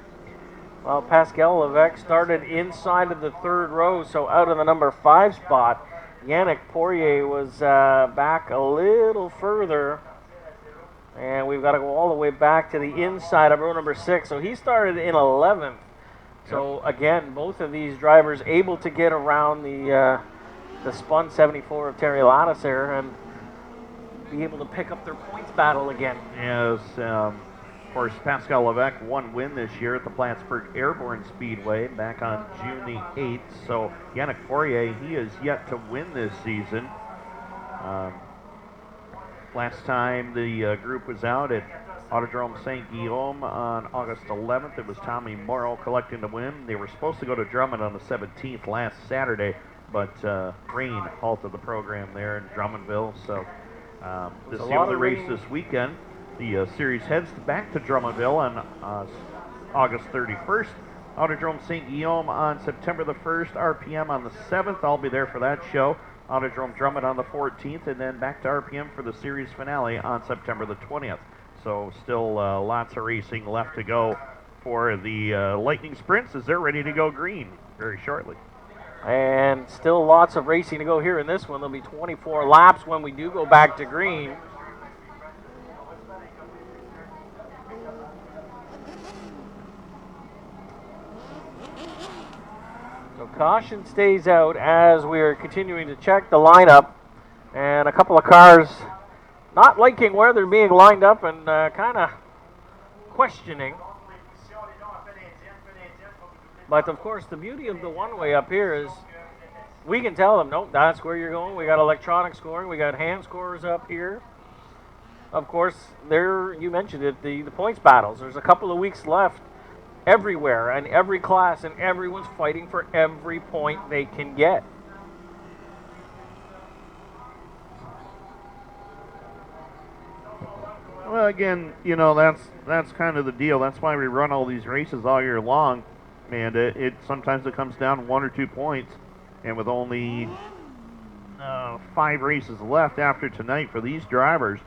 Well, Pascal Levesque started inside of the third row, so out of the number 5 spot. Yannick Poirier was back a little further. And we've got to go all the way back to the inside of row number 6. So he started in 11th. So again, both of these drivers able to get around the spun 74 of Terry Laddiser and be able to pick up their points battle again. Yes, of course, Pascal Levesque one win this year at the Plattsburgh Airborne Speedway back on June the 8th. So Yannick Poirier, he is yet to win this season. Last time the group was out at Autodrome St. Guillaume on August 11th, it was Tommy Morrow collecting the win. They were supposed to go to Drummond on the 17th last Saturday, but rain halted the program there in Drummondville. So this is the only race this weekend. The series heads back to Drummondville on August 31st. Autodrome St. Guillaume on September the 1st, RPM on the 7th. I'll be there for that show. Autodrome Drummond on the 14th, and then back to RPM for the series finale on September the 20th. So still lots of racing left to go for the Lightning Sprints as they're ready to go green very shortly. And still lots of racing to go here in this one. There'll be 24 laps when we do go back to green. So caution stays out as we are continuing to check the lineup. And a couple of cars not liking where they're being lined up and kind of questioning. But of course, the beauty of the one-way up here is we can tell them, nope, that's where you're going. We got electronic scoring. We got hand scorers up here. Of course, there, you mentioned it, the points battles. There's a couple of weeks left everywhere and every class, and everyone's fighting for every point they can get. Well, again, you know, that's kind of the deal. That's why we run all these races all year long, and it sometimes it comes down to 1 or 2 points, and with only 5 races left after tonight for these drivers,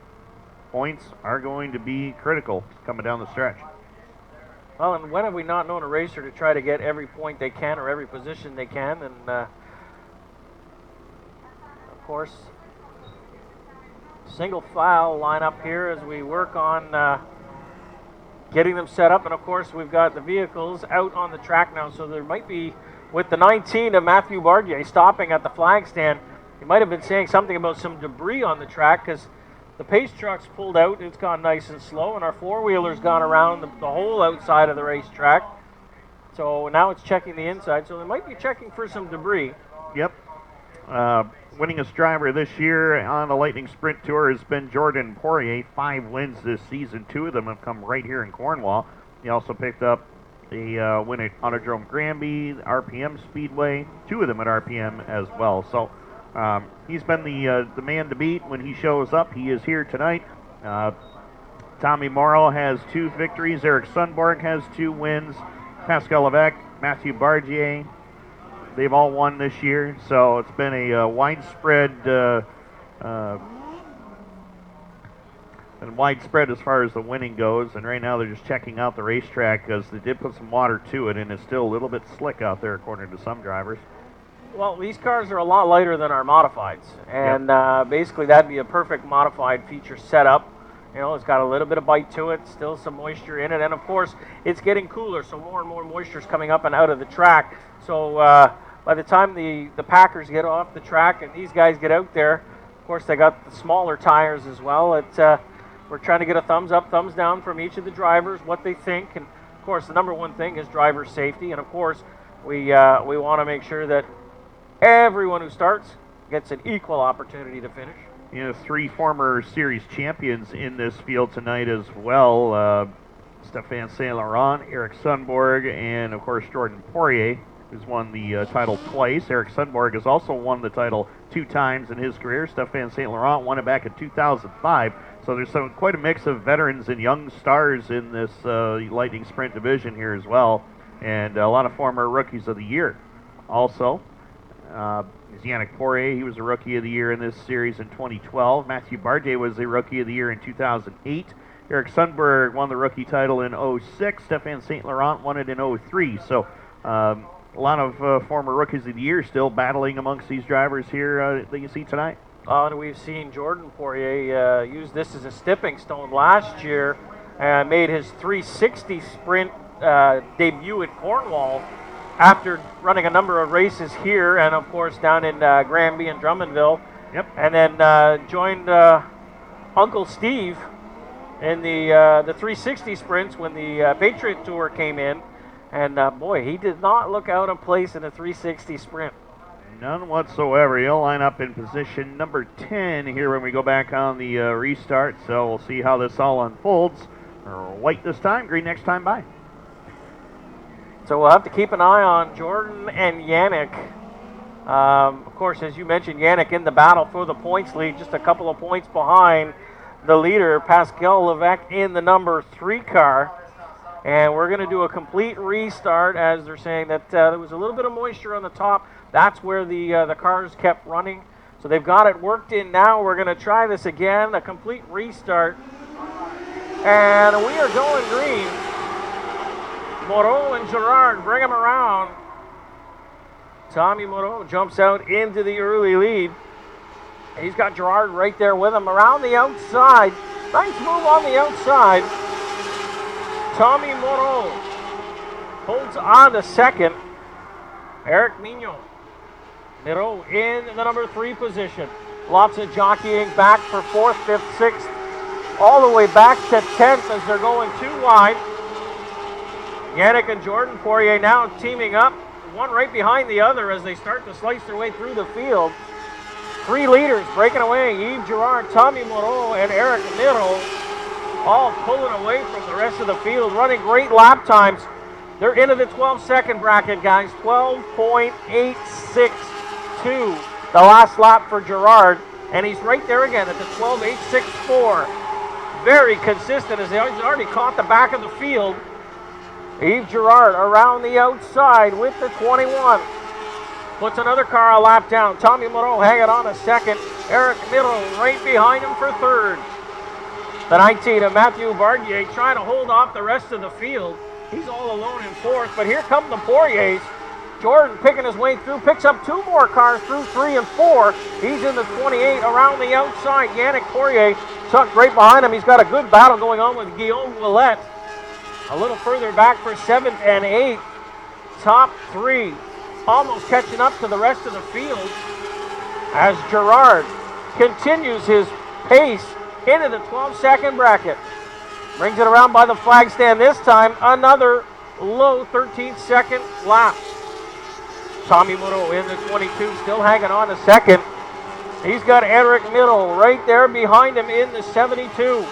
points are going to be critical coming down the stretch. Well, and when have we not known a racer to try to get every point they can or every position they can? And of course, single file lineup here as we work on getting them set up. And of course, we've got the vehicles out on the track now, so there might be, with the 19 of Matthew Bargier stopping at the flag stand, he might have been saying something about some debris on the track because the pace truck's pulled out, it's gone nice and slow, and our four-wheeler's gone around the whole outside of the racetrack. So now it's checking the inside, so they might be checking for some debris. Yep. Winningest driver this year on the Lightning Sprint Tour has been Jordan Poirier. 5 wins this season. 2 of them have come right here in Cornwall. He also picked up a win at Autodrome Granby, RPM Speedway, 2 of them at RPM as well. So he's been the man to beat when he shows up. He is here tonight. Tommy Morrow has 2 victories. Eric Sundborg has 2 wins. Pascal Levesque, Matthew Bargier, they've all won this year. So it's been a widespread as far as the winning goes. And right now they're just checking out the racetrack because they did put some water to it, and it's still a little bit slick out there according to some drivers. Well, these cars are a lot lighter than our modifieds, and basically that'd be a perfect modified feature setup. You know, it's got a little bit of bite to it, still some moisture in it, and of course, it's getting cooler, so more and more moisture is coming up and out of the track. So by the time the Packers get off the track and these guys get out there, of course, they got the smaller tires as well. We're trying to get a thumbs up, thumbs down from each of the drivers, what they think, and of course, the number one thing is driver safety, and of course, we want to make sure that everyone who starts gets an equal opportunity to finish. You know, 3 former series champions in this field tonight as well. Stefan Saint Laurent, Eric Sundborg, and of course Jordan Poirier, who's won the title twice. Eric Sundborg has also won the title 2 times in his career. Stefan Saint Laurent won it back in 2005. So there's quite a mix of veterans and young stars in this Lightning Sprint division here as well, and a lot of former rookies of the year. Also, Yannick Poirier, he was a Rookie of the Year in this series in 2012. Matthew Bardet was the Rookie of the Year in 2008. Eric Sundberg won the rookie title in 2006. Stefan Saint Laurent won it in 2003. So a lot of former Rookies of the Year still battling amongst these drivers here that you see tonight. And we've seen Jordan Poirier use this as a stepping stone last year and made his 360 sprint debut at Cornwall after running a number of races here and, of course, down in Granby and Drummondville. Yep. And then joined Uncle Steve in the 360 sprints when the Patriot Tour came in. And, boy, he did not look out of place in a 360 sprint. None whatsoever. He'll line up in position number 10 here when we go back on the restart. So we'll see how this all unfolds. White this time, green next time by. So we'll have to keep an eye on Jordan and Yannick. Of course, as you mentioned, Yannick in the battle for the points lead, just a couple of points behind the leader, Pascal Levesque, in the number 3 car. And we're going to do a complete restart, as they're saying that there was a little bit of moisture on the top. That's where the cars kept running. So they've got it worked in now. We're going to try this again, a complete restart. And we are going green. Moreau and Gerard bring him around. Tommy Moreau jumps out into the early lead. He's got Gerard right there with him around the outside. Nice move on the outside. Tommy Moreau holds on to second. Eric Mignon. Moreau in the number 3 position. Lots of jockeying back for 4th, 5th, 6th, all the way back to 10th as they're going too wide. Yannick and Jordan Poirier now teaming up, one right behind the other as they start to slice their way through the field. 3 leaders breaking away. Yves Girard, Tommy Moreau, and Eric Miro all pulling away from the rest of the field, running great lap times. They're into the 12-second bracket, guys. 12.862, the last lap for Girard, and he's right there again at the 12.864. Very consistent as he's already caught the back of the field. Yves Girard around the outside with the 21. Puts another car a lap down. Tommy Moreau hanging on a second. Eric Miro right behind him for 3rd. The 19 of Matthew Bardier trying to hold off the rest of the field. He's all alone in 4th, but here come the Poiriers. Jordan picking his way through, picks up 2 more cars through 3 and 4. He's in the 28 around the outside. Yannick Poirier tucked right behind him. He's got a good battle going on with Guillaume Ouellette. A little further back for 7th and 8th. Top 3 almost catching up to the rest of the field as Girard continues his pace into the 12-second bracket. Brings it around by the flag stand this time. Another low 13-second lap. Tommy Moreau in the 22, still hanging on a second. He's got Eric Middle right there behind him in the 72.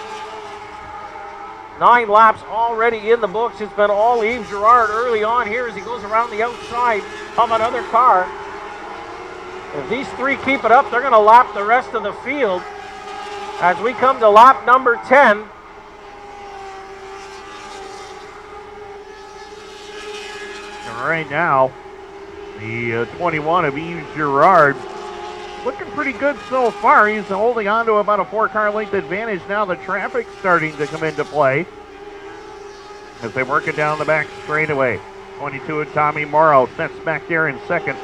9 laps already in the books. It's been all Yves Girard early on here as he goes around the outside of another car. If these 3 keep it up, they're going to lap the rest of the field as we come to lap number 10. And right now, the 21 of Yves Girard looking pretty good so far. He's holding on to about a 4-car length advantage now. The traffic's starting to come into play as they work it down the back straightaway. 22 of Tommy Morrow sets back there in second.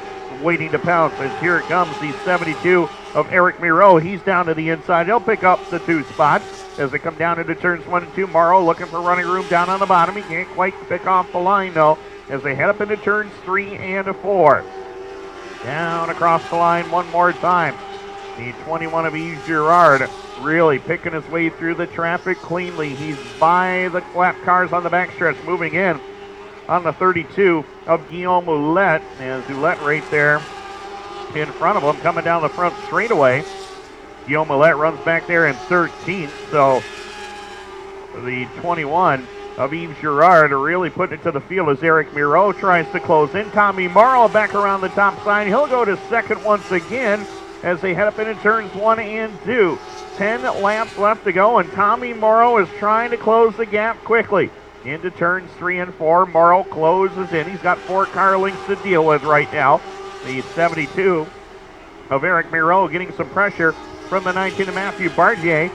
waiting to pounce as here it comes, the 72 of Eric Miro. He's down to the inside. He'll pick up the 2 spots as they come down into turns 1 and 2. Morrow looking for running room down on the bottom. He can't quite pick off the line, though, as they head up into turns 3 and 4. Down across the line one more time. The 21 of Yves Girard really picking his way through the traffic cleanly. He's by the lap cars on the backstretch, moving in on the 32 of Guillaume Ouellette. As Ouellette right there in front of him, coming down the front straightaway. Guillaume Ouellette runs back there in 13th, so the 21 of Yves Girard are really putting it to the field as Eric Miro tries to close in. Tommy Morrow back around the top side. He'll go to second once again as they head up into turns 1 and 2. 10 laps left to go, and Tommy Morrow is trying to close the gap quickly. Into turns 3 and 4, Morrow closes in. He's got 4 car lengths to deal with right now. The 72 of Eric Miro getting some pressure from the 19 of Matthew Bardier,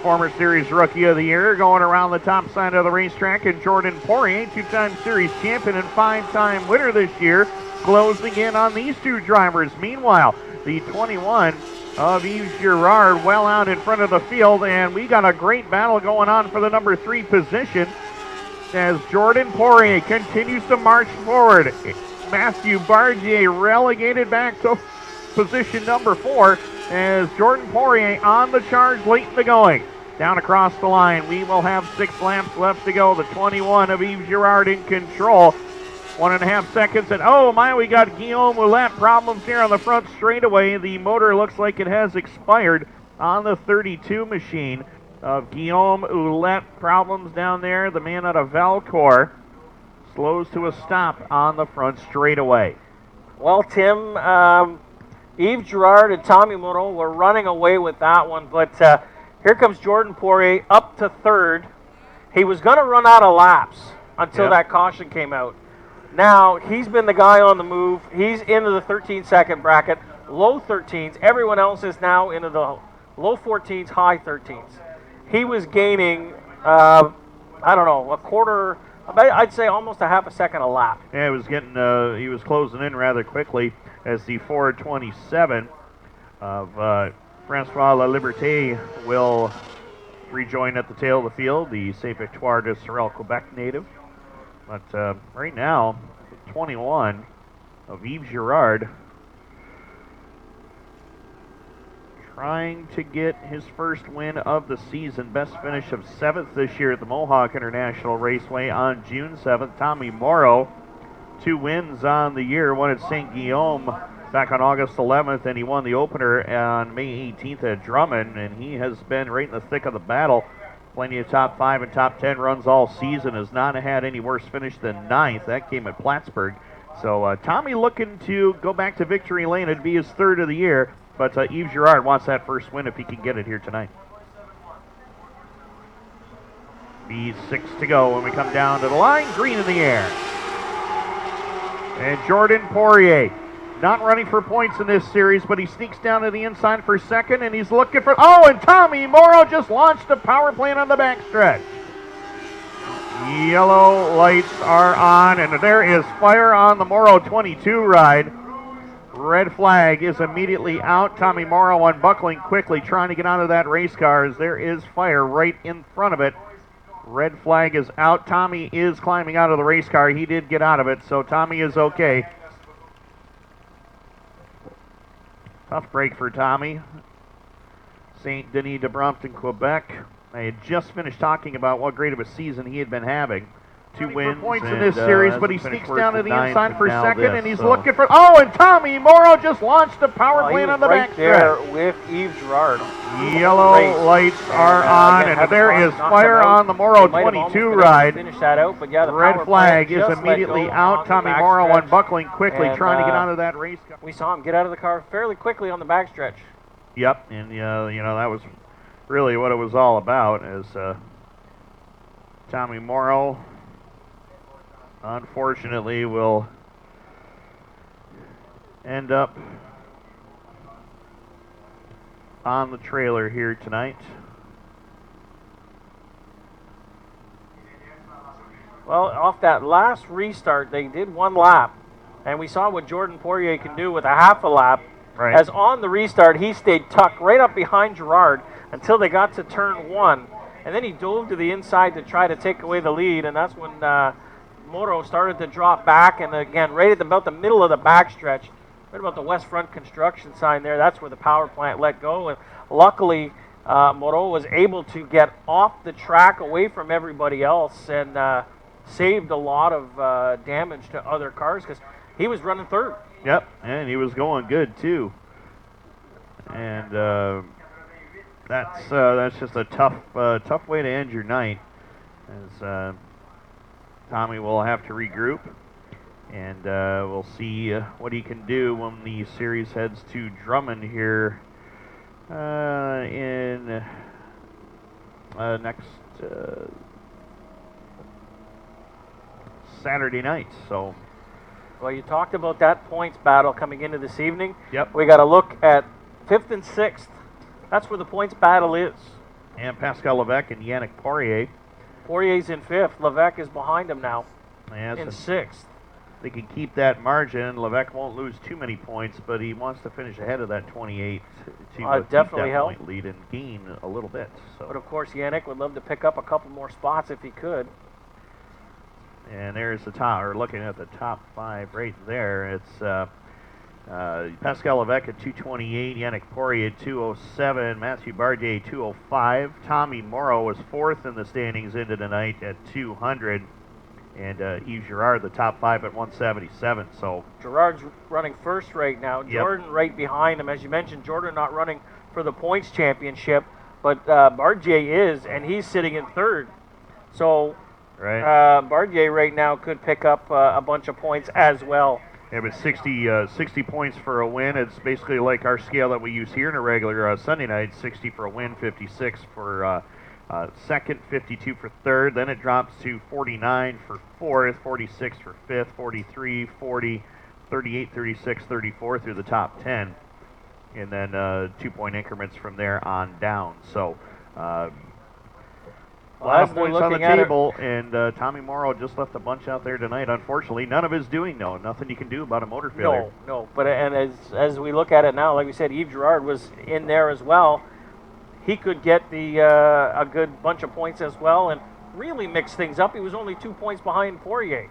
former Series Rookie of the Year, going around the top side of the racetrack. And Jordan Poirier, 2-time Series champion and 5-time winner this year, closing in on these 2 drivers. Meanwhile, the 21 of Yves Girard well out in front of the field, and we got a great battle going on for the number 3 position as Jordan Poirier continues to march forward. Matthew Bardier relegated back to position number 4 as Jordan Poirier on the charge late in the going. Down across the line, we will have 6 laps left to go. The 21 of Yves Girard in control. 1.5 seconds, and oh my, we got Guillaume Ouellette problems here on the front straightaway. The motor looks like it has expired on the 32 machine of Guillaume Ouellette. Problems down there. The man out of Valcourt slows to a stop on the front straightaway. Well, Tim, Yves Girard and Tommy Morrow were running away with that one, but here comes Jordan Poirier up to 3rd. He was going to run out of laps until that caution came out. Now, he's been the guy on the move. He's into the 13-second bracket, low 13s. Everyone else is now into the low 14s, high 13s. He was gaining, I don't know, a quarter, I'd say almost a half a second a lap. Yeah, he was closing in rather quickly as the 427 of Francois La Liberté will rejoin at the tail of the field, the Saint Victoire de Sorel, Quebec native. But right now, 21 of Yves Girard trying to get his first win of the season. Best finish of 7th this year at the Mohawk International Raceway on June 7th. Tommy Morrow, 2 wins on the year, one at St. Guillaume back on August 11th, and he won the opener on May 18th at Drummond, and he has been right in the thick of the battle. Plenty of top 5 and top 10 runs all season. Has not had any worse finish than 9th. That came at Plattsburgh. So Tommy looking to go back to victory lane. It'd be his 3rd of the year. But Yves Girard wants that first win if he can get it here tonight. B6 to go when we come down to the line. Green in the air. And Jordan Poirier not running for points in this series, but he sneaks down to the inside for second, and he's looking for... Oh, and Tommy Morrow just launched a power plant on the backstretch. Yellow lights are on, and there is fire on the Morrow 22 ride. Red flag is immediately out. Tommy Morrow unbuckling quickly, trying to get onto that race car as there is fire right in front of it. Red flag is out. Tommy is climbing out of the race car. He did get out of it, so Tommy is okay. Tough break for Tommy. St. Denis de Brompton, Quebec. I had just finished talking about what great of a season he had been having. 2 wins points in this series, but he sneaks down to the inside for second, and he's looking for... Oh, and Tommy Morrow just launched a power plant on the backstretch. There with Yves Girard. Yellow lights are on, and there is fire on the Morrow 22 ride. Finish that out, but yeah, the red flag is immediately out. Tommy Morrow unbuckling quickly, trying to get onto that race car. We saw him get out of the car fairly quickly on the backstretch. Yep, and you know, that was really what it was all about, as Tommy Morrow unfortunately will end up on the trailer here tonight. Well, off that last restart, they did 1 lap. And we saw what Jordan Poirier can do with a half a lap. Right. As on the restart, he stayed tucked right up behind Gerard until they got to turn 1. And then he dove to the inside to try to take away the lead. And that's when Moro started to drop back. And again, right at about the middle of the backstretch, right about the West Front construction sign there, that's where the power plant let go. And luckily, Moro was able to get off the track away from everybody else and saved a lot of damage to other cars because he was running third. Yep, and he was going good too. And that's just a tough way to end your night, as Tommy will have to regroup, and we'll see what he can do when the series heads to Drummond here in next Saturday night. So. Well, you talked about that points battle coming into this evening. Yep. We got to look at 5th and 6th. That's where the points battle is. And Pascal Levesque and Yannick Poirier. Poirier's in 5th. Levesque is behind him now in 6th. They can keep that margin. Levesque won't lose too many points, but he wants to finish ahead of that 28 to keep definitely that help. point lead and gain a little bit. So. But, of course, Yannick would love to pick up a couple more spots if he could. And there's the top, or looking at the top 5 right there. It's Pascal Levesque at 228, Yannick Poirier at 207, Mathieu Bardier at 205. Tommy Morrow was 4th in the standings into the night at 200. And Yves Girard, the top 5 at 177. So Girard's running first right now. Yep. Jordan right behind him. As you mentioned, Jordan not running for the points championship, but Bardier is, and he's sitting in 3rd. So Bardier right now could pick up a bunch of points as well. Yeah, but 60 points for a win. It's basically like our scale that we use here in a regular Sunday night. 60 for a win, 56 for second, 52 for third. Then it drops to 49 for fourth, 46 for fifth, 43, 40, 38, 36, 34 through the top 10. And then 2-point increments from there on down. So a lot of points on the table, and Tommy Morrow just left a bunch out there tonight. Unfortunately, none of his doing, though. Nothing you can do about a motor failure. No. But and as we look at it now, like we said, Yves Girard was in there as well. He could get a good bunch of points as well and really mix things up. He was only 2 points behind Poirier.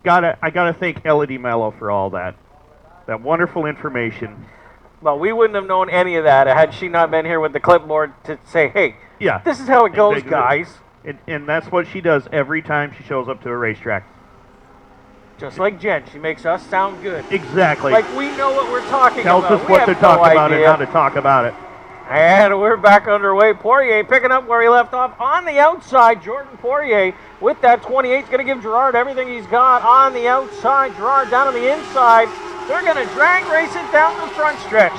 I gotta thank Elodie Mello for all that wonderful information. Well, we wouldn't have known any of that had she not been here with the clipboard to say, hey, this is how it goes, guys. And that's what she does every time she shows up to a racetrack. Just like Jen, she makes us sound good. Exactly. Like we know what we're talking Tells about. us what they're talking about and how to talk about it. And we're back underway. Poirier picking up where he left off on the outside. Jordan Poirier with that 28 is going to give Girard everything he's got on the outside. Girard down on the inside. They're going to drag race it down the front stretch.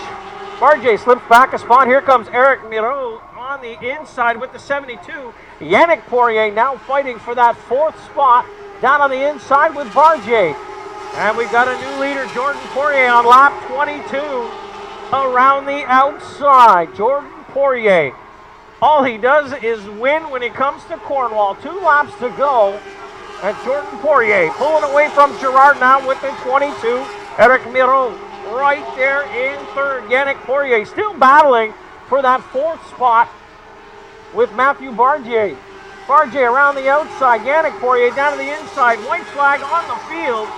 Bardier slips back a spot. Here comes Eric Miro on the inside with the 72. Yannick Poirier now fighting for that 4th spot down on the inside with Bardier. And we've got a new leader, Jordan Poirier, on lap 22 around the outside. Jordan Poirier. All he does is win when he comes to Cornwall. 2 laps to go. And Jordan Poirier pulling away from Girard now with the 22. Eric Miro right there in 3rd. Yannick Poirier still battling for that 4th spot with Mathieu Bardier. Bardier around the outside. Yannick Poirier down to the inside. White flag on the field.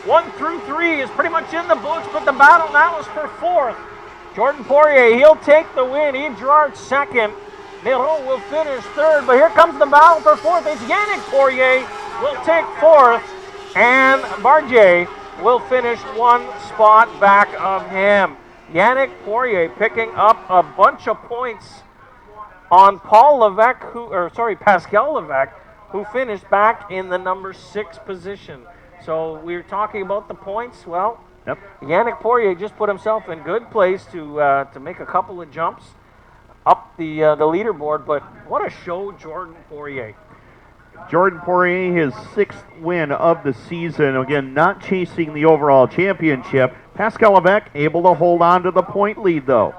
1 through 3 is pretty much in the books, but the battle now is for 4th. Jordan Poirier, he'll take the win. Yves Girard 2nd. Miro will finish 3rd, but here comes the battle for 4th. It's Yannick Poirier will take 4th, and Bardier will finish 1 spot back of him. Yannick Poirier picking up a bunch of points on Pascal Levesque, who finished back in the number 6 position. So we're talking about the points. Well, Yannick Poirier just put himself in good place to make a couple of jumps up the leaderboard. But what a show, Jordan Poirier. Jordan Poirier, his 6th win of the season. Again, not chasing the overall championship. Pascal Levesque able to hold on to the point lead, though.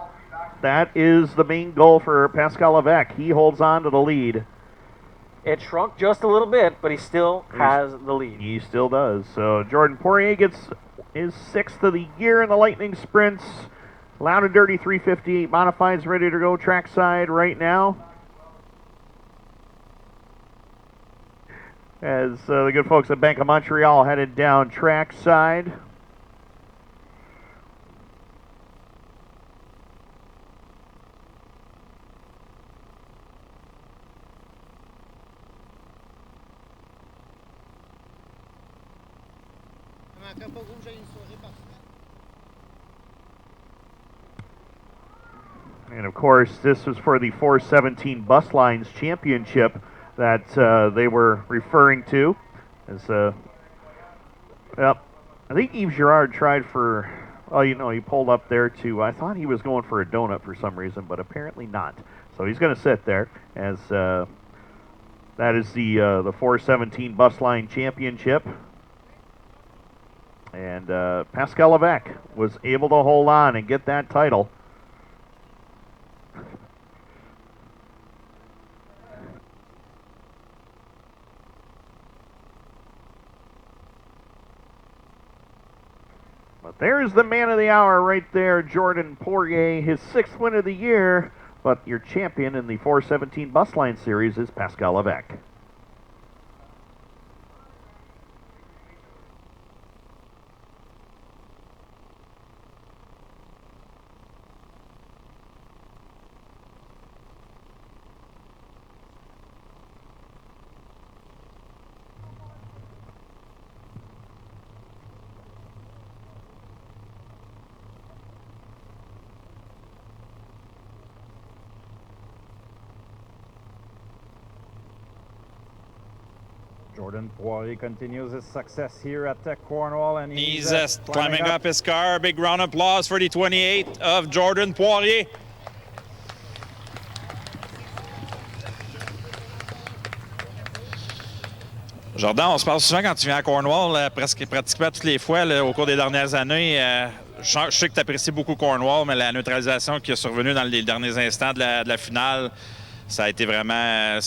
That is the main goal for Pascal Levesque. He holds on to the lead. It shrunk just a little bit, but he still has the lead. He still does. So Jordan Poirier gets his 6th of the year in the Lightning Sprints. Loud and Dirty 358 Modifieds ready to go trackside right now. As the good folks at Bank of Montreal headed down trackside. And of course, this was for the 417 Bus Lines Championship that they were referring to. As, yep, I think Yves Girard tried for, oh, you know, he pulled up there to, I thought he was going for a donut for some reason, but apparently not. So he's going to sit there as that is the 417 Bus Line Championship. And Pascal Levesque was able to hold on and get that title. But there's the man of the hour right there, Jordan Poirier, his 6th win of the year. But your champion in the 417 Bus Line Series is Pascal Levesque. Jordan Poirier continues his success here at Cornwall, and he's climbing up his car. Big round of applause for the 28 of Jordan Poirier. Jordan, on se parle souvent quand tu viens à Cornwall, pratiquement toutes les fois là, au cours des dernières années. Je sais que tu apprécies beaucoup Cornwall, mais la neutralisation qui est survenue dans les derniers instants de la finale, ça a été vraiment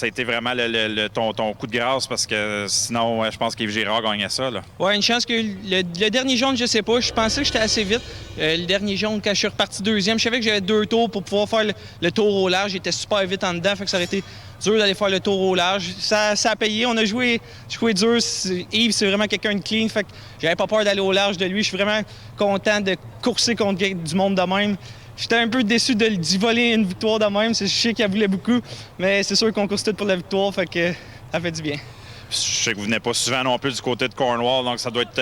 ton coup de grâce, parce que sinon, je pense qu'Yves Girard gagnait ça. Là. Ouais, une chance que le dernier jaune, je sais pas. Je pensais que j'étais assez vite. Le dernier jaune, quand je suis reparti deuxième, je savais que j'avais 2 tours pour pouvoir faire le tour au large. J'étais super vite en dedans, fait que ça aurait été dur d'aller faire le tour au large. Ça a payé. On a joué dur. Yves, c'est vraiment quelqu'un de clean, fait que j'avais pas peur d'aller au large de lui. Je suis vraiment content de courser contre du monde de même. J'étais un peu déçu d'y voler une victoire de même. Je sais qu'il voulait beaucoup, mais c'est sûr qu'on course tout pour la victoire, fait que ça fait du bien. Je sais que vous venez pas souvent non plus du côté de Cornwall, donc ça doit être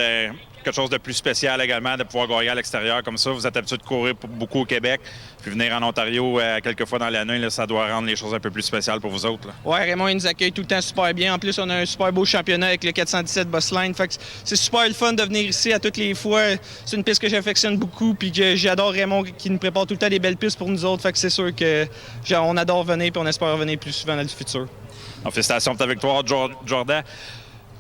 quelque chose de plus spécial également de pouvoir gagner à l'extérieur comme ça. Vous êtes habitué de courir beaucoup au Québec, puis venir en Ontario quelques fois dans l'année, là, ça doit rendre les choses un peu plus spéciales pour vous autres. Là. Ouais, Raymond, il nous accueille tout le temps super bien. En plus, on a un super beau championnat avec le 417 Bus Line. Fait que c'est super le fun de venir ici à toutes les fois. C'est une piste que j'affectionne beaucoup, puis que j'adore Raymond qui nous prépare tout le temps des belles pistes pour nous autres. Fait que c'est sûr que on adore venir, puis on espère revenir plus souvent dans le futur. Donc, félicitations pour ta victoire, Jordan.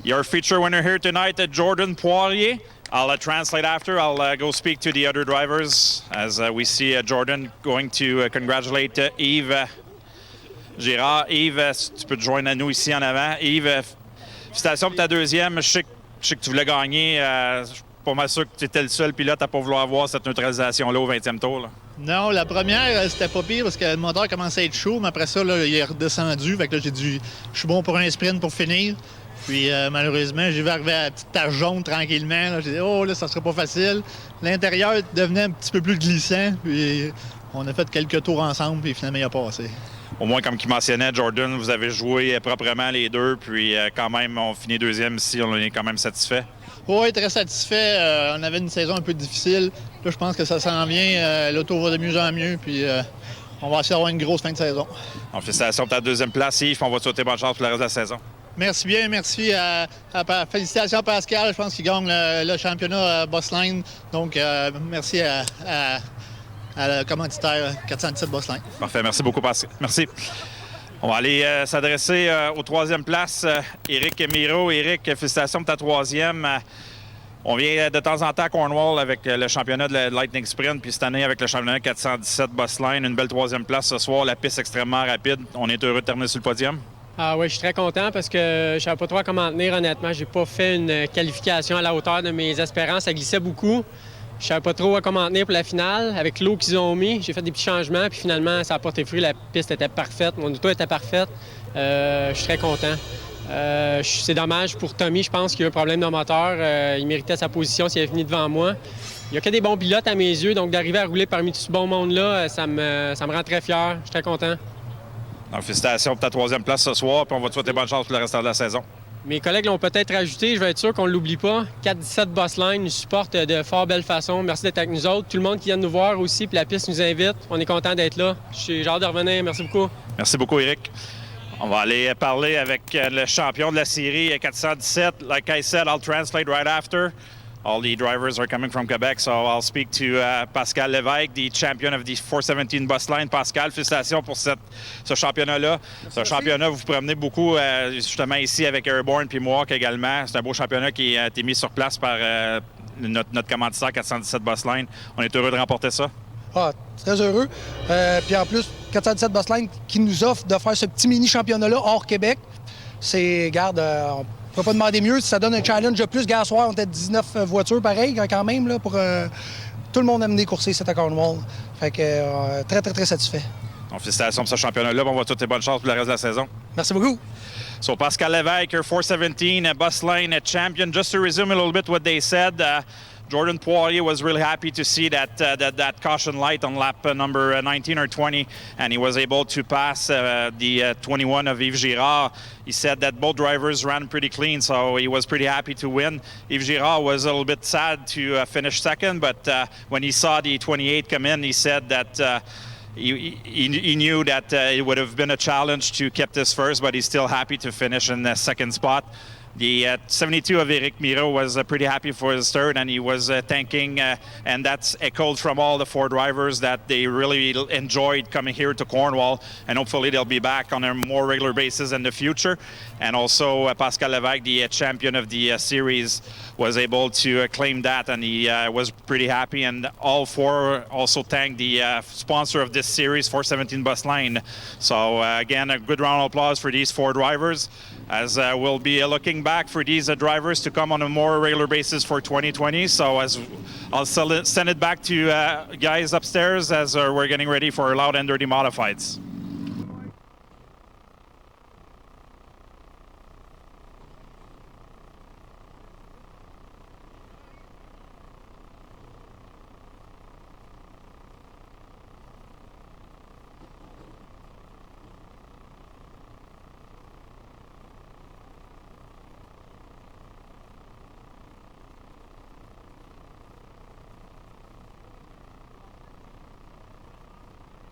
Your feature winner here tonight, Jordan Poirier. I'll translate after. I'll go speak to the other drivers as we see Jordan going to congratulate Yves Girard. Yves, tu peux te joindre à nous ici en avant. Yves, félicitations pour ta deuxième. Je sais que tu voulais gagner. Je suis pas mal sûr que tu étais le seul pilote à pas vouloir avoir cette neutralisation-là au 20e tour. Là. Non, la première, c'était pas pire parce que le moteur commençait à être chaud, mais après ça, là, il est redescendu. Fait que là, j'ai dit, je suis bon pour un sprint pour finir. Puis malheureusement, j'ai vu arriver à la petite tache jaune tranquillement. J'ai dit, oh là, ça sera pas facile. L'intérieur devenait un petit peu plus glissant. Puis on a fait quelques tours ensemble, puis finalement, il a passé. Au moins, comme il mentionnait, Jordan, vous avez joué proprement les deux, puis quand même, on finit deuxième ici, on est quand même satisfait. Oui, très satisfait. On avait une saison un peu difficile. Là, je pense que ça s'en vient. L'auto va de mieux en mieux, puis on va essayer d'avoir une grosse fin de saison. En félicitations pour ta deuxième place, Yves, on va te souhaiter bonne chance pour le reste de la saison. Merci bien, merci. Félicitations à Pascal. Je pense qu'il gagne le championnat Bus Line. Donc, merci à le commanditaire 417 Bus Line. Parfait, merci beaucoup, Pascal. Merci. On va aller s'adresser aux troisième place. Éric Miro. Éric, félicitations pour ta troisième. On vient de temps en temps à Cornwall avec le championnat de Lightning Sprint, puis cette année avec le championnat 417 Bus Line. Une belle troisième place ce soir, la piste extrêmement rapide. On est heureux de terminer sur le podium. Ah oui, je suis très content parce que je ne savais pas trop comment tenir, honnêtement. J'ai pas fait une qualification à la hauteur de mes espérances. Ça glissait beaucoup. Je ne savais pas trop comment tenir pour la finale. Avec l'eau qu'ils ont mis, j'ai fait des petits changements, puis finalement, ça a porté fruit. La piste était parfaite, mon auto était parfaite. Je suis très content. C'est dommage pour Tommy, je pense qu'il a eu un problème de moteur. Il méritait sa position s'il avait fini devant moi. Il n'y a que des bons pilotes à mes yeux, donc d'arriver à rouler parmi tout ce bon monde-là, ça me rend très fier. Je suis très content. Donc, félicitations pour ta 3e place ce soir, puis on va te souhaiter bonne chance pour le restant de la saison. Mes collègues l'ont peut-être ajouté, je vais être sûr qu'on ne l'oublie pas. 4-17 Bossline nous supportent de fort belle façon. Merci d'être avec nous autres. Tout le monde qui vient nous voir aussi, puis la piste nous invite. On est content d'être là. J'ai hâte de revenir. Merci beaucoup. Merci beaucoup, Eric. On va aller parler avec le champion de la série 417. Like I said, I'll translate right after. All the drivers are coming from Quebec, so I'll speak to Pascal Lévesque, the champion of the 417 bus line. Pascal, félicitations pour ce championnat-là. C'est un championnat, vous vous promenez beaucoup justement ici avec Airborne puis Mohawk également. C'est un beau championnat qui a été mis sur place par notre commanditaire 417 bus line. On est heureux de remporter ça. Ah, très heureux. Puis en plus, 417 bus line qui nous offre de faire ce petit mini-championnat-là hors Québec. C'est, garde, on ne peut pas demander mieux. Si ça donne un challenge de plus, gars, soir, on était 19 voitures, pareil, quand même, là, pour tout le monde amener courser, c'est à Cornwall. Fait que très, très, très satisfait. Donc, félicitations pour ce championnat-là. On va toutes les bonnes chances pour le reste de la saison. Merci beaucoup. So, Pascal Lévesque, your 417 bus line champion. Just to resume a little bit what they said, Jordan Poirier was really happy to see that caution light on lap number 19 or 20, and he was able to pass the 21 of Yves Girard. He said that both drivers ran pretty clean, so he was pretty happy to win. Yves Girard was a little bit sad to finish second, but when he saw the 28 come in, he said that he knew that it would have been a challenge to keep this first, but he's still happy to finish in the second spot. The 72 of Eric Miro was pretty happy for his third, and he was thanking, and that's echoed from all the 4 drivers that they really enjoyed coming here to Cornwall, and hopefully they'll be back on a more regular basis in the future. And also Pascal Lévesque, the champion of the series, was able to claim that, and he was pretty happy. And all 4 also thanked the sponsor of this series, 417 Bus Line. So again, a good round of applause for these 4 drivers, as we'll be looking back for these drivers to come on a more regular basis for 2020. So as I'll send it back to guys upstairs as we're getting ready for Loud and Dirty Modifieds.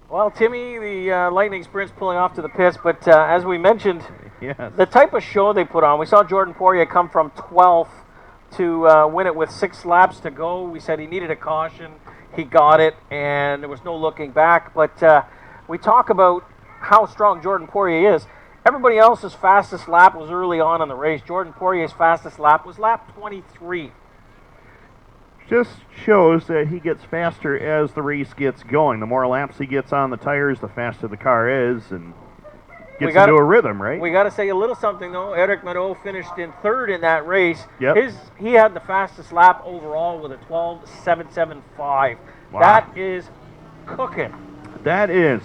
Well, Timmy, the Lightning Sprint's pulling off to the pits, but as we mentioned, yes, the type of show they put on. We saw Jordan Poirier come from 12th to win it with 6 laps to go. We said he needed a caution. He got it, and there was no looking back. But we talk about how strong Jordan Poirier is. Everybody else's fastest lap was early on in the race. Jordan Poirier's fastest lap was lap 23. Just shows that he gets faster as the race gets going. The more laps he gets on the tires, the faster the car is, and gets into a rhythm, right? We got to say a little something, though. Eric Nadeau finished in 3rd in that race. Yep. He had the fastest lap overall with a 12.775. Wow. That is cooking. That is.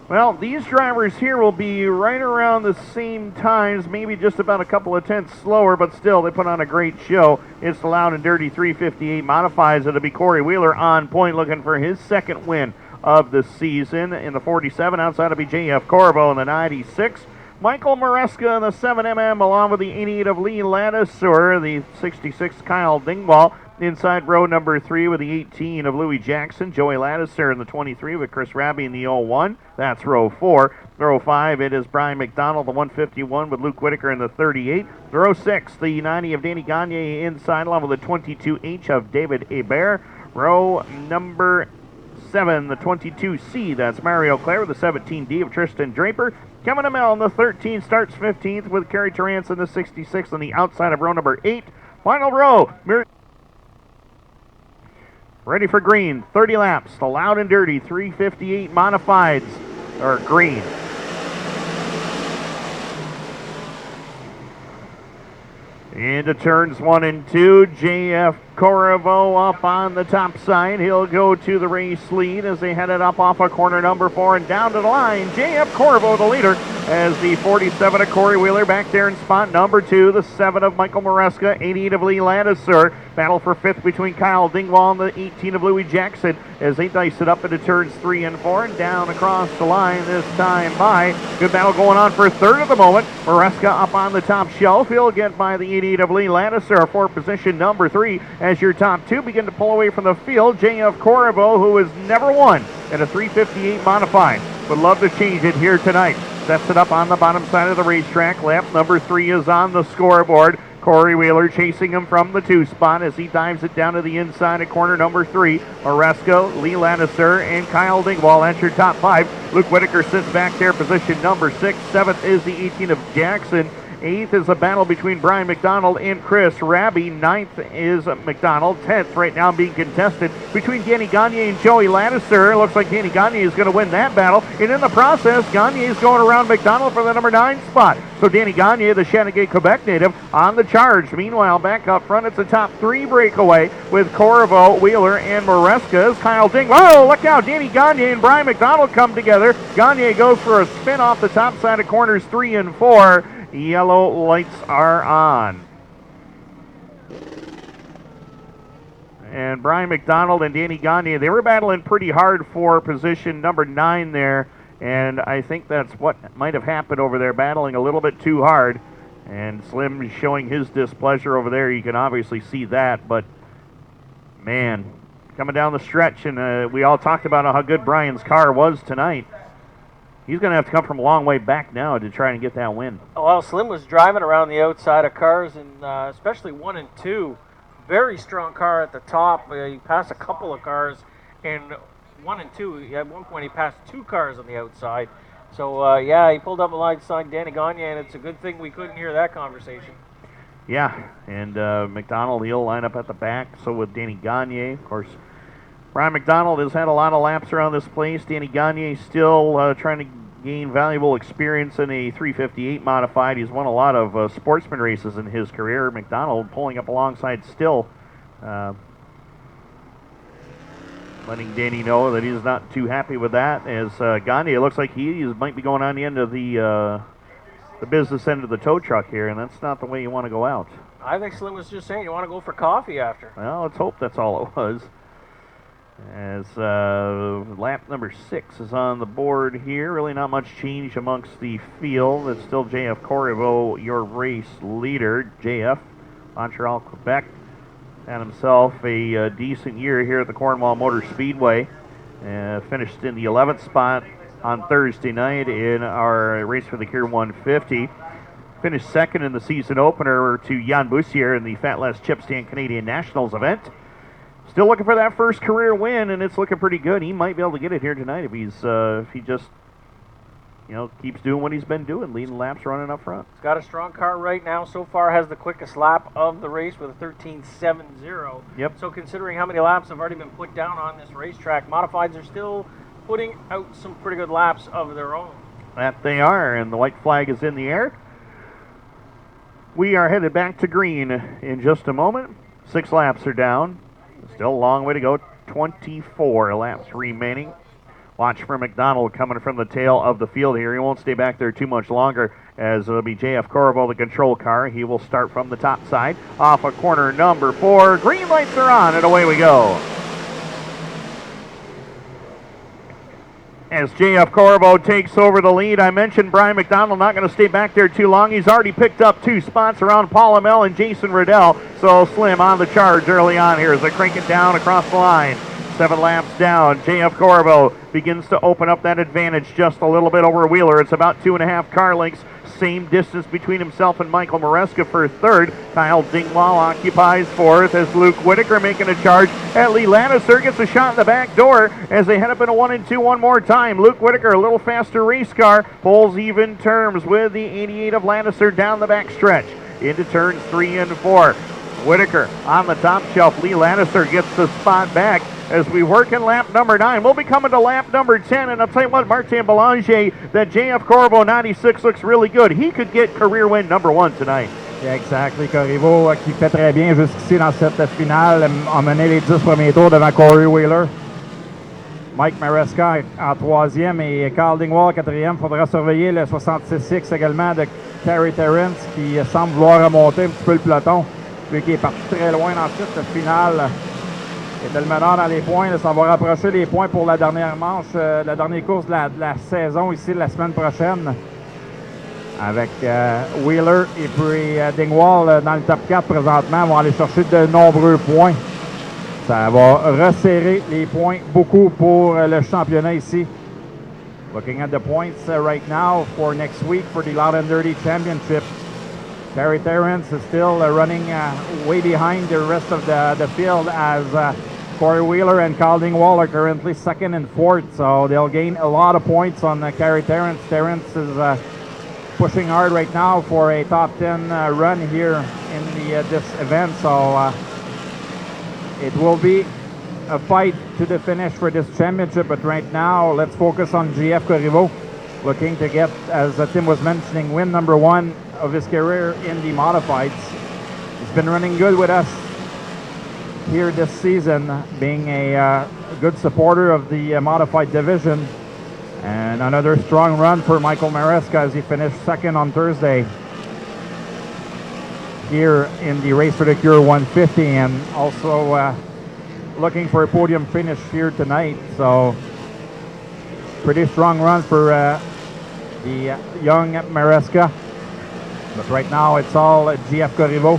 Well, these drivers here will be right around the same times, maybe just about a couple of tenths slower, but still, they put on a great show. It's the Loud and Dirty 358 Modifieds. It'll be Corey Wheeler on point, looking for his 2nd win of the season. In the 47, outside will be J.F. Corvo in the 96. Michael Maresca in the 7mm, along with the 88 of Lee Ladiseur, the 66 Kyle Dingwall. Inside row number 3 with the 18 of Louis Jackson. Joey Ladiseur in the 23 with Chris Raby in the 01. That's row 4. Row 5, it is Brian McDonald, the 151 with Luke Whitaker in the 38. Row 6, the 90 of Danny Gagne inside, along with the 22H of David Hebert. Row number 7, the 22C, that's Mario Clare with the 17D of Tristan Draper. Kevin Amell in the 13 starts 15th with Kerry Terrance in the 66 on the outside of row number 8. Final row, ready for green, 30 laps, the Loud and Dirty 358 Modifieds, or green. Into turns 1 and 2, J.F. Corriveau up on the top side. He'll go to the race lead as they head it up off of corner number 4 and down to the line. J.F. Corriveau, the leader, as the 47 of Corey Wheeler back there in spot number 2. The 7 of Michael Maresca, 88 of Lee Ladisser. Battle for 5th between Kyle Dingwall and the 18 of Louis Jackson as they dice it up into turns 3 and 4 and down across the line this time by. Good battle going on for 3rd at the moment. Maresca up on the top shelf. He'll get by the 88 of Lee Ladisser for position number 3 as your top 2 begin to pull away from the field. J.F. Corriveau, who has never won in a 358 modified, would love to change it here tonight. Sets it up on the bottom side of the racetrack. Lap number 3 is on the scoreboard. Corey Wheeler chasing him from the 2 spot as he dives it down to the inside of corner number 3. Maresco, Lee Ladisser, and Kyle Dingwall. That's your top 5. Luke Whitaker sits back there, position number 6. 7th is the 18 of Jackson. 8th is a battle between Brian McDonald and Chris Raby. 9th is McDonald. 10th right now being contested between Danny Gagne and Joey Ladisser. Looks like Danny Gagne is going to win that battle. And in the process, Gagne is going around McDonald for the number 9 spot. So Danny Gagne, the Chateauguay, Quebec native, on the charge. Meanwhile, back up front, it's a top 3 breakaway with Corriveau, Wheeler, and Maresca. Kyle Dingwall. Oh, look out. Danny Gagne and Brian McDonald come together. Gagne goes for a spin off the top side of corners 3 and 4. Yellow lights are on. And Brian McDonald and Danny Gagne, they were battling pretty hard for position number 9 there. And I think that's what might have happened over there, battling a little bit too hard. And Slim showing his displeasure over there. You can obviously see that. But, man, coming down the stretch, and we all talked about how good Brian's car was tonight. He's going to have to come from a long way back now to try and get that win. Well, Slim was driving around the outside of cars, and especially 1 and 2. Very strong car at the top. He passed a couple of cars, and 1 and 2, at one point he passed 2 cars on the outside. So, yeah, he pulled up alongside Danny Gagne, and it's a good thing we couldn't hear that conversation. Yeah, and McDonald, he'll line up at the back. So with Danny Gagne, of course. Brian McDonald has had a lot of laps around this place. Danny Gagne still trying to gain valuable experience in a 358 modified. He's won a lot of sportsman races in his career. McDonald pulling up alongside still, letting Danny know that he's not too happy with that. As Gagne, it looks like he might be going on the end of the business end of the tow truck here, and that's not the way you want to go out. I think Slim was just saying you want to go for coffee after. Well, let's hope that's all it was. As lap number 6 is on the board here. Really not much change amongst the field. It's still J.F. Corriveau, your race leader. J.F., Montreal, Quebec, had himself a decent year here at the Cornwall Motor Speedway. Finished in the 11th spot on Thursday night in our race for the Kier 150. Finished second in the season opener to Jan Bussier in the Fat Less Chip Stand Canadian Nationals event. Still looking for that first career win, and it's looking pretty good. He might be able to get it here tonight if he just keeps doing what he's been doing, leading laps, running up front. He's got a strong car right now. So far has the quickest lap of the race with a 13.70. Yep. So considering how many laps have already been put down on this racetrack, modifieds are still putting out some pretty good laps of their own. That they are, and the white flag is in the air. We are headed back to green in just a moment. 6 laps are down. Still a long way to go. 24 laps remaining. Watch for McDonald coming from the tail of the field here. He won't stay back there too much longer as it'll be J.F. Corriveau, the control car. He will start from the top side off of corner number 4. Green lights are on, and away we go. As J.F. Corriveau takes over the lead, I mentioned Brian McDonald not going to stay back there too long. He's already picked up 2 spots around Paul Amell and Jason Riddell. So Slim on the charge early on here as they crank it down across the line. 7 laps down. J.F. Corriveau begins to open up that advantage just a little bit over Wheeler. It's about 2.5 car lengths. Same distance between himself and Michael Maresca for 3rd. Kyle Dingwall occupies 4th as Luke Whitaker making a charge. At Lee Ladisser gets a shot in the back door as they head up in a 1 and 2 one more time. Luke Whitaker, a little faster race car, pulls even terms with the 88 of Ladisser down the back stretch. Into turns 3 and 4. Whitaker on the top shelf. Lee Ladisser gets the spot back as we work in lap number 9. We'll be coming to lap number 10, and I'll tell you what, Martin Belanger, that J.F. Corriveau 96 looks really good. He could get career win number 1 tonight. Exactly. Corriveau qui fait très bien jusqu'ici dans cette finale, a mené les 10 premiers tours devant Corey Wheeler. Mike Maresca en troisième et Carl Dingwall quatrième. Il faudra surveiller le 66X également de Carey Terrence qui semble vouloir remonter un petit peu le peloton, lui qui est parti très loin dans cette finale. Il était le meneur dans les points. Là, ça va rapprocher les points pour la dernière manche, la dernière course de la saison ici la semaine prochaine. Avec Wheeler et puis Dingwall dans le top 4 présentement, vont aller chercher de nombreux points. Ça va resserrer les points beaucoup pour le championnat ici. Looking at the points right now for next week for the Loud and Dirty Championship. Carey Terrence is still running way behind the rest of the field as Corey Wheeler and Carl Dingwall are currently second and fourth, so they'll gain a lot of points on Carey Terrence. Terrence is pushing hard right now for a top 10 run here in this event, so it will be a fight to the finish for this championship, but right now let's focus on GF Corriveau, looking to get, as Tim was mentioning, win number 1 of his career in the modifieds. He's been running good with us here this season, being a good supporter of the modified division. And another strong run for Michael Maresca as he finished second on Thursday here in the Race for the Cure 150, and also looking for a podium finish here tonight. So pretty strong run for the young Maresca. But right now it's all GF Corriveau.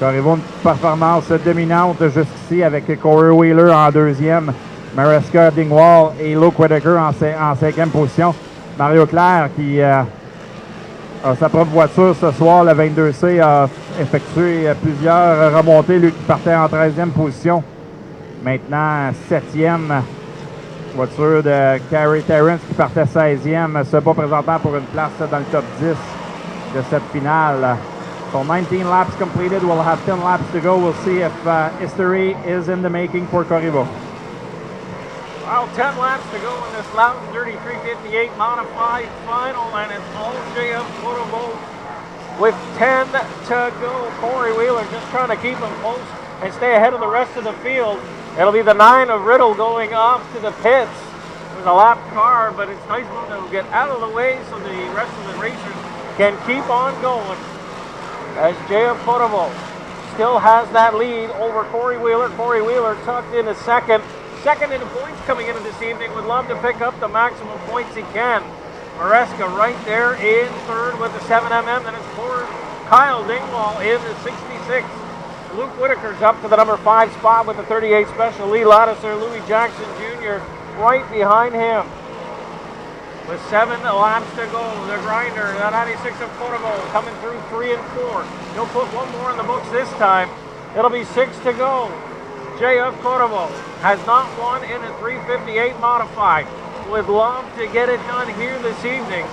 Corriveau, une performance dominante jusqu'ici avec Corey Wheeler en deuxième, Maresca, Dingwall et Luke Whitaker en cinquième position. Mario Claire qui a sa propre voiture ce soir, le 22C, a effectué plusieurs remontées, lui qui partait en 13e position. Maintenant, 7e voiture de Carey Terrence qui partait 16e, se bat présentement pour une place dans le top 10 de cette finale. So 19 laps completed, we'll have 10 laps to go. We'll see if history is in the making for Corriveau. Well, 10 laps to go in this Loud and Dirty 358 modified final, and it's all JF Corriveau with 10 to go. Corey Wheeler just trying to keep him close and stay ahead of the rest of the field. It'll be the 9 of Riddle going off to the pits. There's a lap car, but it's nice of them to get out of the way so the rest of the racers can keep on going. As JF Corriveau still has that lead over Corey Wheeler. Corey Wheeler tucked in a second in the points coming into this evening. Would love to pick up the maximum points he can. Maresca right there in third with the 7mm. Then it's for Kyle Dingwall in the 66. Luke Whitaker's up to the number 5 spot with the 38 special. Lee Lattiser, Louis Jackson Jr. right behind him. With 7 laps to go, the grinder, the 96 of Corriveau coming through 3 and 4. He'll put one more in the books this time. It'll be 6 to go. JF Corriveau has not won in a 358 modified. Would love to get it done here this evening.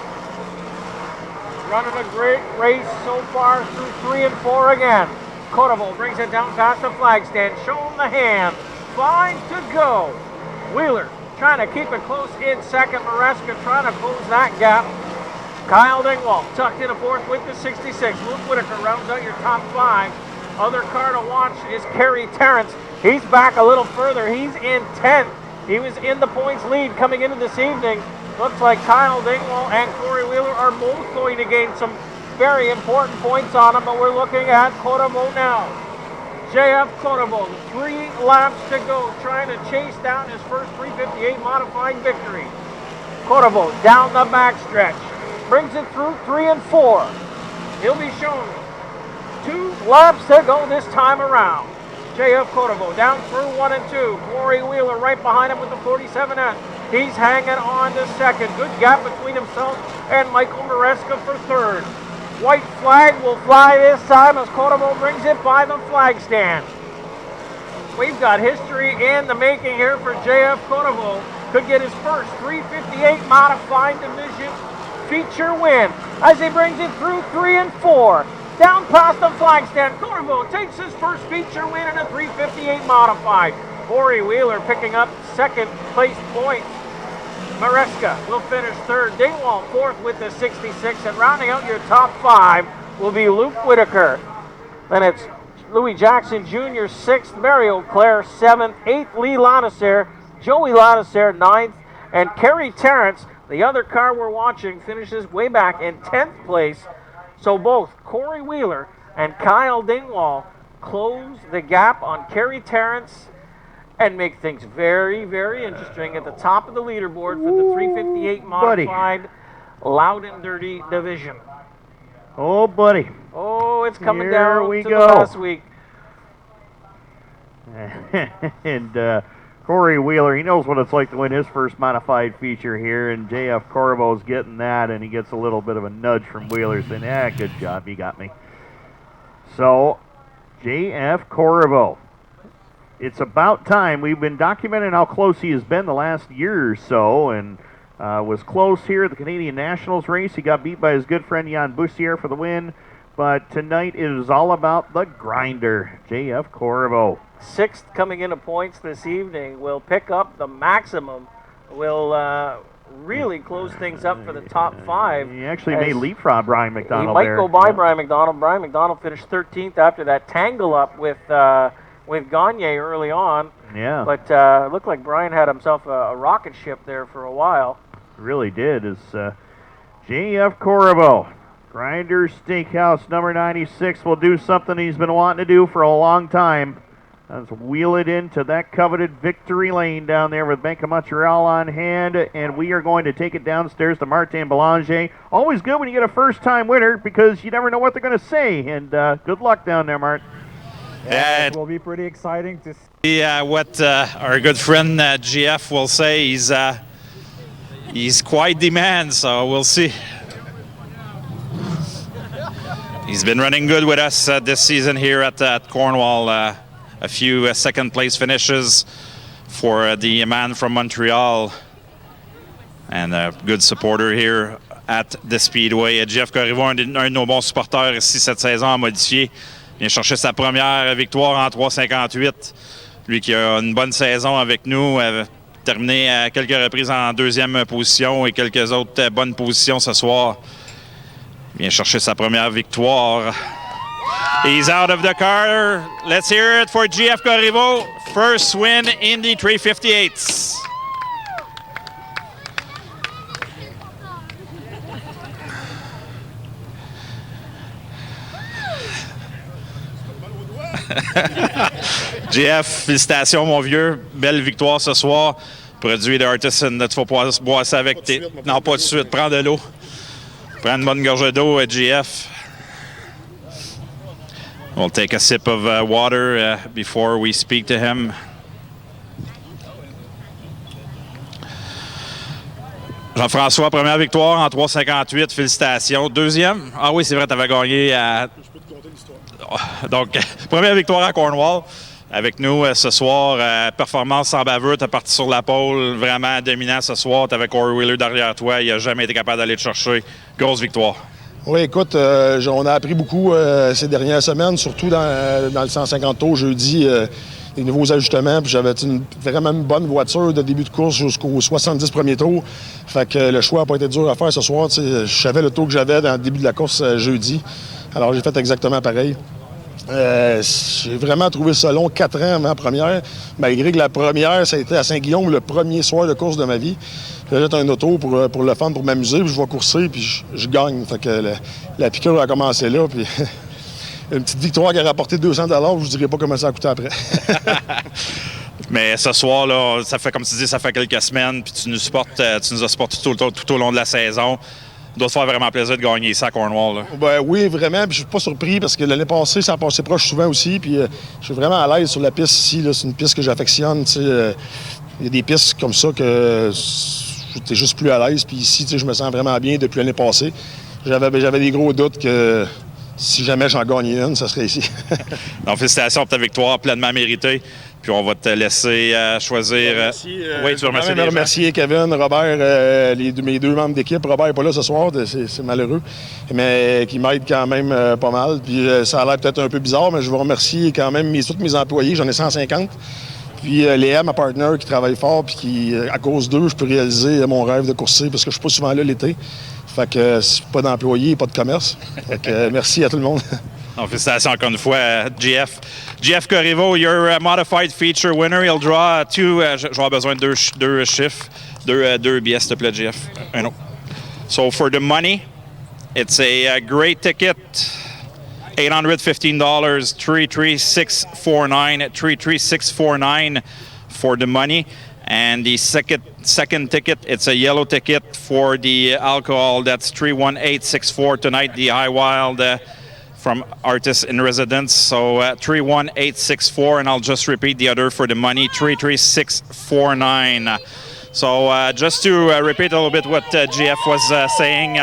Running a great race so far through 3 and 4 again. Corriveau brings it down past the flag stand. Show him the hand. 5 to go. Wheeler trying to keep it close in second. Maresca trying to close that gap. Kyle Dingwall tucked in a fourth with the 66. Luke Whitaker rounds out your top 5. Other car to watch is Carey Terrence. He's back a little further. He's in 10th. He was in the points lead coming into this evening. Looks like Kyle Dingwall and Corey Wheeler are both going to gain some very important points on him, but we're looking at Corriveau now. JF Corriveau, 3 laps to go, trying to chase down his first 358 modified victory. Corriveau down the backstretch, brings it through 3 and 4. He'll be shown 2 laps to go this time around. JF Corriveau down through 1 and 2. Corey Wheeler right behind him with the 47S. He's hanging on to second. Good gap between himself and Michael Maresca for third. White flag will fly this time as Corriveau brings it by the flag stand. We've got history in the making here for JF Corriveau. Could get his first 358 modified division feature win as he brings it through 3 and 4. Down past the flag stand, Corriveau takes his first feature win in a 358 modified. Corey Wheeler picking up second place points. Maresca will finish third. Dingwall fourth with the 66, and rounding out your top 5 will be Luke Whitaker Then it's Louis Jackson Jr. 6th, Mario Claire 7th, 8th, Lee Laniser, Joey Laniser 9th, and Kerry Terrence, the other car we're watching, finishes way back in 10th place. So both Corey Wheeler and Kyle Dingwall close the gap on Kerry Terrence and make things very, very interesting at the top of the leaderboard for the 358 modified loud and dirty division. Oh, buddy. Oh, it's coming Here down we to go. the last week. And Corey Wheeler, he knows what it's like to win his first modified feature here, and JF Corribo's getting that, and he gets a little bit of a nudge from Wheeler saying, good job, you got me. So, JF Corribo, it's about time. We've been documenting how close he has been the last year or so, and was close here at the Canadian Nationals race. He got beat by his good friend Jan Bussier for the win, but tonight it is all about the grinder, JF Corribo. 6th coming into points this evening will pick up the maximum, will really close things up for the top 5. He actually may leapfrog Brian McDonald. He might go by Brian McDonald. Brian McDonald finished 13th after that tangle up with Gagne early on. Yeah. But looked like Brian had himself a rocket ship there for a while. Really did. Is JF Corribo, Grinder Steakhouse number 96, will do something he's been wanting to do for a long time. Let's wheel it into that coveted victory lane down there with Bank of Montreal on hand, and we are going to take it downstairs to Martin Belanger. Always good when you get a first-time winner because you never know what they're going to say, and good luck down there, Mart. It will be pretty exciting to see what our good friend GF will say. He's quite the man, so we'll see. He's been running good with us this season here at Cornwall. A few second-place finishes for the man from Montreal, and a good supporter here at the Speedway. Jeff Corriveau, un de nos bons supporters ici cette saison en modifié, vient chercher sa première victoire en 3,58. Lui qui a une bonne saison avec nous, terminé à quelques reprises en 2e position et quelques autres bonnes positions ce soir. Vient chercher sa première victoire. He's out of the car. Let's hear it for GF Corriveau. First win in the 358s. GF, félicitations mon vieux. Belle victoire ce soir. Produit de Artisan, tu vas pouvoir boire ça avec tes... Non, pas tout de suite. Prends de l'eau. Prends une bonne gorgée d'eau, GF. We'll take a sip of water before we speak to him. Jean-François, première victoire en 3,58. Félicitations. Deuxième? Ah oui, c'est vrai, tu avais gagné à... Je peux te conter l'histoire. Donc, première victoire à Cornwall. Avec nous ce soir, performance sans baveux. Tu as parti sur la pole, vraiment dominant ce soir. Tu avais Corey Wheeler derrière toi. Il n'a jamais été capable d'aller te chercher. Grosse victoire. Oui, écoute, on a appris beaucoup ces dernières semaines, surtout dans le 150 tours jeudi, les nouveaux ajustements. Puis j'avais vraiment une bonne voiture de début de course jusqu'aux 70 premiers tours. Fait que le choix n'a pas été dur à faire ce soir. Je savais le tour que j'avais dans le début de la course jeudi. Alors j'ai fait exactement pareil. J'ai vraiment trouvé ça long, 4 ans ma première, malgré que la première, ça a été à Saint-Guillaume, le premier soir de course de ma vie. J'ai un auto pour le fun, pour m'amuser, puis je vais courser, puis je gagne. Fait que la piqûre a commencé là, puis une petite victoire qui a rapporté 200 $, je ne dirais pas comment ça a coûté après. Mais ce soir, là, ça fait, comme tu dis, ça fait quelques semaines, puis tu nous as supporté tout au long de la saison. Il doit te faire vraiment plaisir de gagner ça à Cornwall. Là. Ben oui, vraiment. Puis je suis pas surpris parce que l'année passée, ça a passé proche souvent aussi. Puis je suis vraiment à l'aise sur la piste ici. C'est une piste que j'affectionne. Il y a des pistes comme ça que j'étais juste plus à l'aise. Puis ici, je me sens vraiment bien depuis l'année passée. J'avais des gros doutes que si jamais j'en gagnais une, ça serait ici. Donc, félicitations pour ta victoire pleinement méritée. Puis on va te laisser choisir. Oui, tu veux remercier Kevin, Robert, mes 2 membres d'équipe. Robert n'est pas là ce soir, c'est malheureux, mais qui m'aide quand même pas mal. Puis ça a l'air peut-être un peu bizarre, mais je veux remercier quand même tous mes employés. J'en ai 150. Puis Léa, ma partner, qui travaille fort, puis qui, à cause d'eux, je peux réaliser mon rêve de courser parce que je suis pas souvent là l'été. Fait que pas d'employés, pas de commerce. Fait que merci à tout le monde. Félicitations encore une fois, GF Corriveau, your modified feature winner. He'll draw two. Je vais avoir besoin de deux chiffres, deux billets, s'il te plaît, GF. I know. So for the money, it's a great ticket. $815, 33649, 33649 for the money. And the second ticket, it's a yellow ticket for the alcohol. That's 31864 tonight, the High Wild from Artists in Residence. So 31864, and I'll just repeat the other for the money, 33649. So just to repeat a little bit what GF was saying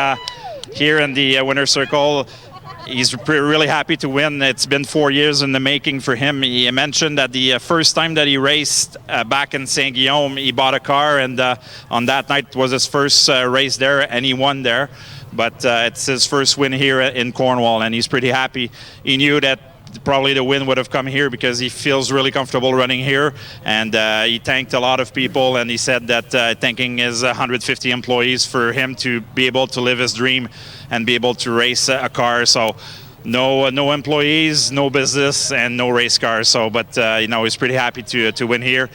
here in the winner's circle, he's really happy to win. It's been 4 years in the making for him. He mentioned that the first time that he raced back in Saint-Guillaume, he bought a car, and on that night was his first race there, and he won there. But it's his first win here in Cornwall, and he's pretty happy. He knew that probably the win would have come here because he feels really comfortable running here, and he thanked a lot of people, and he said that thanking his 150 employees for him to be able to live his dream and be able to race a car. So no employees, no business, and no race cars. So, but he's pretty happy to win here.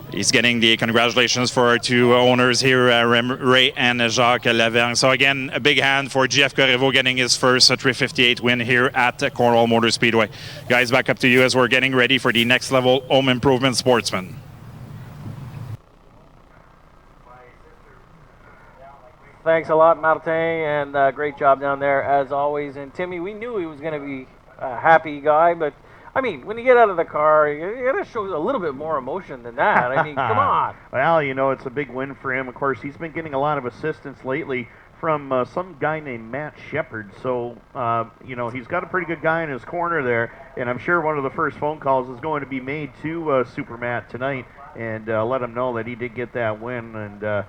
He's getting the congratulations for our two owners here, Ray and Jacques Lavergne. So again, a big hand for GF Corriveau getting his first 358 win here at Cornwall Motor Speedway. Guys, back up to you as we're getting ready for the next level home improvement sportsman. Thanks a lot, Martin, and great job down there as always. And Timmy, we knew he was going to be a happy guy, but I mean, when you get out of the car, you got to show a little bit more emotion than that. I mean, come on. Well, it's a big win for him. Of course, he's been getting a lot of assistance lately from some guy named Matt Shepard. So, he's got a pretty good guy in his corner there, and I'm sure one of the first phone calls is going to be made to Super Matt tonight and let him know that he did get that win. And,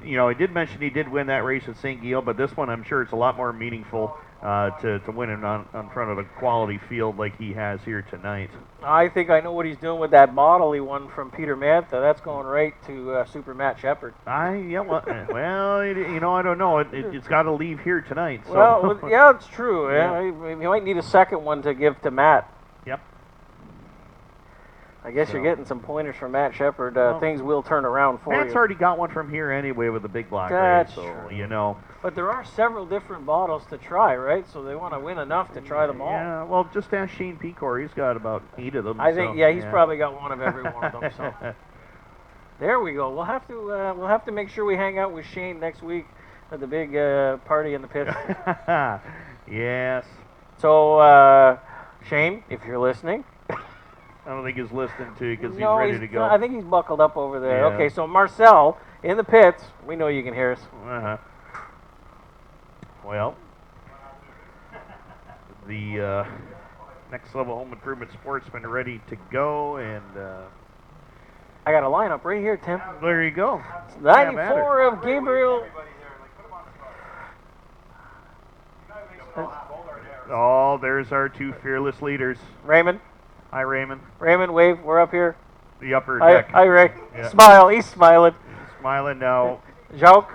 he did mention he did win that race at St. Guillaume, but this one I'm sure it's a lot more meaningful to win it on front of a quality field like he has here tonight. I think I know what he's doing with that bottle he won from Peter Mantha. That's going right to Super Matt Shepard. I don't know. It's got to leave here tonight. So. Well, yeah, it's true. Yeah. You might need a second one to give to Matt. Yep. I guess you're getting some pointers from Matt Shepard. Things will turn around for Matt's you. already got one from here anyway with the big block That's race, so true. But there are several different bottles to try, right? So they want to win enough to try them all. Yeah, well, just ask Shane Pecor. He's got about 8 of them. I think, he's probably got one of every one of them. So there we go. We'll have to make sure we hang out with Shane next week at the big party in the pit. Yes. So Shane, if you're listening. I don't think he's listening to you because he's ready to go. I think he's buckled up over there. Yeah. Okay, so Marcel in the pits. We know you can hear us. Well, the next level home improvement sportsman ready to go, and I got a lineup right here, Tim. There you go. 94 of Gabriel. Oh, there's our two fearless leaders. Raymond. Hi, Raymond. Raymond, wave. We're up here. The upper deck. Hi, Ray. Yeah. Smile. He's smiling. He's smiling now. Joke.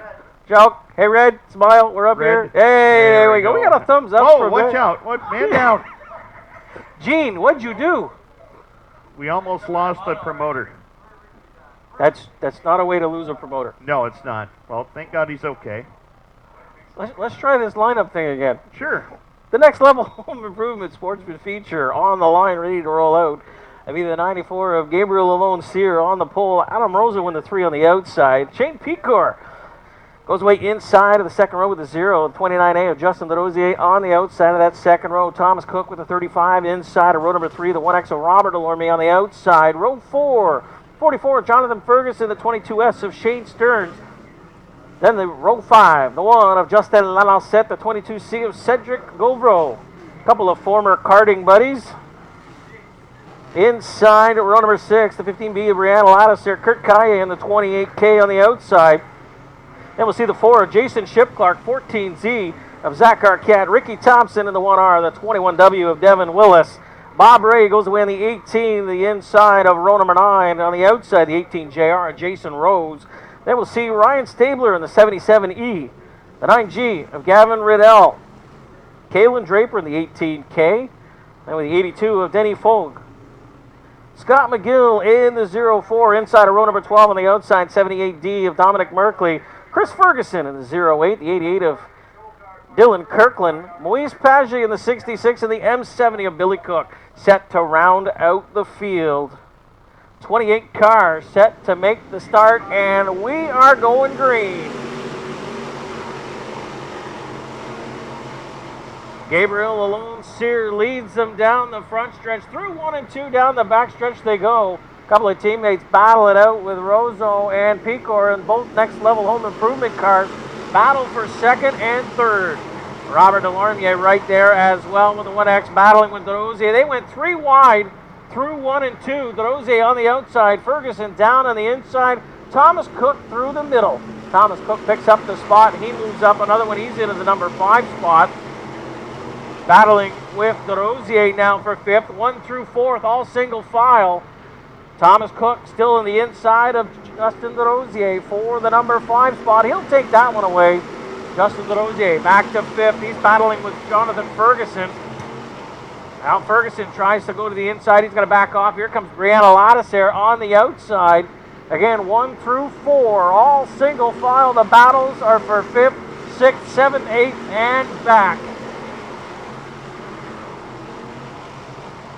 Hey, Red. Smile. We're up Red. here. Hey, there we go. We got a thumbs up. Oh, watch out. Man down. Gene, what'd you do? We almost lost the promoter. That's not a way to lose a promoter. No, it's not. Well, thank God he's okay. Let's try this lineup thing again. Sure. The next level home improvement sportsman feature on the line, ready to roll out. I mean, the 94 of Gabriel Lalone Sear on the pole. Adam Rosa win the 3 on the outside. Shane Pecor goes away inside of the second row with the 0. The 29A of Justin Larosier on the outside of that second row. Thomas Cook with the 35 inside of row number 3. The 1X of Robert Delorme on the outside. Row 4, 44, Jonathan Ferguson. The 22S of Shane Stearns. Then the row 5, the 1 of Justin Lalancette, the 22C of Cedric Govro. A couple of former karting buddies. Inside row number 6, the 15B of Brianna Lattiser, Kurt Kaye, and the 28K on the outside. Then we'll see the 4 of Jason Shipclark, 14Z of Zach Arquette, Ricky Thompson in the 1R, the 21W of Devin Willis. Bob Ray goes away on the 18, the inside of row number 9. On the outside, the 18JR, Jason Rose. Then we'll see Ryan Stabler in the 77E, the 9G of Gavin Riddell. Kaylin Draper in the 18K. And with the 82 of Denny Fogg. Scott McGill in the 04, inside of row number 12 on the outside, 78D of Dominic Merkley. Chris Ferguson in the 08, the 88 of Dylan Kirkland. Moise Pagé in the 66 and the M70 of Billy Cook, set to round out the field. 28 cars set to make the start, and we are going green. Gabriel Lalone-Cyr leads them down the front stretch. Through 1 and 2, down the back stretch they go. A couple of teammates battle it out with Rozo and Pecor, and both next level home improvement cars battle for second and third. Robert Delormier right there as well with the 1X battling with DeRosier. They went 3 wide through 1 and 2. DeRosier on the outside, Ferguson down on the inside, Thomas Cook through the middle. Thomas Cook picks up the spot. He moves up another one. He's in at the number 5 spot. Battling with DeRosier now for 5th. 1 through 4th, all single file. Thomas Cook still in the inside of Justin DeRosier for the number 5 spot. He'll take that one away. Justin DeRosier back to 5th. He's battling with Jonathan Ferguson. Now Ferguson tries to go to the inside. He's going to back off. Here comes Brianna Ladisser on the outside. Again, 1 through 4, all single file. The battles are for 5th, 6th, 7th, 8th, and back.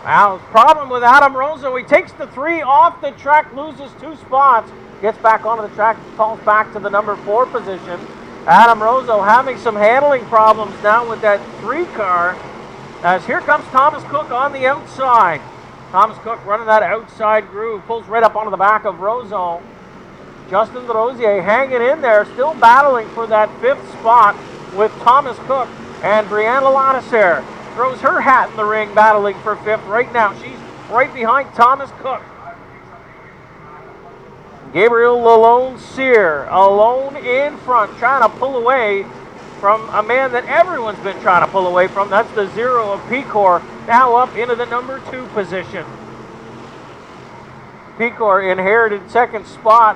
Now, problem with Adam Rozo. He takes the 3 off the track, loses 2 spots, gets back onto the track, falls back to the number 4 position. Adam Rozo having some handling problems now with that 3 car, as here comes Thomas Cook on the outside. Thomas Cook running that outside groove, pulls right up onto the back of Rozo. Justin DeRosier hanging in there, still battling for that 5th spot with Thomas Cook, and Brianna Ladisser throws her hat in the ring, battling for 5th right now. She's right behind Thomas Cook. Gabriel Lalone-Cyr alone in front, trying to pull away from a man that everyone's been trying to pull away from. That's the 0 of Pecor, now up into the number 2 position. Pecor inherited 2nd spot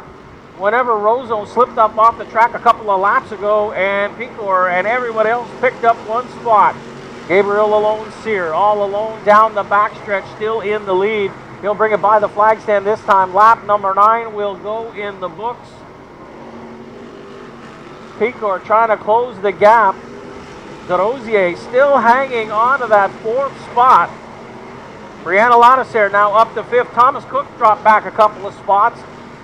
whenever Rozo slipped up off the track a couple of laps ago, and Pecor and everyone else picked up 1 spot. Gabriel Lalone-Cyr all alone down the backstretch, still in the lead. He'll bring it by the flag stand this time. Lap number 9 will go in the books. Pecor trying to close the gap. DeRosier still hanging on to that 4th spot. Brianna Ladisser now up to 5th. Thomas Cook dropped back a couple of spots.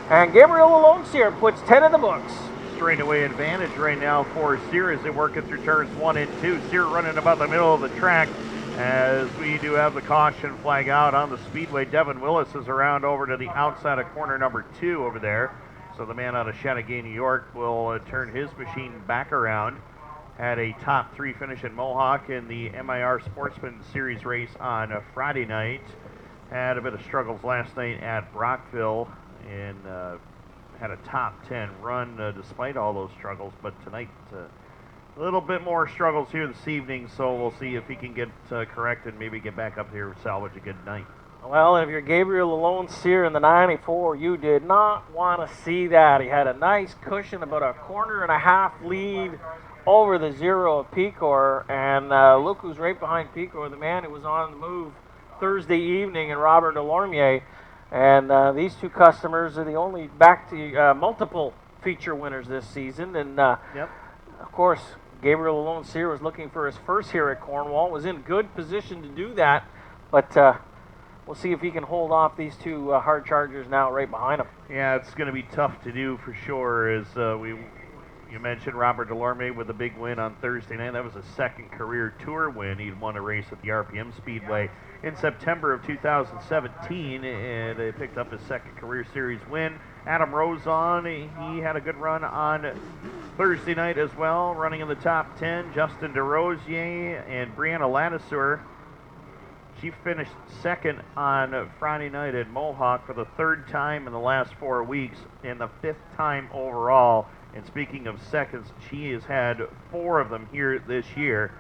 And Gabriel Lalone-Cyr puts 10 in the books. Straightaway advantage right now for Cyr as they work it through turns 1 and 2. Cyr running about the middle of the track as we do have the caution flag out on the Speedway. Devin Willis is around over to the outside of corner number 2 over there. So the man out of Chateauguay, New York will turn his machine back around. Had a top 3 finish in Mohawk in the MIR Sportsman Series race on Friday night. Had a bit of struggles last night at Brockville and had a top 10 run despite all those struggles, but tonight a little bit more struggles here this evening, so we'll see if he can get corrected, maybe get back up here and salvage a good night. Well, if you're Gabriel Lalone-Cyr in the 94, you did not want to see that. He had a nice cushion, about a 1.5 lead over the 0 of Pecor, and look who's right behind Pecor, the man who was on the move Thursday evening, and Robert Delormier. And these 2 customers are the only multiple feature winners this season. And of course, Gabriel Lalone-Cyr was looking for his first here at Cornwall, was in good position to do that. But we'll see if he can hold off these 2 hard chargers now right behind him. Yeah, it's going to be tough to do for sure. As you mentioned Robert Delorme with a big win on Thursday night. That was a 2nd career tour win. He'd won a race at the RPM Speedway in September of 2017, and they picked up his 2nd career series win. Adam Rozon, he had a good run on Thursday night as well, running in the top 10. Justin DeRosier and Brianna Ladisser, she finished 2nd on Friday night at Mohawk for the 3rd time in the last 4 weeks and the 5th time overall. And speaking of seconds, she has had 4 of them here this year.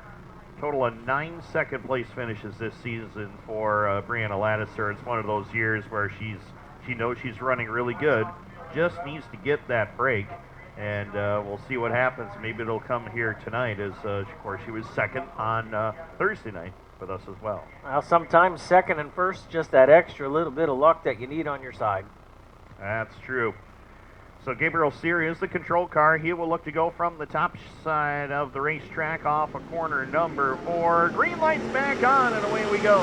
Total of 9 second place finishes this season for Brianna Ladisser. It's one of those years where she knows she's running really good, just needs to get that break. And we'll see what happens. Maybe it'll come here tonight, as of course she was second on Thursday night with us as well. Well, sometimes second and first, just that extra little bit of luck that you need on your side. That's true. So Gabriel Sear is the control car. He will look to go from the top side of the racetrack off of corner number 4. Green light's back on, and away we go.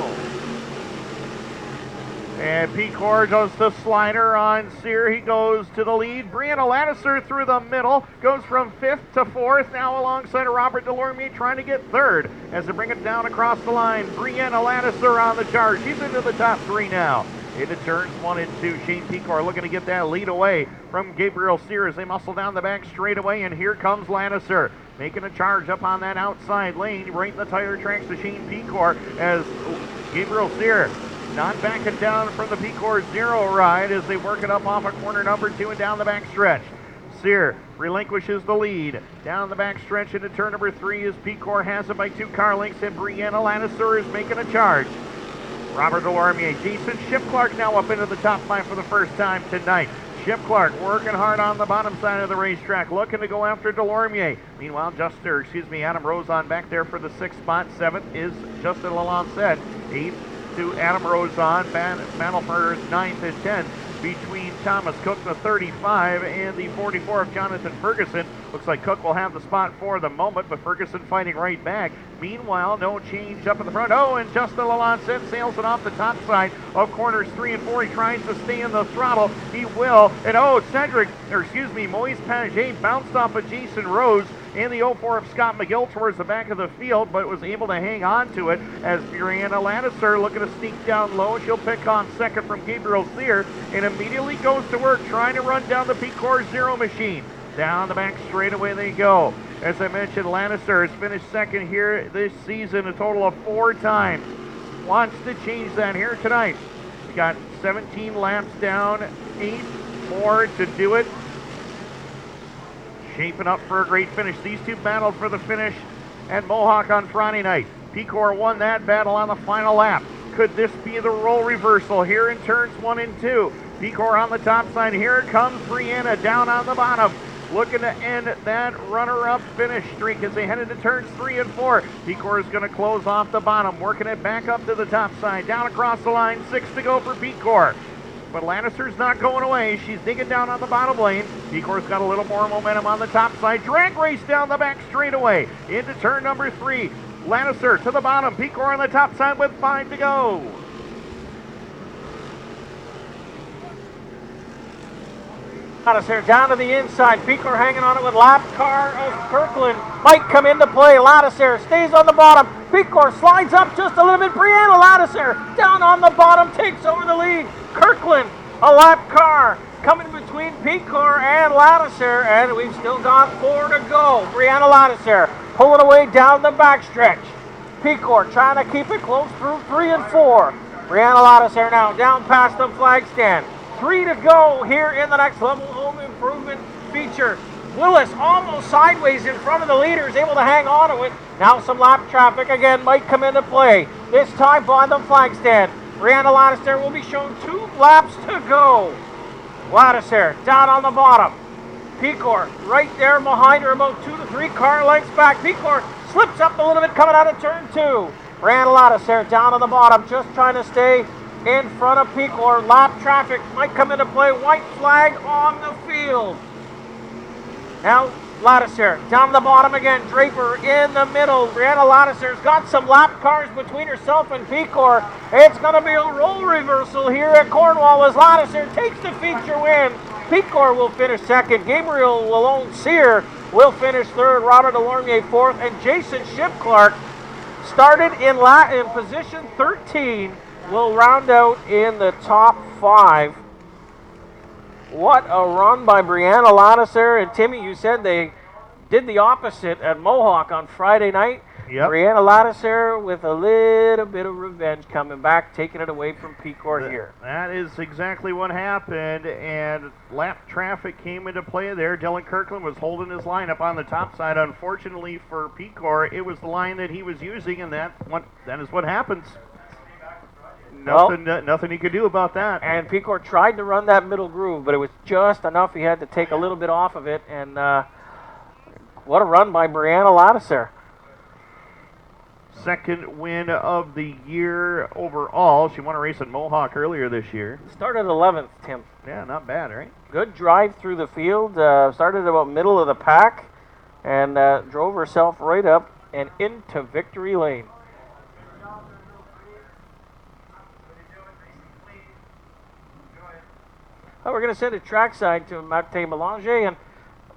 And Pecor does the slider on Sear. He goes to the lead. Brianna Lattiser through the middle. Goes from 5th to 4th. Now alongside of Robert Delorme trying to get 3rd as they bring it down across the line. Brianna Lattiser on the charge. She's into the top 3 now. Into turns 1 and 2. Shane Pecor looking to get that lead away from Gabriel Sear as they muscle down the back straightaway. And here comes Lattiser making a charge up on that outside lane. Right in the tire tracks to Shane Pecor as Gabriel Sear not backing down from the Pecor Zero ride as they work it up off of corner number 2 and down the back stretch. Sear relinquishes the lead. Down the back stretch into turn number 3 as Pecor has it by 2 car lengths, and Brianna Lattiser is making a charge. Robert Delorme, Jason Shipclark now up into the top 5 for the first time tonight. Shipclark working hard on the bottom side of the racetrack, looking to go after Delorme. Meanwhile, Adam Rosen back there for the 6th spot. 7th is Justin Lalonde. 8th to Adam Rosen. Battle for 9th and 10th between Thomas Cook, the 35, and the 44 of Jonathan Ferguson. Looks like Cook will have the spot for the moment, but Ferguson fighting right back. Meanwhile, no change up in the front. Oh, and Justin Lalonde sails it off the top side of corners 3 and 4. He tries to stay in the throttle. He will. And Moise Paget bounced off of Jason Rose and the 04 of Scott McGill towards the back of the field, but was able to hang on to it as Brianna Lattiser looking to sneak down low. She'll pick on second from Gabriel Sear and immediately goes to work trying to run down the Pecor Zero machine. Down the back straightaway they go. As I mentioned, Lattiser has finished second here this season a total of 4 times. Wants to change that here tonight. We got 17 laps down, 8 more to do it. Shaping up for a great finish. These two battled for the finish at Mohawk on Friday night. Pecor won that battle on the final lap. Could this be the role reversal here in turns 1 and 2? Pecor on the top side. Here it comes Brianna down on the bottom, looking to end that runner-up finish streak as they head into turns 3 and 4. Pecor is going to close off the bottom, working it back up to the top side. Down across the line, 6 to go for Pecor. But Lattiser's not going away. She's digging down on the bottom lane. Pecor's got a little more momentum on the top side. Drag race down the back straightaway into turn number 3. Lattiser to the bottom. Pecor on the top side with 5 to go. Lattiser down to the inside. Pecor hanging on it with lap car of Kirkland. Might come into play. Lattiser stays on the bottom. Pecor slides up just a little bit. Brianna Lattiser down on the bottom takes over the lead. Kirkland, a lap car coming between Pecor and Lattiser, and we've still got 4 to go. Brianna Lattiser pulling away down the backstretch. Pecor trying to keep it close through 3 and 4. Brianna Lattiser now down past the flag stand. 3 to go here in the next level home improvement feature. Willis almost sideways in front of the leaders, able to hang on to it. Now some lap traffic again might come into play. This time by the flag stand. Brianna Lattiser will be shown 2 laps to go. Lattiser down on the bottom. Pecor right there behind her, about 2 to 3 car lengths back. Pecor slips up a little bit coming out of turn 2. Brianna Lattiser down on the bottom, just trying to stay in front of Pecor. Lap traffic might come into play. White flag on the field. Now Lattiser down the bottom again. Draper in the middle. Brianna Lattiser's got some lap cars between herself and Pecor. It's going to be a role reversal here at Cornwall as Lattiser takes the feature win. Pecor will finish second. Gabriel Lalonde Sear will finish third. Robert Delorme 4th. And Jason Shipclark started in position 13. Will round out in the top 5. What a run by Brianna Lattiser. And Timmy, you said they did the opposite at Mohawk on Friday night. Yep. Brianna Lattiser with a little bit of revenge coming back, taking it away from Pecor here. That is exactly what happened, and lap traffic came into play there. Dylan Kirkland was holding his line up on the top side. Unfortunately for Pecor, it was the line that he was using, and that is what happens. Nothing he could do about that. And Pecor tried to run that middle groove, but it was just enough. He had to take a little bit off of it, and what a run by Brianna Lattiser. Second win of the year overall. She won a race at Mohawk earlier this year. Started 11th, Tim. Yeah, not bad, right? Good drive through the field. Started about middle of the pack and drove herself right up and into victory lane. Well, we're going to send it trackside to Martin Belanger, and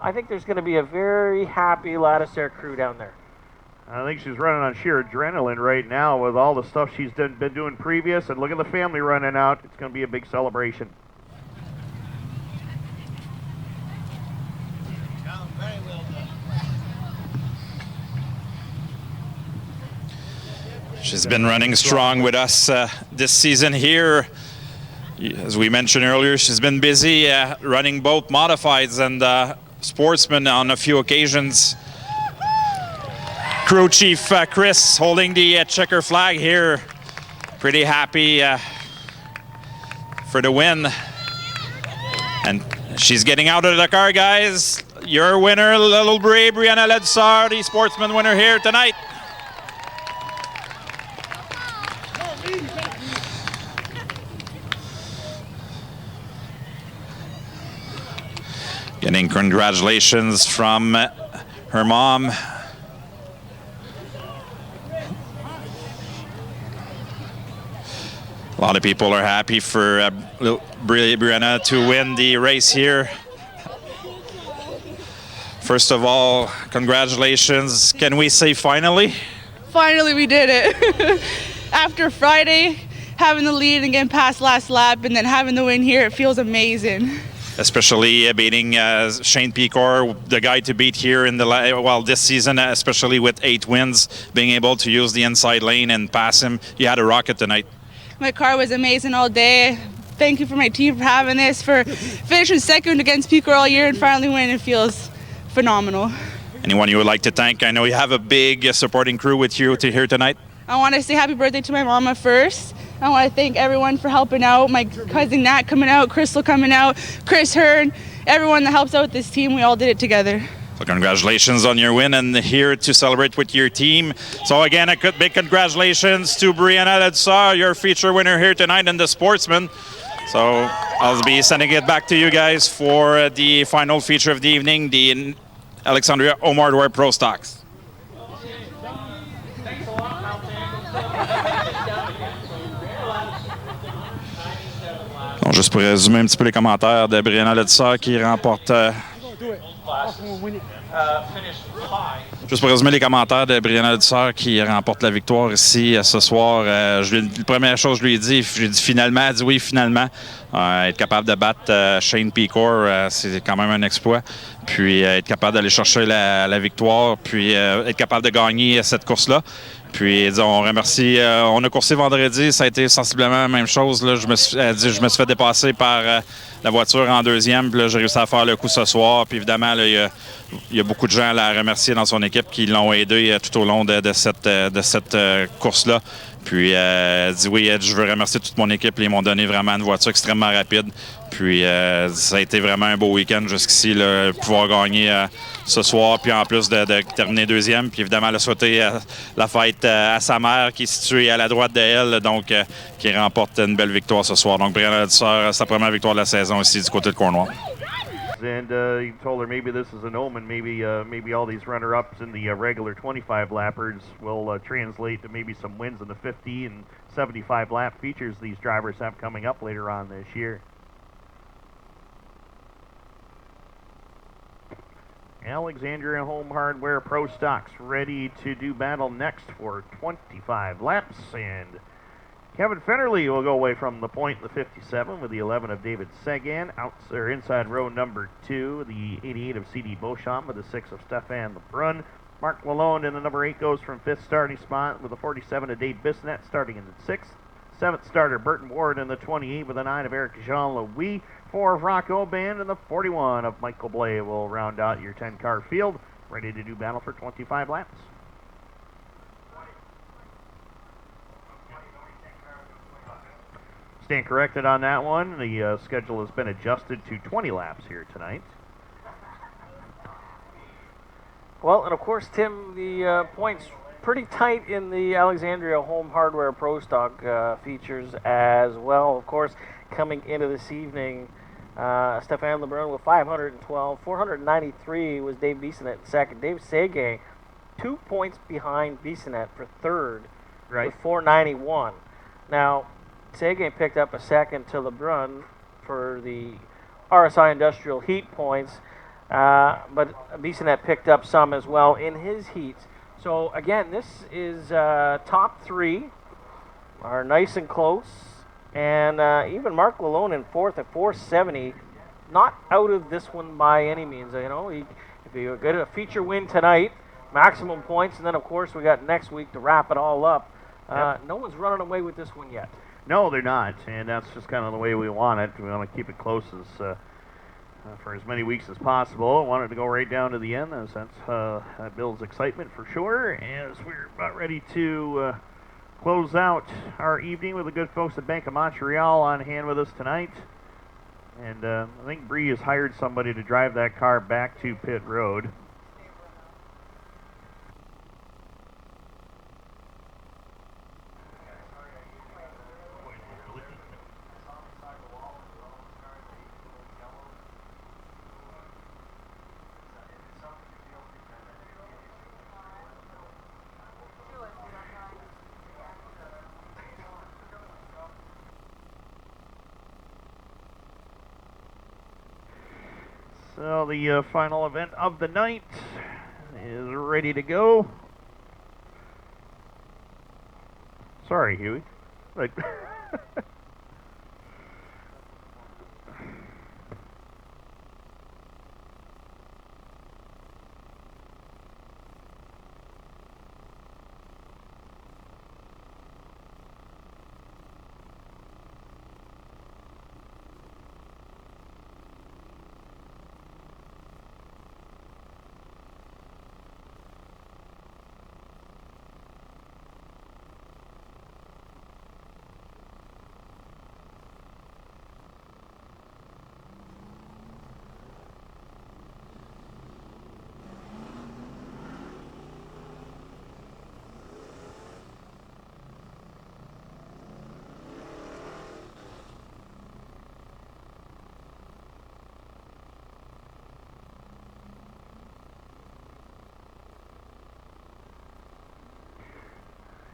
I think there's going to be a very happy Lattiser crew down there. I think she's running on sheer adrenaline right now with all the stuff she's been doing previous, and look at the family running out. It's going to be a big celebration. She's been running strong with us this season here. As we mentioned earlier, she's been busy running both modifieds and sportsmen on a few occasions. Crew Chief Chris holding the checker flag here. Pretty happy for the win. And she's getting out of the car, guys. Your winner, Little Brie, Brianna Ledsar, the sportsman winner here tonight. Getting congratulations from her mom. A lot of people are happy for Brianna to win the race here. First of all, congratulations. Can we say finally? Finally, we did it. After Friday, having the lead and getting past last lap and then having the win here, it feels amazing. Especially beating Shane Pecor, the guy to beat here in this season, especially with 8 wins, being able to use the inside lane and pass him. You had a rocket tonight. My car was amazing all day. Thank you for my team for having this, for finishing second against Pecor all year and finally winning. It feels phenomenal. Anyone you would like to thank? I know you have a big supporting crew with you here tonight. I want to say happy birthday to my mama first. I want to thank everyone for helping out. My cousin Nat coming out, Crystal coming out, Chris Hearn, everyone that helps out with this team. We all did it together. So congratulations on your win and here to celebrate with your team. So again, a big congratulations to Brianna Ledsar, your feature winner here tonight in the Sportsman. So I'll be sending it back to you guys for the final feature of the evening, the Alexandria Omardware Pro Stocks. Donc, juste pour résumer un petit peu les commentaires de Brianna Ledsar qui remporte... Juste pour résumer les commentaires de Brianna Ledsar qui remporte la victoire ici ce soir. La première chose que je lui ai dit, finalement, elle dit oui, finalement. Être capable de battre Shane Pecor, c'est quand même un exploit. Puis être capable d'aller chercher la victoire, puis être capable de gagner cette course-là. Puis on remercie, on a coursé vendredi, ça a été sensiblement la même chose. Là. Je me suis fait dépasser par la voiture en deuxième, puis là j'ai réussi à faire le coup ce soir. Puis évidemment, il y a beaucoup de gens à la remercier dans son équipe qui l'ont aidé tout au long de cette course-là. Puis elle dit oui, je veux remercier toute mon équipe. Ils m'ont donné vraiment une voiture extrêmement rapide. Puis ça a été vraiment un beau week-end jusqu'ici, pouvoir gagner ce soir, puis en plus de terminer deuxième. Puis évidemment, elle a souhaité la fête à sa mère qui est située à la droite d'elle, donc qui remporte une belle victoire ce soir. Donc Brianna Ledsar, sa première victoire de la saison ici du côté de Cornwall. And he told her maybe this is an omen. Maybe all these runner-ups in the regular 25 lappers will translate to maybe some wins in the 50 and 75 lap features these drivers have coming up later on this year. Alexandria Home Hardware Pro Stocks ready to do battle next for 25 laps, and Kevin Fennerly will go away from the point in the 57 with the 11 of David Sagan. Inside row number 2, the 88 of C.D. Beauchamp with the 6 of Stefan Lebrun. Mark Lalonde in the number 8 goes from 5th starting spot with the 47 of Dave Bissonnette starting in the 6th. 7th starter Burton Ward in the 28 with the 9 of Eric Jean-Louis. 4 of Rocco Band and the 41 of Michael Blay will round out your 10-car field. Ready to do battle for 25 laps. stand corrected on that one. The schedule has been adjusted to 20 laps here tonight. Well, and of course, Tim, the points pretty tight in the Alexandria Home Hardware Pro Stock features as well. Of course, coming into this evening, Stefan Lebrun with 512. 493 was Dave Bissonnette in second. Dave Seguin, 2 points behind Bissonnette for third with 491. Now, Seguin picked up a second to Lebrun for the RSI Industrial Heat points, but Bissonnette picked up some as well in his heats. So again, this is top three are nice and close, and even Mark Lalone in fourth at 470, not out of this one by any means. You know, if you get a feature win tonight, maximum points, and then of course we got next week to wrap it all up. No one's running away with this one yet. No, they're not, and that's just kind of the way we want it. We want to keep it close as for as many weeks as possible. I wanted to go right down to the end, as that builds excitement for sure. As we're about ready to close out our evening with the good folks at Bank of Montreal on hand with us tonight. And I think Bree has hired somebody to drive that car back to pit road. So the final event of the night is ready to go. Sorry, Huey. Like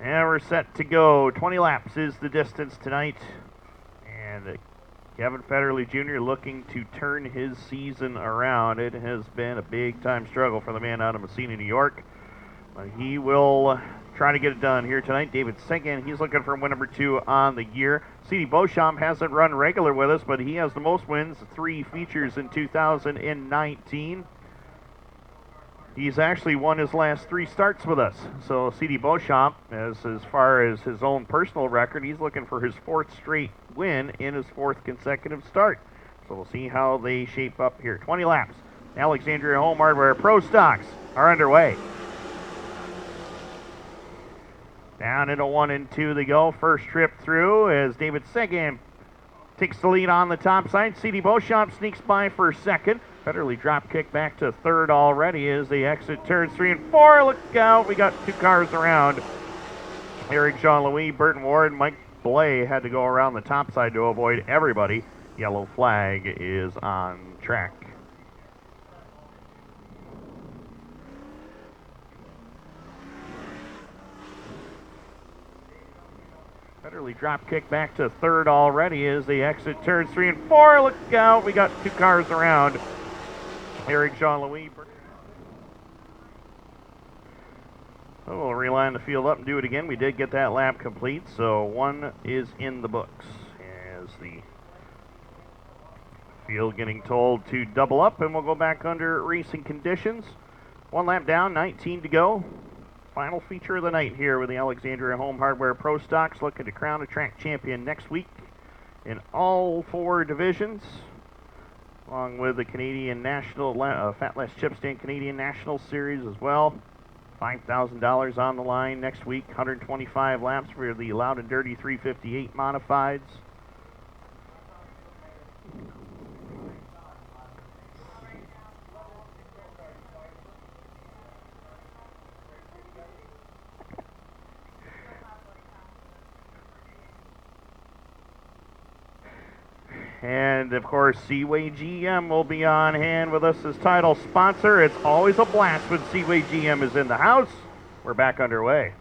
and we're set to go. 20 laps is the distance tonight. And Kevin Federley Jr. looking to turn his season around. It has been a big-time struggle for the man out of Massena, New York. But he will try to get it done here tonight. David Seguin, he's looking for win number 2 on the year. C.D. Beauchamp hasn't run regular with us, but he has the most wins, 3 features in 2019. He's actually won his last 3 starts with us. So C.D. Beauchamp, as far as his own personal record, he's looking for his 4th straight win in his 4th consecutive start. So we'll see how they shape up here. 20 laps. Alexandria Home Hardware Pro Stocks are underway. Down into 1 and 2 they go. First trip through as David Seguin takes the lead on the top side. C.D. Beauchamp sneaks by for second. Federley drop kick back to third already as they exit turns 3 and 4. Look out, we got 2 cars around. Eric Jean-Louis, Burton Ward, Mike Blay had to go around the top side to avoid everybody. Yellow flag is on track. Federley drop kick back to third already as they exit turns 3 and 4. Look out, we got 2 cars around. Eric Jean-Louis. So we'll reline the field up and do it again. We did get that lap complete, so 1 is in the books. As the field getting told to double up, and we'll go back under racing conditions. 1 lap down, 19 to go. Final feature of the night here with the Alexandria Home Hardware Pro Stocks, looking to crown a track champion next week in all 4 divisions, along with the Canadian National, Fat Less Chip Stand Canadian National Series as well. $5,000 on the line next week, 125 laps for the Loud and Dirty 358 Modifieds. And, of course, Seaway GM will be on hand with us as title sponsor. It's always a blast when Seaway GM is in the house. We're back underway.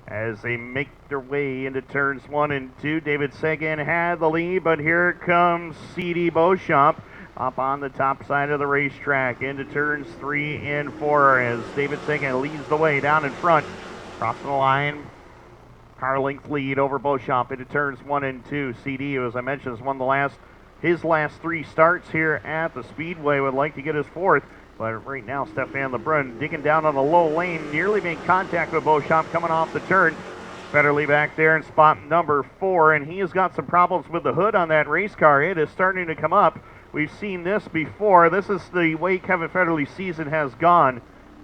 As they make their way into turns 1 and 2, David Sagan had the lead, but here comes C.D. Beauchamp up on the top side of the racetrack into turns 3 and 4 as David Sagan leads the way down in front. Crossing the line, car length lead over Beauchamp into turns 1 and 2. CD, as I mentioned, has won his last 3 starts here at the Speedway. Would like to get his 4th, but right now Stefan Lebrun digging down on the low lane, nearly making contact with Beauchamp coming off the turn. Federley back there in spot number 4, and he has got some problems with the hood on that race car. It is starting to come up. We've seen this before. This is the way Kevin Federley's season has gone.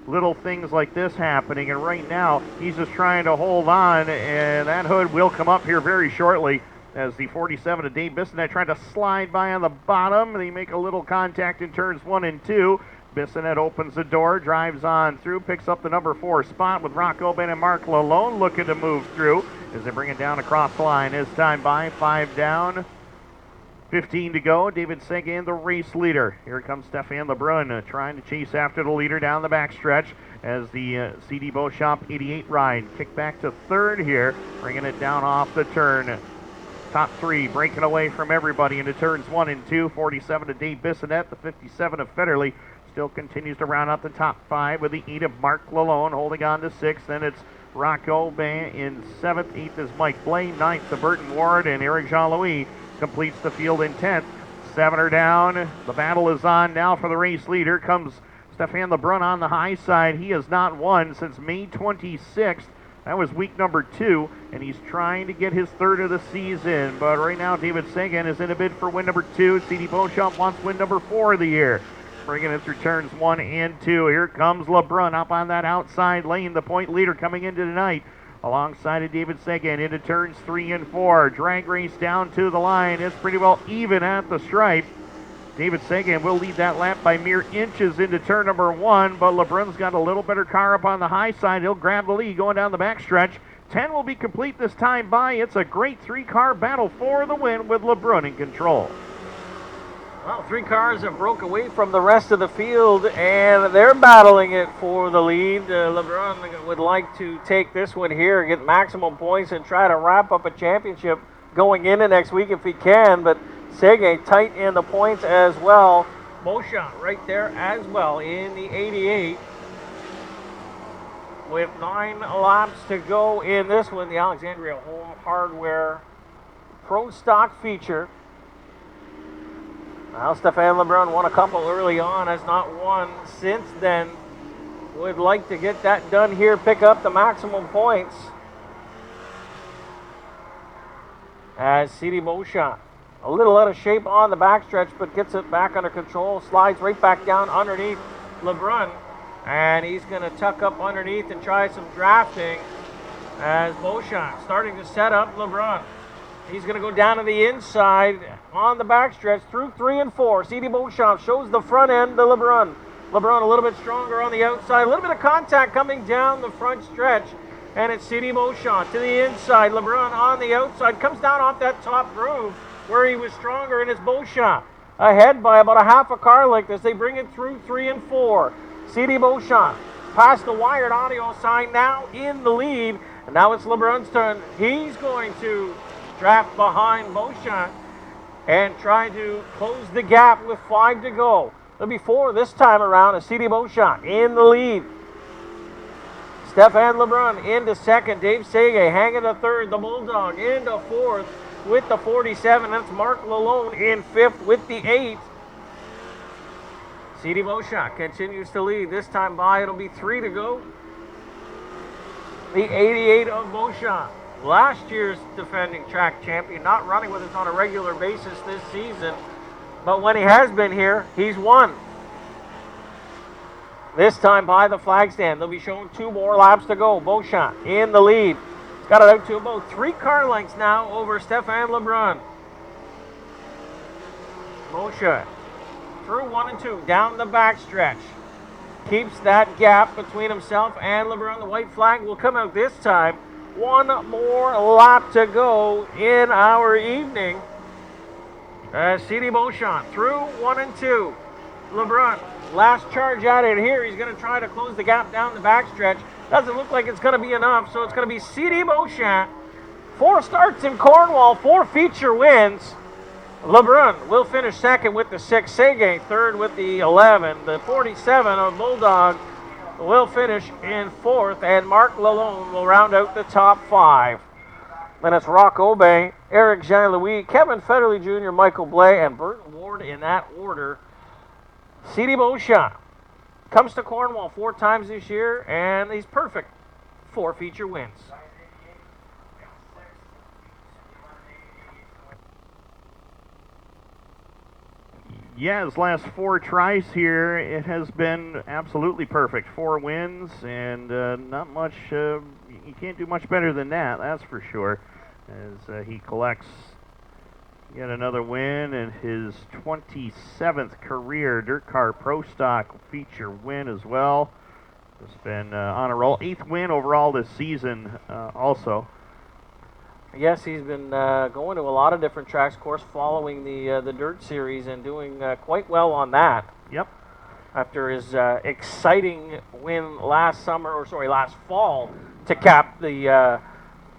Little things like this happening, and right now he's just trying to hold on, and that hood will come up here very shortly as the 47 of Dave Bissonette trying to slide by on the bottom. They make a little contact in turns 1 and 2. Bissonette opens the door, drives on through, picks up the number 4 spot with Rock Oban and Mark Lalone looking to move through as they bring it down across the line. His time by 5 down. 15 to go. David Sagan, the race leader. Here comes Stefan Lebrun trying to chase after the leader down the backstretch as the C.D. Beauchamp 88 ride. Kick back to 3rd here, bringing it down off the turn. Top 3 breaking away from everybody into turns 1 and 2. 47 to Dave Bissonette. The 57 of Federley still continues to round out the top 5 with the 8 of Mark Lalone holding on to 6th. Then it's Rocco Ban in 7th. 8th is Mike Blay. 9th to Burton Ward, and Eric Jean-Louis completes the field in 10th. 7 are down. The battle is on now for the race leader. Comes Stefan Lebrun on the high side. He has not won since May 26th. That was week number 2, and he's trying to get his 3rd of the season. But right now, David Sagan is in a bid for win number 2. C.D. Beauchamp wants win number 4 of the year. Bringing it through turns 1 and 2. Here comes Lebrun up on that outside lane. The point leader coming into tonight alongside of David Sagan into turns 3 and 4. Drag race down to the line. It's pretty well even at the stripe. David Sagan will lead that lap by mere inches into turn number 1, but Lebrun's got a little better car up on the high side. He'll grab the lead going down the backstretch. 10 will be complete this time by. It's a great 3-car battle for the win with Lebrun in control. Well, 3 cars have broke away from the rest of the field, and they're battling it for the lead. Lebrun would like to take this one here, get maximum points, and try to wrap up a championship going into next week if he can, but Sagan tight in the points as well. Beauchamp right there as well in the 88. With 9 laps to go in this one, the Alexandria Home Hardware Pro Stock feature. Now, Stefan Lebrun won a couple early on, has not won since then. Would like to get that done here, pick up the maximum points. As C.D. Beauchamp, a little out of shape on the backstretch, but gets it back under control, slides right back down underneath Lebrun. And he's going to tuck up underneath and try some drafting as Beauchamp starting to set up Lebrun. He's going to go down to the inside on the backstretch through 3 and 4. C.D. Beauchamp shows the front end to Lebrun. Lebrun a little bit stronger on the outside. A little bit of contact coming down the front stretch. And it's C.D. Beauchamp to the inside. Lebrun on the outside. Comes down off that top groove where he was stronger. And it's Beauchamp ahead by about a half a car length as they bring it through 3 and 4. C.D. Beauchamp past the wired audio sign now in the lead. And now it's Lebrun's turn. He's going to draft behind Beauchamp and try to close the gap with 5 to go. There'll be 4 this time around as C.D. Beauchamp in the lead. Stefan Lebrun into 2nd. Dave Sagan hanging to 3rd. The Bulldog into 4th with the 47. That's Mark Lalone in 5th with the 8. C.D. Beauchamp continues to lead. This time by, it'll be 3 to go. The 88 of Beauchamp, last year's defending track champion, not running with us on a regular basis this season, but when he has been here, he's won. This time by the flag stand. They'll be showing 2 more laps to go. Beauchamp in the lead. He's got it out to about 3 car lengths now over Stefan Lebrun. Beauchamp through 1 and 2, down the backstretch. Keeps that gap between himself and Lebrun. The white flag will come out this time. 1 more lap to go in our evening. C.D. Beauchamp through 1 and 2. LeBrun, last charge at it here. He's going to try to close the gap down the backstretch. Doesn't look like it's going to be enough, so it's going to be C.D. Beauchamp. 4 starts in Cornwall, 4 feature wins. LeBrun will finish second with the 6. Seguin third with the 11. The 47 of Bulldog will finish in 4th, and Mark Lalonde will round out the top 5. Then it's Rock Obey, Eric Jean-Louis, Kevin Federley Jr., Michael Blais, and Burton Ward in that order. C.D. Beauchamp comes to Cornwall 4 times this year, and he's perfect. 4 feature wins. Yeah, his last 4 tries here, it has been absolutely perfect. 4 wins, and not much, you can't do much better than that, that's for sure. As he collects yet another win and his 27th career Dirt Car Pro Stock feature win as well. It's been on a roll. 8th win overall this season also. Yes, he's been going to a lot of different tracks, of course, following the Dirt Series and doing quite well on that. Yep. After his exciting win last fall to cap the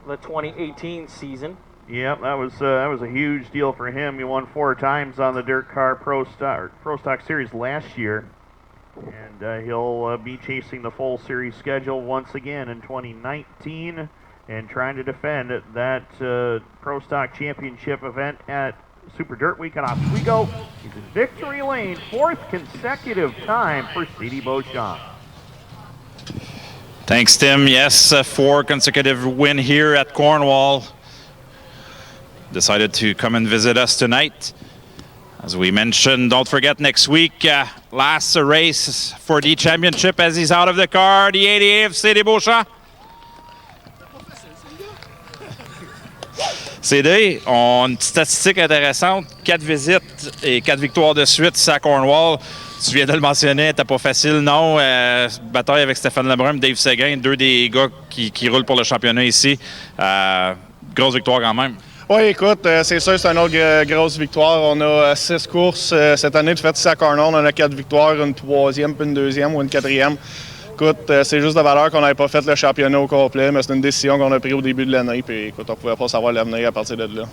2018 season. Yep, that was a huge deal for him. He won 4 times on the Dirt Car Pro Stock Series last year, and he'll be chasing the full series schedule once again in 2019. And trying to defend that Pro Stock Championship event at Super Dirt Week in Oswego. He's in victory lane, 4th consecutive time for C.D. Beauchamp. Thanks, Tim. Yes, 4 consecutive win here at Cornwall. Decided to come and visit us tonight. As we mentioned, don't forget next week, last race for the championship as he's out of the car, the 88 of C.D. Beauchamp. CD, on une statistique intéressante, 4 visites et 4 victoires de suite ici à Cornwall. Tu viens de le mentionner, c'était pas facile, non. Bataille avec Stéphane Lebrun, Dave Seguin, 2 des gars qui roulent pour le championnat ici. Grosse victoire quand même. Oui, écoute, c'est sûr, c'est une autre grosse victoire. On a 6 courses cette année de fait ici à Cornwall. On a 4 victoires, une 3e, puis une 2e ou une 4e. Écoute, c'est juste de valeur qu'on n'avait pas fait le championnat au complet, mais c'est une décision qu'on a prise au début de l'année. Puis écoute, on ne pouvait pas savoir l'avenir à partir de là.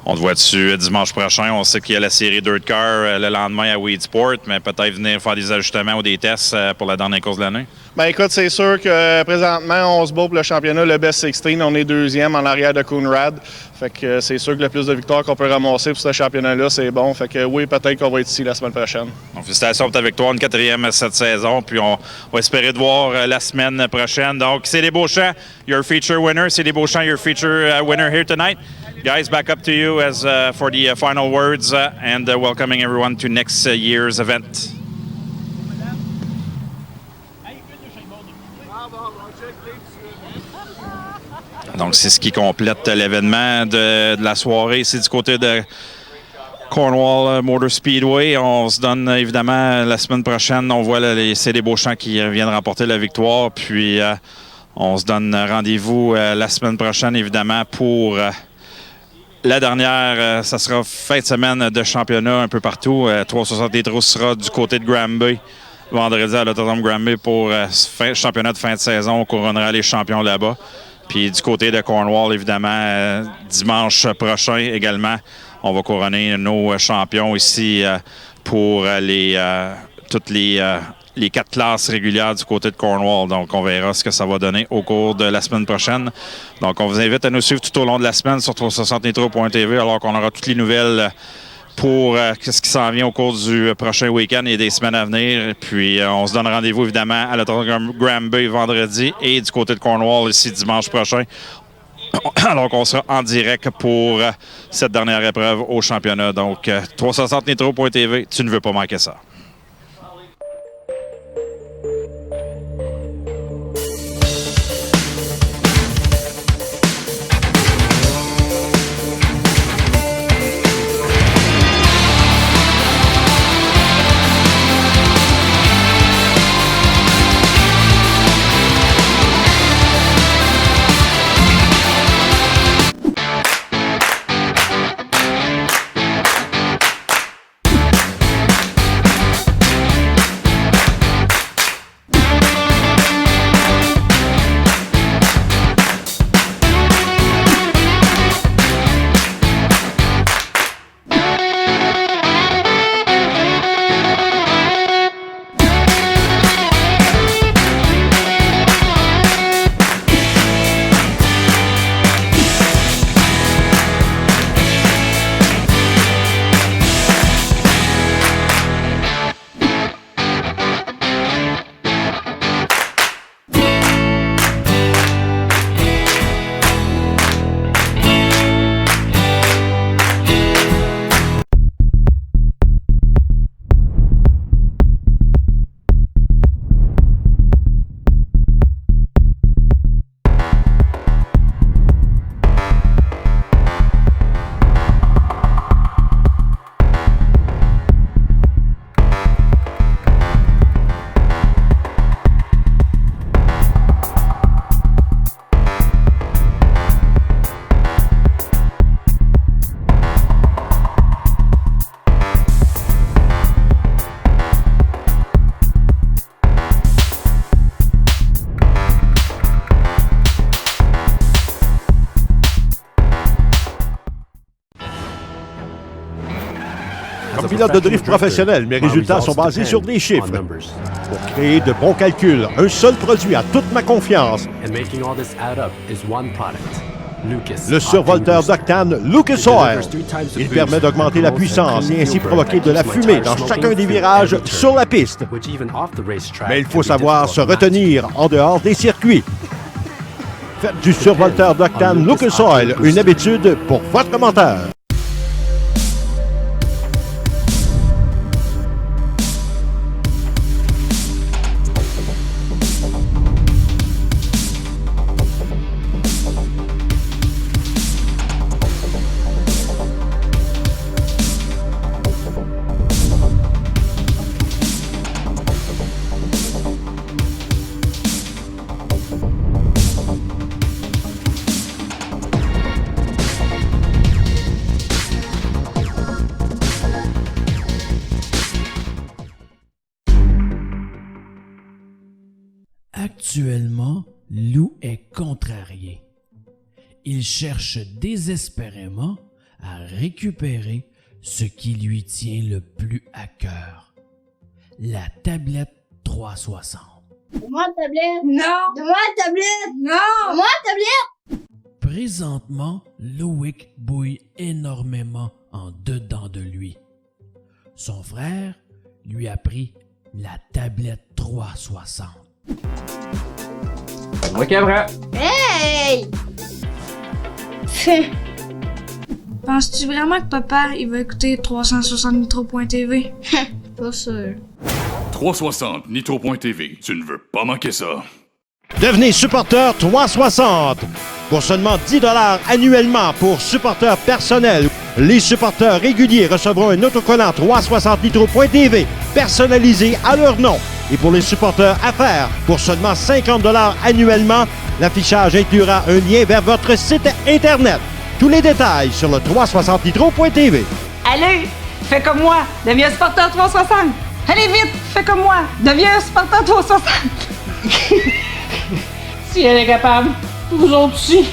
On te voit dessus dimanche prochain. On sait qu'il y a la série Dirt Car le lendemain à Weedsport, mais peut-être venir faire des ajustements ou des tests pour la dernière course de l'année. Bien, écoute, c'est sûr que présentement, on se bat pour le championnat, le Best 16. On est 2e en arrière de Coonrad. Fait que c'est sûr que le plus de victoires qu'on peut ramasser pour ce championnat-là, c'est bon. Fait que oui, peut-être qu'on va être ici la semaine prochaine. Donc, félicitations pour ta victoire, une 4e cette saison. Puis on va espérer de voir la semaine prochaine. Donc, C.D. Beauchamp, your feature winner. C.D. Beauchamp, your feature winner here tonight. Guys, back up to you as for the final words and welcoming everyone to next year's event. Donc, c'est ce qui complète l'événement de la soirée ici du côté de Cornwall Motor Speedway. On se donne évidemment la semaine prochaine. On voit les C.D. Beauchamp qui viennent remporter la victoire. Puis, on se donne rendez-vous la semaine prochaine, évidemment, pour la dernière. Ça sera fin de semaine de championnat un peu partout. 360 litres sera du côté de Granby. Vendredi à l'Autodrome Granby pour championnat de fin de saison. On couronnera les champions là-bas. Puis du côté de Cornwall, évidemment, dimanche prochain également, on va couronner nos champions ici pour toutes les 4 classes régulières du côté de Cornwall. Donc, on verra ce que ça va donner au cours de la semaine prochaine. Donc, on vous invite à nous suivre tout au long de la semaine sur 360nitro.tv alors qu'on aura toutes les nouvelles pour ce qui s'en vient au cours du prochain week-end et des semaines à venir. Et puis, on se donne rendez-vous, évidemment, à l'Autodrome Granby vendredi et du côté de Cornwall ici dimanche prochain. Alors qu'on sera en direct pour cette dernière épreuve au championnat. Donc, 360nitro.tv, tu ne veux pas manquer ça. pas pilote de drift professionnel. Mes résultats sont basés sur des chiffres. Pour créer de bons calculs, un seul produit a toute ma confiance. Le survolteur d'octane Lucas Oil. Il permet d'augmenter la puissance et ainsi provoquer de la fumée dans chacun des virages sur la piste. Mais il faut savoir se retenir en dehors des circuits. Faites du survolteur d'octane Lucas Oil une habitude pour votre moteur. Actuellement, Lou est contrarié. Il cherche désespérément à récupérer ce qui lui tient le plus à cœur. La tablette 360. Donne-moi la tablette. Non. Donne-moi la tablette. Non. Donne-moi la tablette. Présentement, Loïc bouille énormément en dedans de lui. Son frère lui a pris la tablette 360. Moi qui est vrai. Hey! Penses-tu vraiment que papa, il va écouter 360 Nitro.tv? Pas sûr. 360 Nitro.tv, tu ne veux pas manquer ça. Devenez supporter 360. Pour seulement 10 $ annuellement pour supporters personnels, les supporters réguliers recevront un autocollant 360 Nitro.tv personnalisé à leur nom. Et pour les supporters affaires, pour seulement 50 $ annuellement, l'affichage inclura un lien vers votre site Internet. Tous les détails sur le 360nitro.tv. Allez, fais comme moi, deviens supporter 360. Allez vite, fais comme moi, deviens supporter 360. Si elle est capable, vous autres aussi.